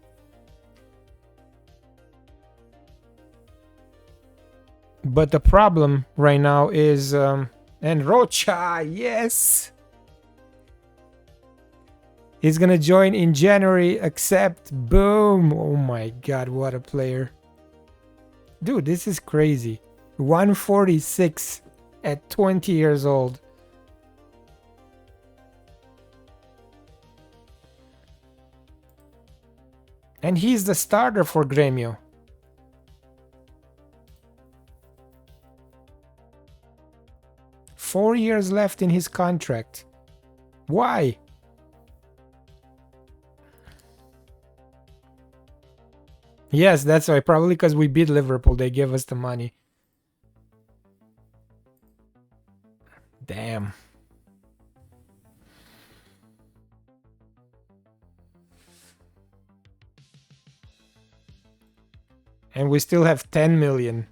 But the problem right now is and Rocha, yes, he's gonna join in January. Accept, boom. Oh my god, what a player, dude. This is crazy. 146 at 20 years old. And he's the starter for Grêmio. Four years left in his contract. Why? Yes, that's why. Probably because we beat Liverpool. They gave us the money. Damn. And we still have 10 million.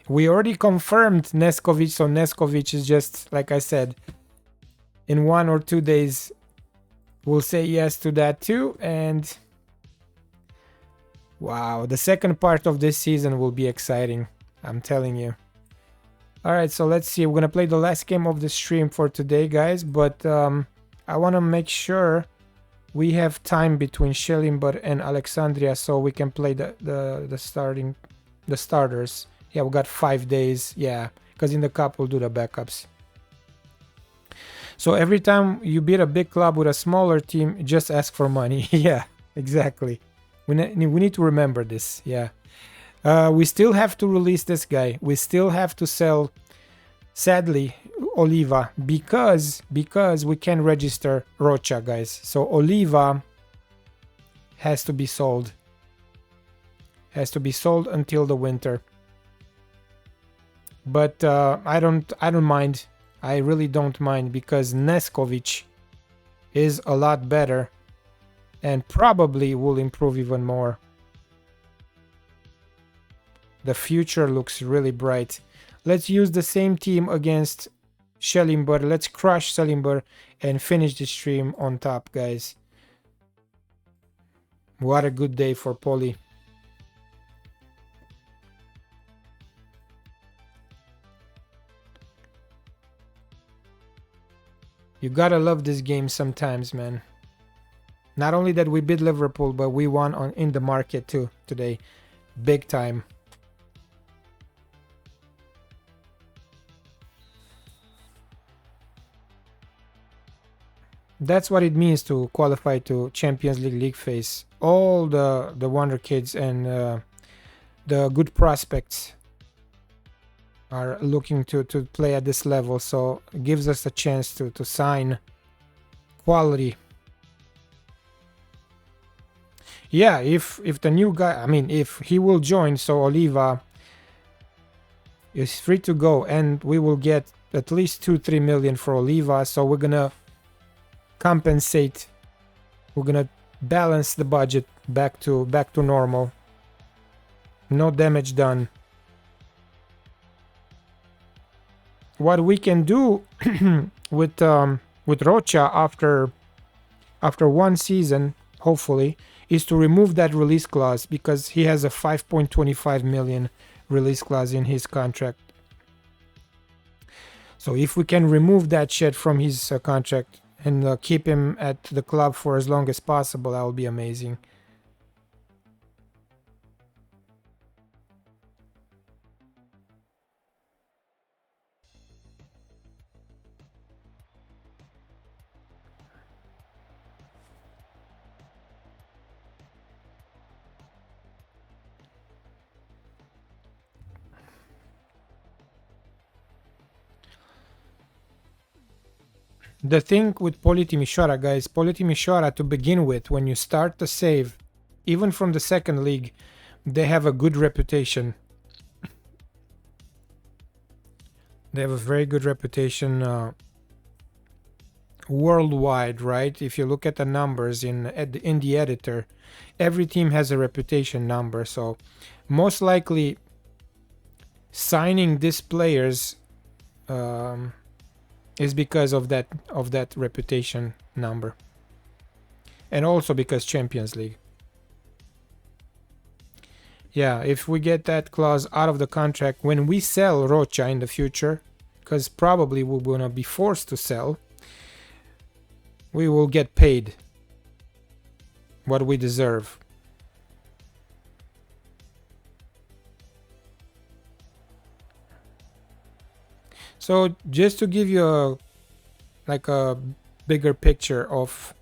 We already confirmed Neskovic, so Neskovic is just, like I said, in 1 or 2 days, we'll say yes to that too. And wow, the second part of this season will be exciting, I'm telling you. Alright, so let's see. We're gonna play the last game of the stream for today, guys, but I want to make sure we have time between Shelimber and Alexandria so we can play the starters. Yeah, we got 5 days. Yeah, because in the cup we'll do the backups. So every time you beat a big club with a smaller team, just ask for money. Yeah, exactly. We need to remember this. Yeah. We still have to release this guy. We still have to sell, sadly, Oliva because we can register Rocha, guys. So Oliva has to be sold. Has to be sold until the winter. But I don't mind. I really don't mind because Neskovic is a lot better and probably will improve even more. The future looks really bright. Let's use the same team against Shelimber. Let's crush Shelimber and finish the stream on top, guys. What a good day for Poli. You gotta love this game sometimes, man. Not only that we beat Liverpool, but we won in the market too today. Big time. That's what it means to qualify to Champions League phase. All the wonder kids and the good prospects are looking to play at this level, so it gives us a chance to sign quality. Yeah, if the new guy, I mean, if he will join, so Oliva is free to go, and we will get at least 2-3 million for Oliva, so we're gonna compensate, we're gonna balance the budget back to normal. No damage done. What we can do with Rocha after one season, hopefully, is to remove that release clause because he has a 5.25 million release clause in his contract. So if we can remove that shit from his contract and keep him at the club for as long as possible, that will be amazing. The thing with Politehnica, guys, Politehnica to begin with, when you start the save, even from the second league, they have a good reputation. They have a very good reputation worldwide, right? If you look at the numbers in the editor, every team has a reputation number. So most likely signing these players is because of that reputation number, and also because Champions League. Yeah, if we get that clause out of the contract when we sell Rocha in the future, because probably we're gonna be forced to sell, we will get paid what we deserve. So just to give you a bigger picture of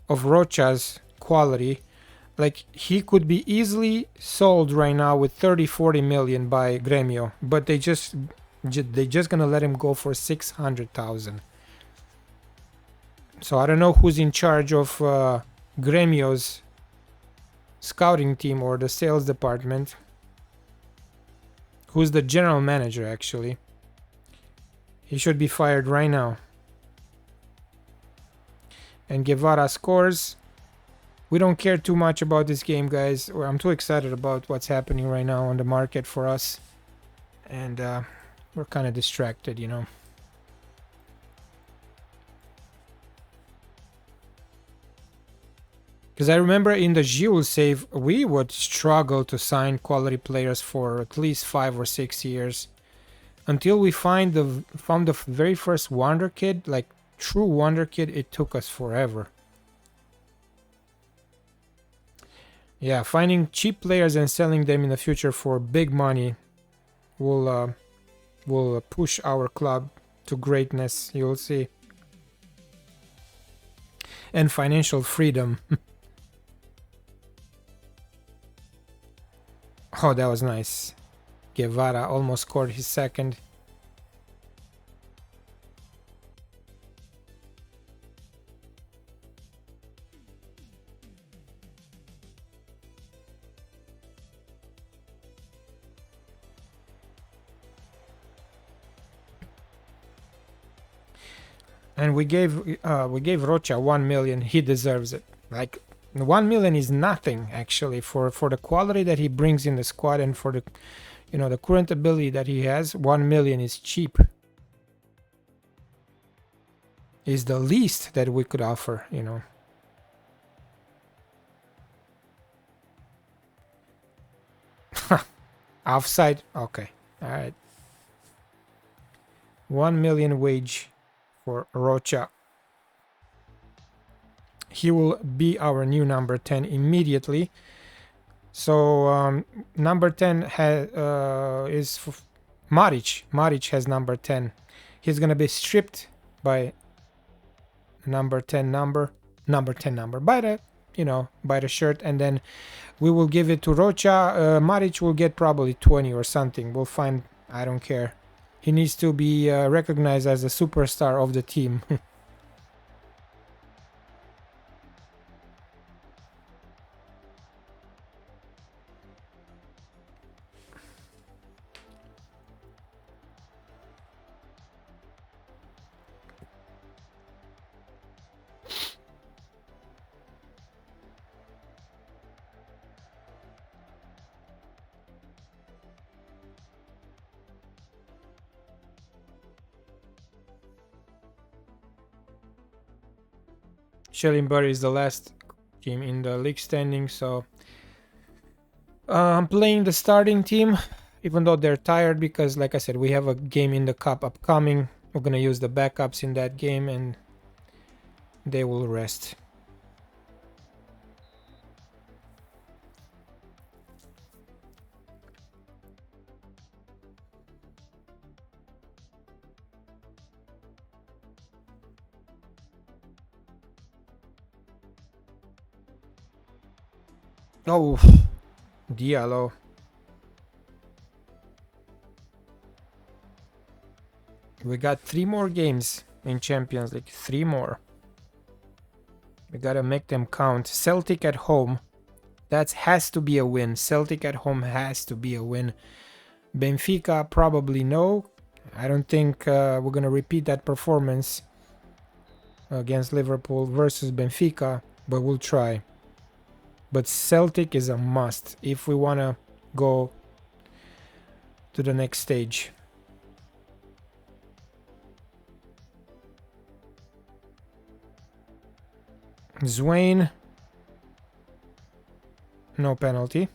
Rocha's quality, like he could be easily sold right now with 30-40 million by Gremio, but they just gonna let him go for 600,000. So I don't know who's in charge of Gremio's scouting team or the sales department. Who's the general manager actually? He should be fired right now. And Guevara scores. We don't care too much about this game, guys. I'm too excited about what's happening right now on the market for us. And we're kind of distracted, you know. Because I remember in the Gilles save, we would struggle to sign quality players for at least 5 or 6 years. Until we found the very first Wonder Kid, like true Wonder Kid, it took us forever. Yeah, finding cheap players and selling them in the future for big money will push our club to greatness, you'll see. And financial freedom. Oh, that was nice. Guevara almost scored his second. And we gave Rocha 1 million. He deserves it. Like 1 million is nothing actually for the quality that he brings in the squad and for the the current ability that he has. 1 million is cheap. Is the least that we could offer, Offside. Okay. All right. 1 million wage for Rocha. He will be our new number 10 immediately. So number 10 is Maric. Maric has number 10. He's gonna be stripped by number 10 number by the shirt, and then we will give it to Rocha. Maric will get probably 20 or something. We'll find. I don't care. He needs to be recognized as a superstar of the team. Schellingberg is the last team in the league standing, so I'm playing the starting team, even though they're tired because, like I said, we have a game in the cup upcoming. We're gonna use the backups in that game, and they will rest. Oh, Diallo. We got 3 more games in Champions League. 3 more. We gotta make them count. Celtic at home. That has to be a win. Celtic at home has to be a win. Benfica, probably no. I don't think we're gonna repeat that performance. against Liverpool versus Benfica, but we'll try. But Celtic is a must if we want to go to the next stage. Zwain, no penalty.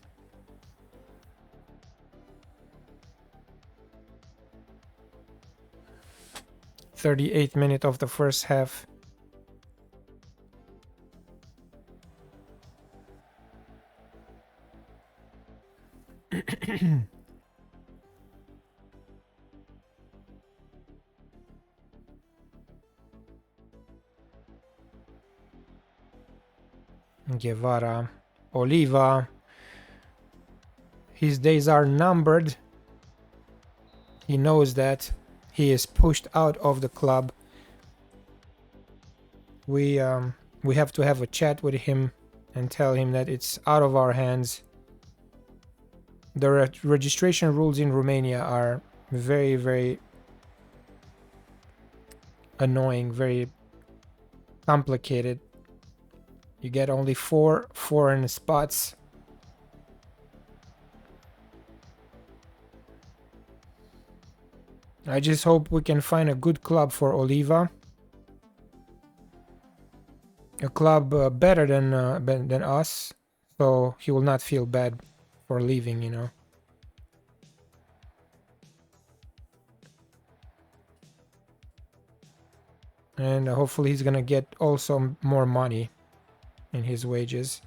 '38th minute of the first half. Guevara, Oliva. His days are numbered. He knows that. He is pushed out of the club. We have to have a chat with him and tell him that it's out of our hands. The registration rules in Romania are very, very annoying, very complicated. You get only 4 foreign spots. I just hope we can find a good club for Oliva. A club better than us, so he will not feel bad for leaving, you know. And hopefully he's gonna get also more money in his wages.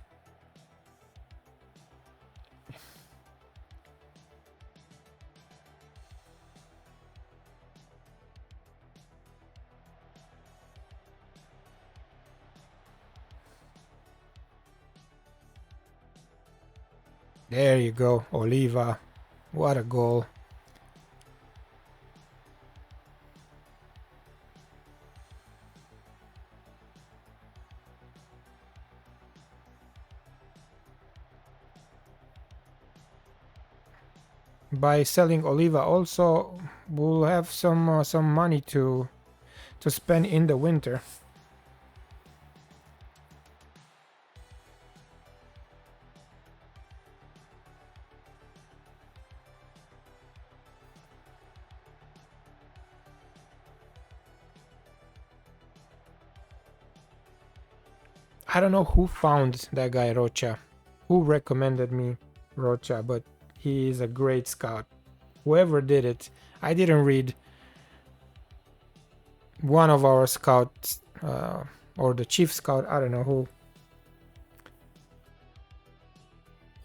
There you go, Oliva. What a goal. By selling Oliva also we'll have some money to spend in the winter. I don't know who found that guy Rocha, who recommended me Rocha, but he is a great scout. Whoever did it, I didn't read. One of our scouts, or the chief scout, I don't know who.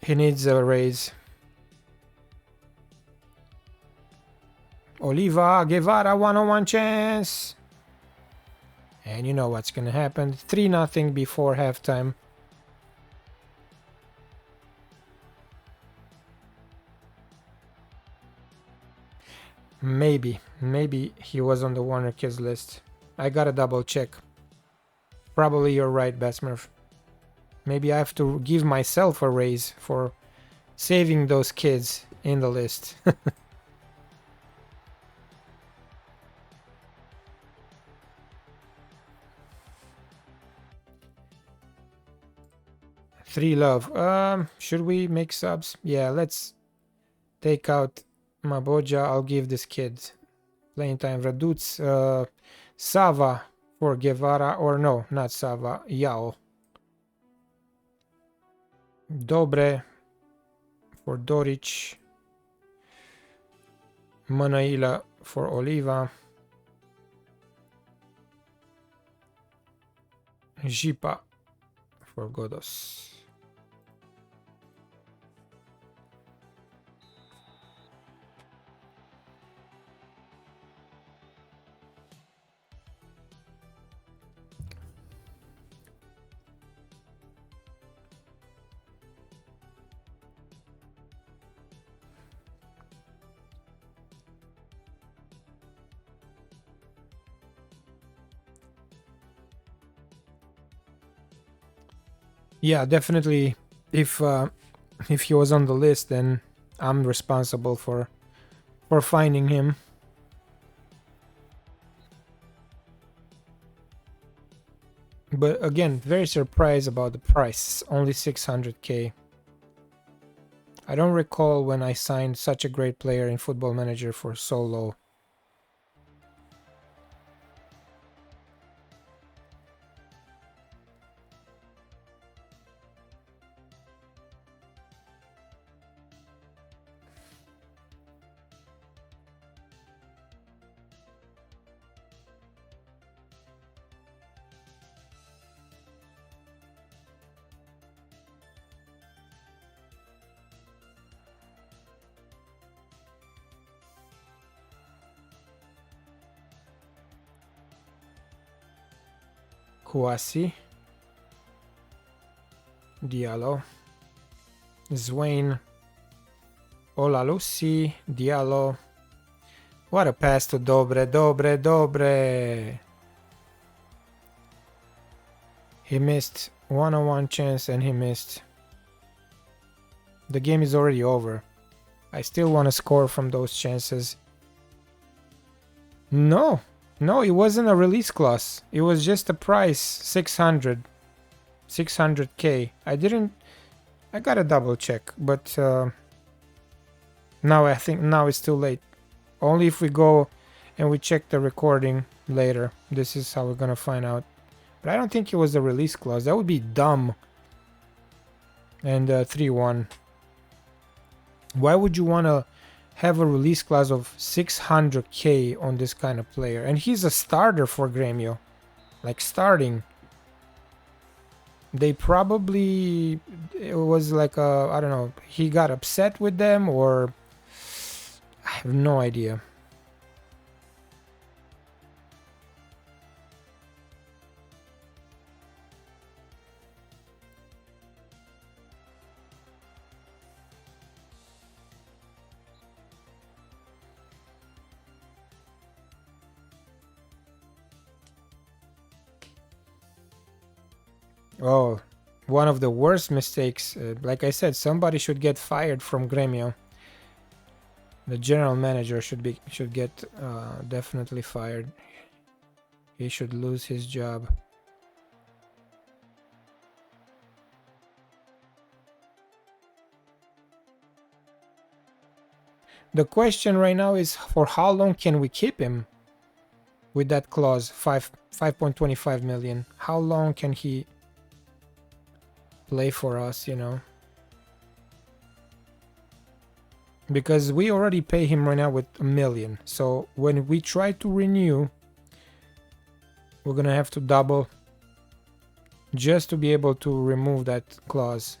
He needs a raise. Oliva, Guevara, 1-on-1 chance. And you know what's gonna happen. 3-0 before halftime. Maybe he was on the Warner Kids list. I gotta double check. Probably you're right, Besmurf. Maybe I have to give myself a raise for saving those kids in the list. 3 love. Should we make subs? Yeah, let's take out Maboja. I'll give this kid playing time. Raduc, Sava for Guevara, or no, not Sava, Yao. Dobre for Doric. Manaila for Oliva. Jipa for Godos. Yeah, definitely. If he was on the list, then I'm responsible for finding him. But again, very surprised about the price. Only 600k. I don't recall when I signed such a great player in Football Manager for so low. Kouassi, Diallo, Zwain, Olalussi, Diallo. What a pass to Dobre, Dobre, Dobre. He missed one-on-one chance and he missed. The game is already over. I still want to score from those chances. No, no, it wasn't a release clause. It was just a price, 600k. I gotta double check, but now I think now it's too late. Only if we go and we check the recording later. This is how we're gonna find out. But I don't think it was a release clause. That would be dumb. And 3-1. Why would you want to have a release clause of 600k on this kind of player? And he's a starter for Grêmio. Like starting. They probably... It was like a... I don't know. He got upset with them or... I have no idea. Oh, one of the worst mistakes. Like I said, somebody should get fired from Grêmio. The general manager should get definitely fired. He should lose his job. The question right now is for how long can we keep him with that clause, 5.25 million? How long can he play for us, you know? Because we already pay him right now with 1 million. So when we try to renew, we're gonna have to double just to be able to remove that clause.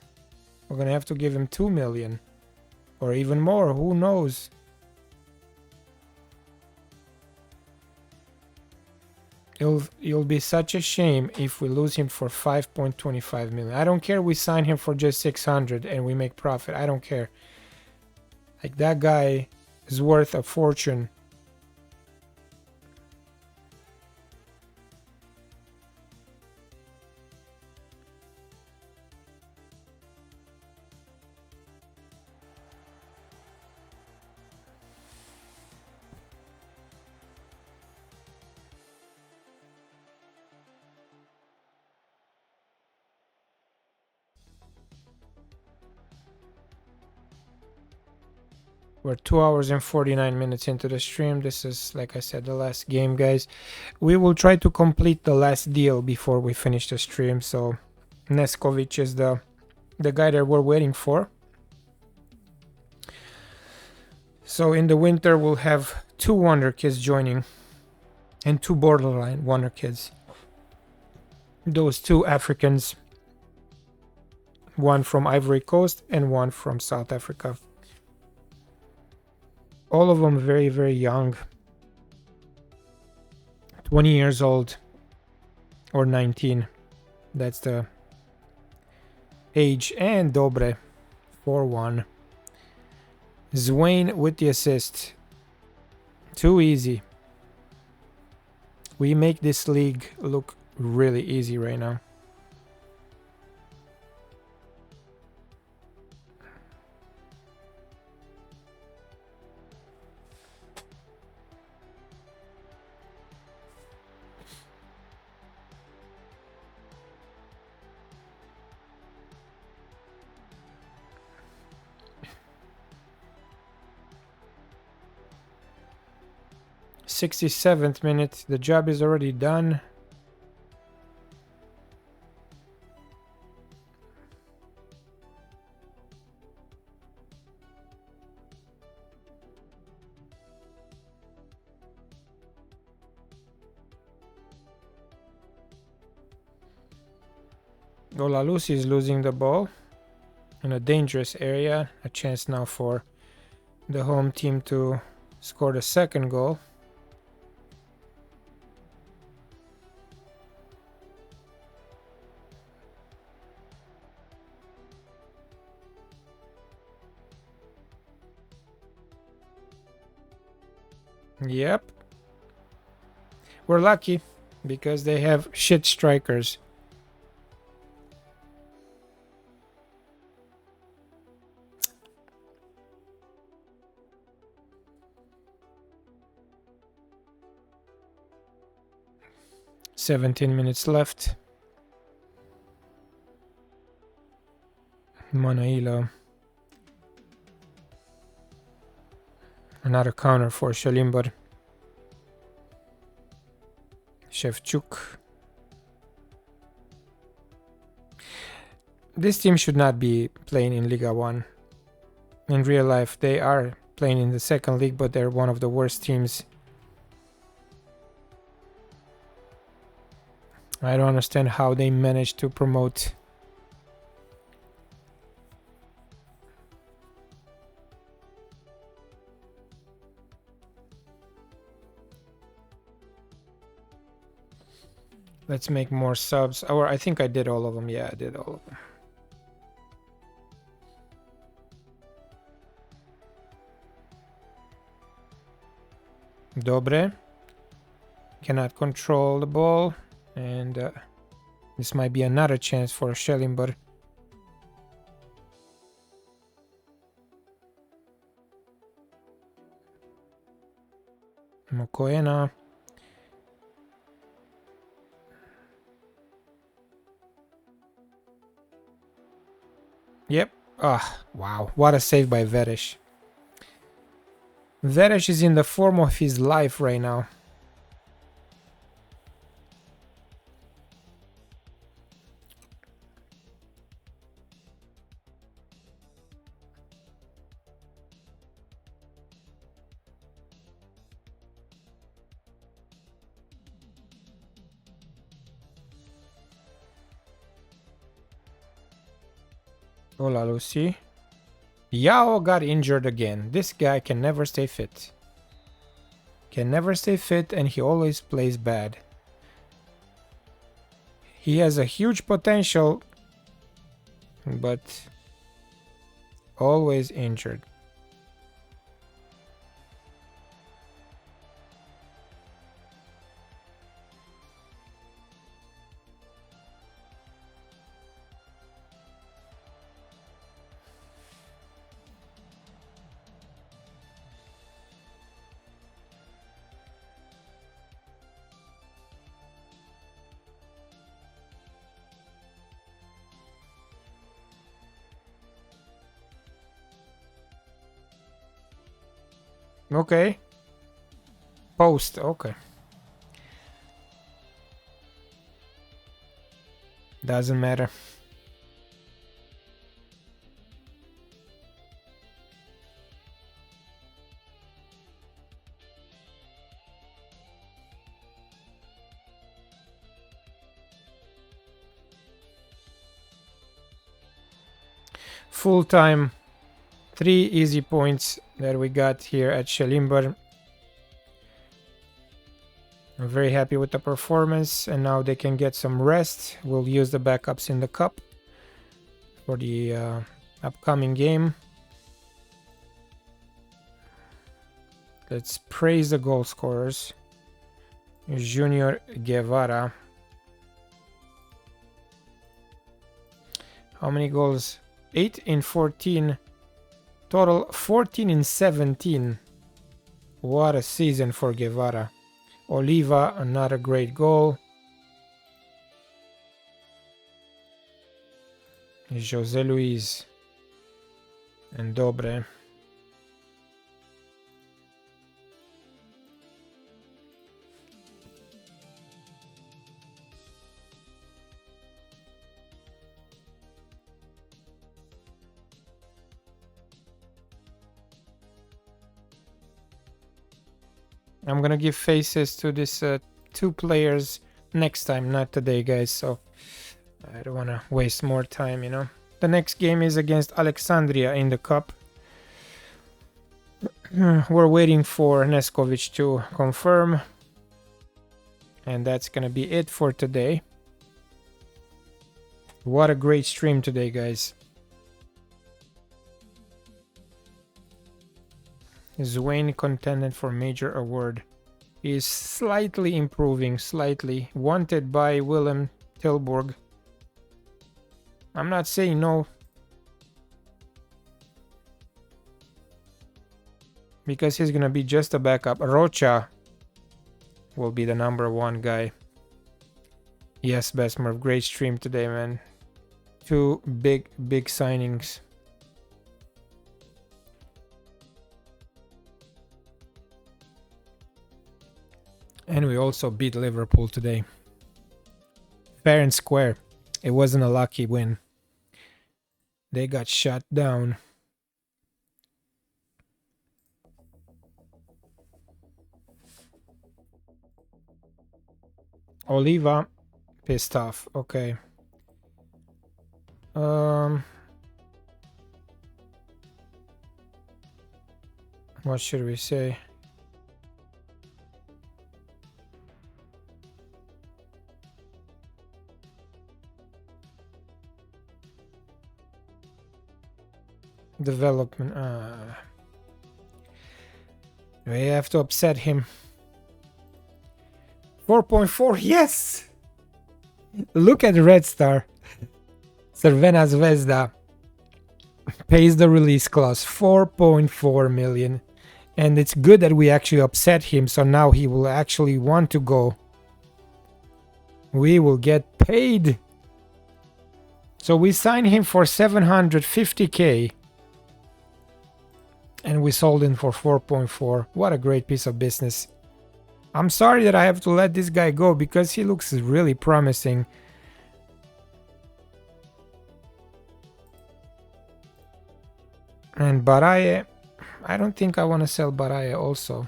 We're gonna have to give him 2 million or even more, who knows? It'll be such a shame if we lose him for 5.25 million. I don't care we sign him for just 600 and we make profit. I don't care. Like, that guy is worth a fortune. We're 2 hours and 49 minutes into the stream. This is, like I said, the last game, guys. We will try to complete the last deal before we finish the stream. So Neskovic is the guy that we're waiting for. So in the winter, we'll have 2 Wonder Kids joining and 2 borderline Wonder Kids. Those 2 Africans, one from Ivory Coast and one from South Africa. All of them very, very young. 20 years old or 19. That's the age. And Dobre, 4-1. Zwain with the assist. Too easy. We make this league look really easy right now. 67th minute. The job is already done. Olalusi is losing the ball in a dangerous area. A chance now for the home team to score the second goal. Yep. We're lucky because they have shit strikers. $17 left. Manaila. Another counter for Shalimbar. Shevchuk. This team should not be playing in Liga 1. In real life, they are playing in the second league, but they're one of the worst teams. I don't understand how they managed to promote. Let's make more subs. Or I think I did all of them. Yeah, I did all of them. Dobre. Cannot control the ball. And this might be another chance for Shalimbar. Mokoena. Yep. Ah, wow. What a save by Veresh. Veresh is in the form of his life right now. Hola, Lucy. Yao got injured again. This guy can never stay fit. Can never stay fit and he always plays bad. He has a huge potential, but always injured. Okay. Post, okay. Doesn't matter. Full time. 3 easy points that we got here at Shalimbar. I'm very happy with the performance, and now they can get some rest. We'll use the backups in the cup for the upcoming game. Let's praise the goal scorers. Junior Guevara. How many goals? 8 in 14. Total 14 in 17. What a season for Guevara. Oliva, another great goal. Jose Luis and Dobre. I'm gonna give faces to this two players next time, not today, guys. So I don't wanna waste more time, you know. The next game is against Alexandria in the cup. We're waiting for Neskovic to confirm. And that's gonna be it for today. What a great stream today, guys. Zwain contended for major award. He is slightly improving, slightly. Wanted by Willem Tilburg. I'm not saying no. Because he's gonna be just a backup. Rocha will be the #1 guy. Yes, Besmer, great stream today, man. Two big signings. And we also beat Liverpool today. Fair and square. It wasn't a lucky win. They got shut down. Oliva, pissed off. Okay. What should we say? Development. We have to upset him. 4.4. Yes. Look at Red Star. Crvena Zvezda pays the release clause. 4.4 million. And it's good that we actually upset him, so now he will actually want to go. We will get paid. So we signed him for 750k. And we sold him for 4.4. What a great piece of business. I'm sorry that I have to let this guy go because he looks really promising. And Baraye, I don't think I want to sell Baraye also.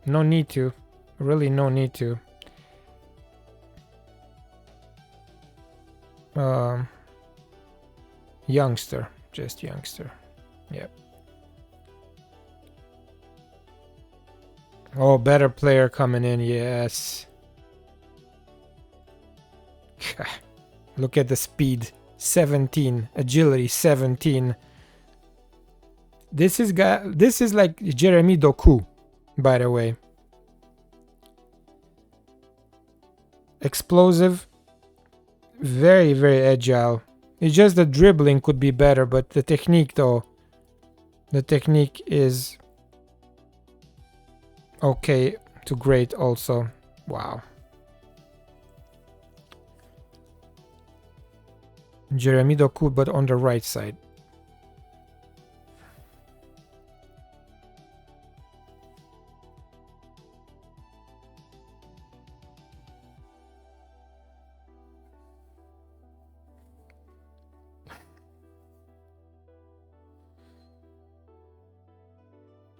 No need to. Really no need to. Youngster. Just youngster. Yep. Oh, better player coming in. Yes. Look at the speed. 17. Agility 17. This is like Jeremy Doku, by the way. Explosive. Very, very agile. It's just the dribbling could be better, but the technique though. The technique is okay to great also. Wow. Jeremy Doku, but on the right side.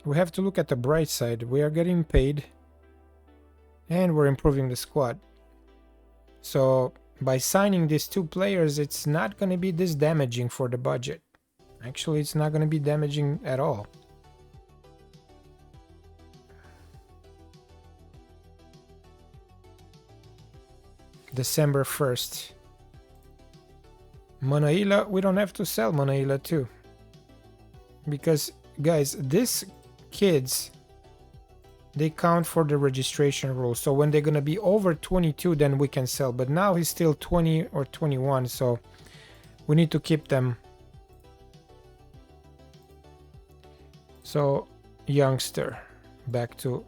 We have to look at the bright side. We are getting paid and we're improving the squad. So by signing these two players, it's not going to be this damaging for the budget. Actually, it's not going to be damaging at all. December 1st. Manaila, we don't have to sell Manaila too. Because, guys, these kids, they count for the registration rule. So when they're going to be over 22, then we can sell. But now he's still 20 or 21, so we need to keep them. So, youngster. Back to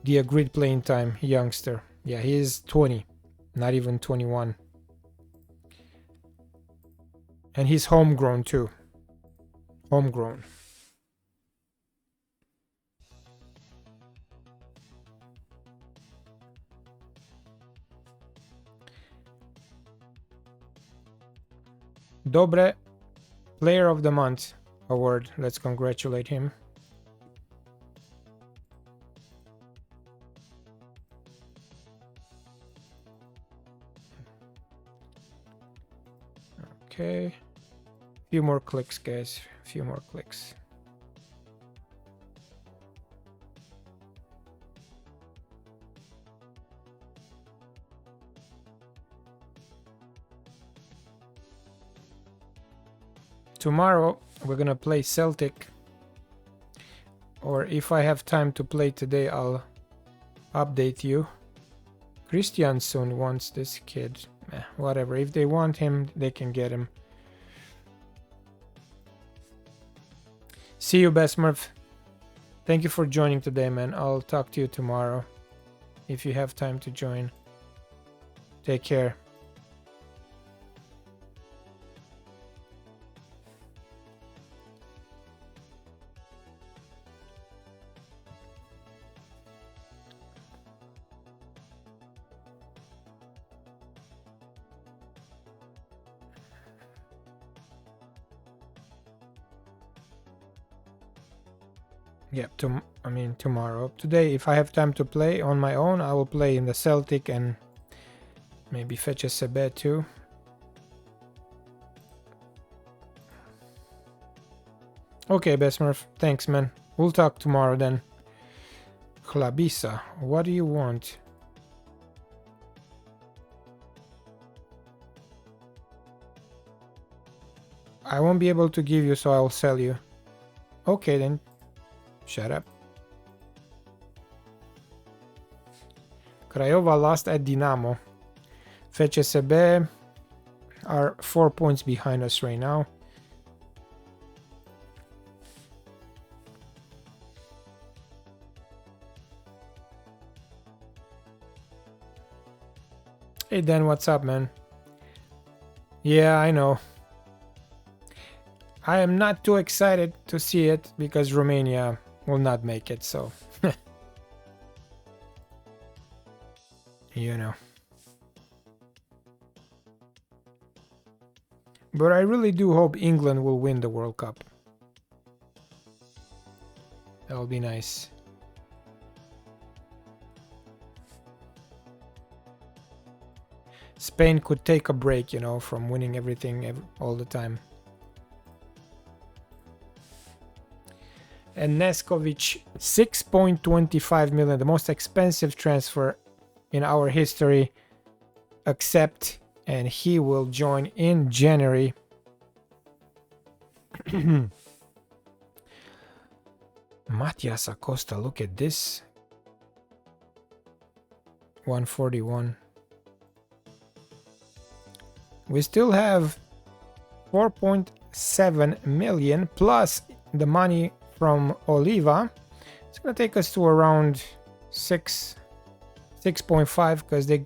the agreed playing time. Youngster. Yeah, he is 20. Not even 21. And he's homegrown too. Homegrown. Dobre, player of the month. award. Let's congratulate him. Okay. Few more clicks, guys. Few more clicks. Tomorrow we're gonna play Celtic, or if I have time to play today, I'll update you. Christiansen wants this kid. Whatever, if they want him, they can get him. See you, Besmurf. Thank you for joining today, man. I'll talk to you tomorrow if you have time to join. Take care. Yeah, tomorrow. Today, if I have time to play on my own, I will play in the Celtic and maybe fetch a Sebe too. Okay, Besmurf. Thanks, man. We'll talk tomorrow then. Chlabisa, what do you want? I won't be able to give you, so I'll sell you. Okay, then. Shut up. Craiova lost at Dinamo. FCSB are 4 points behind us right now. Hey Dan, what's up, man? Yeah, I know. I am not too excited to see it because Romania will not make it, so you know. But I really do hope England will win the World Cup. That will be nice. Spain could take a break, you know, from winning everything all the time. And Neskovic, 6.25 million, the most expensive transfer in our history, accept, and he will join in January. Matias Acosta, look at this. 141. We still have 4.7 million plus the money from Oliva. It's gonna take us to around 6.5 because they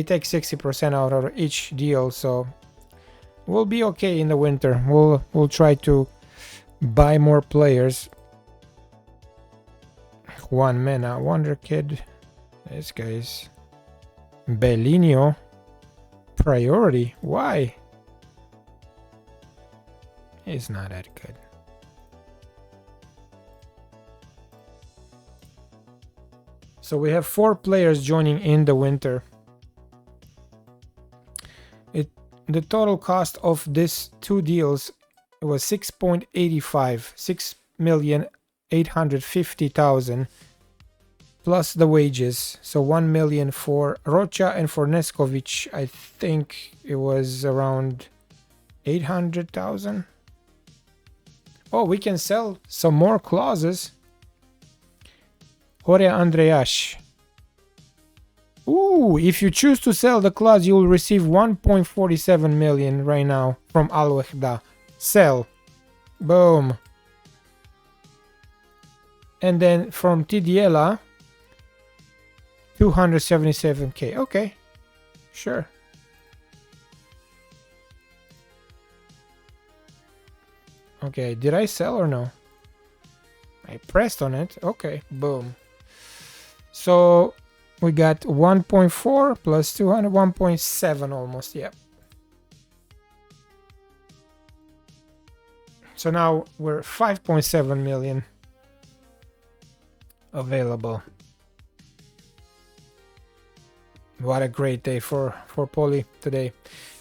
take 60% out of each deal, so we'll be okay in the winter. We'll try to buy more players. Juan Mena, Wonder Kid. This guy's Bellinio. Priority. Why? He's not that good. So we have 4 players joining in the winter. The total cost of these 2 deals was 6.85, 6,850,000 plus the wages. So 1 million for Rocha, and for Neskovic, I think it was around 800,000. Oh, we can sell some more clauses. Horea Andreas. Ooh, if you choose to sell the clause, you will receive 1.47 million right now from Al Wahda. Sell. Boom. And then from Tidiela, 277k. Okay, sure. Okay, did I sell or no? I pressed on it. Okay, boom. So we got 1.4 plus 200, 1.7 almost, yeah. So now we're 5.7 million available. What a great day for Poly today.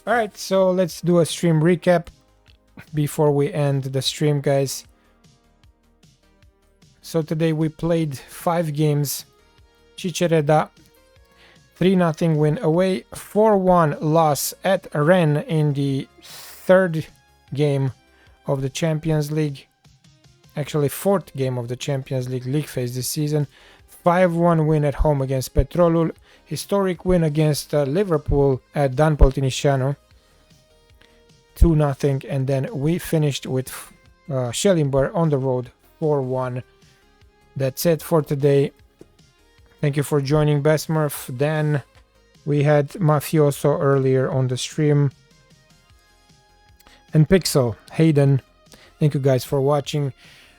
All right, so let's do a stream recap before we end the stream, guys. So today we played 5 games. Cicereda 3-0 win away, 4-1 loss at Rennes in the 3rd game of the Champions League. Actually 4th game of the Champions League phase this season. 5-1 win at home against Petrolul. Historic win against Liverpool at Dan Politehnica. 2-0, and then we finished with Schellimber on the road 4-1. That's it for today. Thank you for joining, Bestmurph. Dan, we had Mafioso earlier on the stream, and Pixel, Hayden. Thank you guys for watching.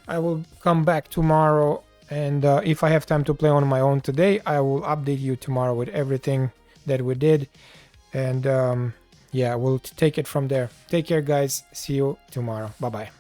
I will come back tomorrow, and if I have time to play on my own today, I will update you tomorrow with everything that we did. And yeah, we'll take it from there. Take care, guys. See you tomorrow. Bye-bye.